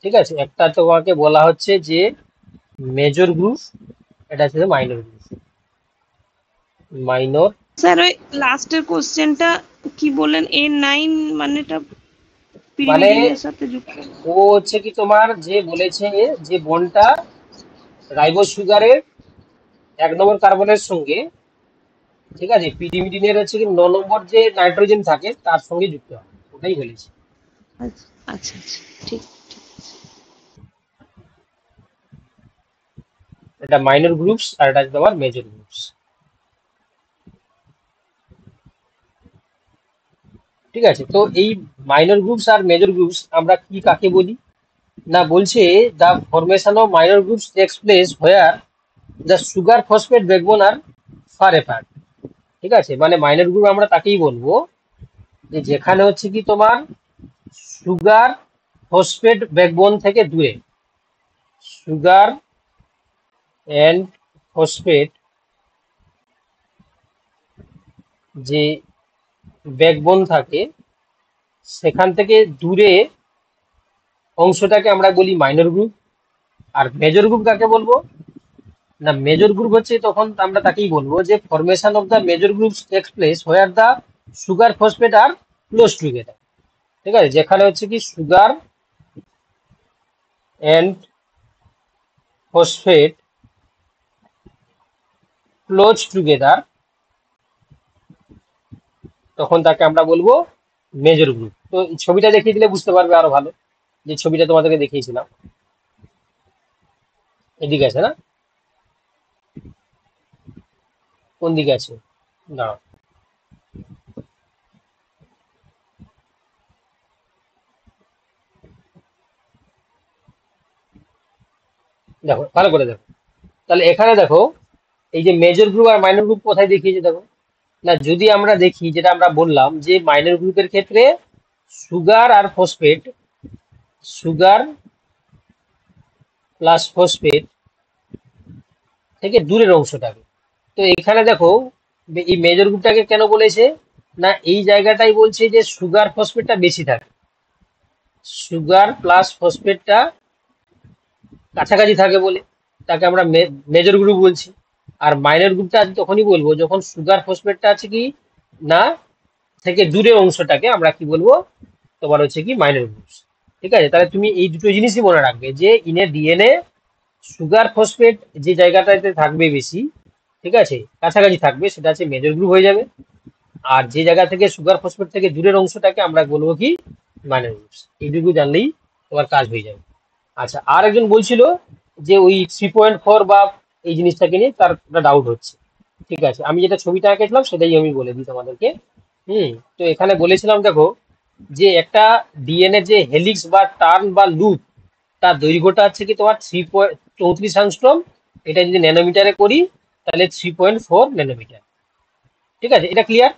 ঠিক আছে, একটা তোমাকে বলা হচ্ছে যে মেজর গ্রুপ, এটা হচ্ছে মাইনর গ্রুপ। মাইনর স্যার ওই লাস্টের কোশ্চেনটা কি বললেন, A9 মানেটা মানে পিরিমিডিনের সাথে যুক্ত? ও হচ্ছে কি তোমার যে বলেছে যে বন্ডটা রাইবোজ সুগারের 1 নম্বর কার্বনের সঙ্গে, ঠিক আছে, পিরিমিডিনের হচ্ছে কি 9 নম্বর যে নাইট্রোজেন থাকে তার সঙ্গে যুক্ত হয়, ওটাই বলেছে। আচ্ছা আচ্ছা আচ্ছা, ঠিক। এটা মাইনর গ্রুপস আর এটা তোমার মেজর গ্রুপস। ঠিক আছে, তো এই মাইনর গ্রুপস আর মেজর গ্রুপস আমরা কি কাকে বলি? না, বলছে the formation of minor groups takes place where the sugar phosphate backbone are far apart. ঠিক আছে, মানে মাইনর গ্রুপ আমরা তাকেই বলবো যে যেখানে হচ্ছে কি তোমার সুগার ফসফেট ব্যাকবোন থেকে দূরে, সুগার এন্ড ফসফেট যে ব্যাকবোন থাকে সেখান থেকে দূরে অংশটাকে আমরা বলি মাইনর গ্রুপ। আর মেজর গ্রুপ কাকে বলবো? না, মেজর গ্রুপ হচ্ছে তখন আমরা তাকেই বলবো যে formation of the major group takes place where the sugar phosphate are close together. ঠিক আছে, যেখানে হচ্ছে কি sugar and phosphate close together, তখন তাকে আমরা বলবো মেজর গ্রুপ। তো এই ছবিটা দেখিয়ে দিলে বুঝতে পারবে আরো ভালো, যে ছবিটা তোমাদেরকে দেখিয়েছিলাম। এদিকে আছে না, কোন দিকে আছে? না, দেখো ভালো করে দেখো। তাহলে এখানে দেখো এই যে মেজর গ্রুপ আর মাইনর গ্রুপ কোথায় দেখিয়েছে দেখো। না, যদি আমরা দেখি যেটা আমরা বললাম যে মাইনর গ্রুপের ক্ষেত্রে সুগার আর ফসফেট, সুগার প্লাস ফসফেট থেকে দূরের অংশটাকে। তো এখানে দেখো এই মেজর গ্রুপটাকে কেন বলেছে? না, এই জায়গাটাই বলছে যে সুগার ফসফেটটা বেশি থাকে, সুগার প্লাস ফসফেটটা কাছাকাছি থাকে বলে তাকে আমরা মেজর গ্রুপ বলছি। আর মাইনর গ্রুপটা তখনই বলবো যখন সুগার ফসফেটটা আছে কি না থেকে দূরের অংশটাকে আমরা কি বলবো, তোমার হচ্ছে কি মাইনর গ্রুপ। ঠিক আছে, তাহলে তুমি এই দুটো জিনিসই মনে রাখবে যে ইনে ডিএনএ সুগার ফসফেট যে জায়গাটাতে থাকবে বেশি, ঠিক আছে, কাছাকাছি থাকবে, সেটা হচ্ছে মেজর গ্রুপ হয়ে যাবে। আর যে জায়গা থেকে সুগার ফসফেট থেকে দূরের অংশটাকে আমরা বলবো কি মাইনর গ্রুপ। এইটুকু জানলেই তোমার কাজ হয়ে যাবে। আচ্ছা, আর একজন বলছিল যে ওই 3.4 বা এই জিনিসটাকে নিয়ে তার ডাউট হচ্ছে। ঠিক আছে, আমি যেটা ছবিটা এঁকেছিলাম সেটাই আমি বলে দিই তোমাদেরকে। তো এখানে বলেছিলাম দেখো যে একটা ডিএনএ যে হেলিক্স বা টার্ন বা লুপ তার দৈর্ঘ্যটা হচ্ছে কি তোমার 34 অ্যাংস্ট্রম। এটা যদি ন্যানোমিটারে করি তাহলে 3.4 ন্যানোমিটার। ঠিক আছে, এটা ক্লিয়ার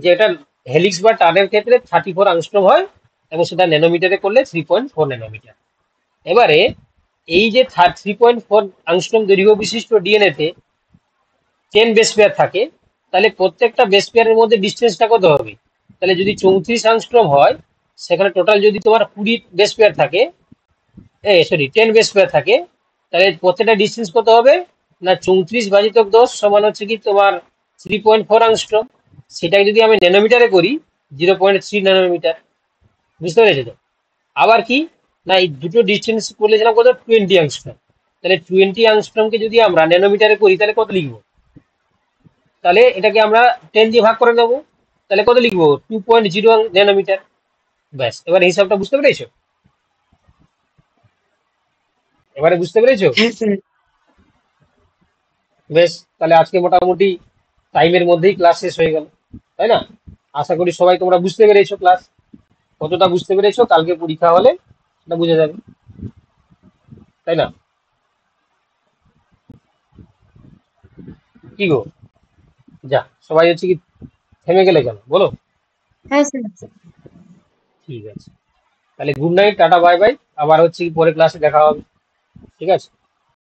যে এটা হেলিক্স বা টার্নের ক্ষেত্রে 34 অ্যাংস্ট্রম হয় এবং সেটা ন্যানোমিটারে করলে 3.4 ন্যানোমিটার। এবারে এই যে 3.4 অ্যাংস্ট্রম দৈর্ঘ্য বিশিষ্ট ডিএনএ তে 10 বেস পেয়ার থাকে, তাহলে প্রত্যেকটা বেস পেয়ারের মধ্যে ডিস্টেন্সটা কত হবে? তাহলে যদি 34 অ্যাংস্ট্রম হয়, সেখানে টোটাল যদি তোমার 20 বেস পেয়ার থাকে, 10 বেস পেয়ার থাকে, তাহলে প্রত্যেকটা ডিস্টেন্স কত হবে? না 34 ভাজিতক 10 সমান হচ্ছে কি তোমার 3.4 অ্যাংস্ট্রম। সেটাকে যদি আমি ন্যানোমিটারে করি 0.3 ন্যানোমিটার। বুঝতে পেরেছো তো? আবার কি না এই দুটো ডিস্টেন্স করলেছিলাম কত? 20 অ্যাংস্ট্রম। তাহলে 20 অ্যাংস্ট্রমকে যদি আমরা ন্যানোমিটারে করি তাহলে কত লিখবো? তাহলে এটাকে আমরা 10 দিয়ে ভাগ করে দেবো, তাহলে কত লিখবো? 2.0 ন্যানোমিটার। ব্যাস, এবার হিসাবটা বুঝতে পেরেছো? এবারে বুঝতে পেরেছো? হ্যাঁ স্যার। বেশ, তাহলে আজকে মোটামুটি টাইমের মধ্যেই ক্লাস শেষ হয়ে গেল, তাই না? আশা করি সবাই তোমরা বুঝতে পেরেছো ক্লাস। কতটা বুঝতে পেরেছো কালকে পরীক্ষা হলে সেটা বুঝে যাবে, তাই না? কি গো, যা সবাই হচ্ছে কি থেমে গেলে কেন বলো? হ্যাঁ স্যার। ঠিক আছে, তাহলে good night, tata, bye bye. আবার হচ্ছে কি পরে ক্লাসে দেখা হবে, ঠিক আছে?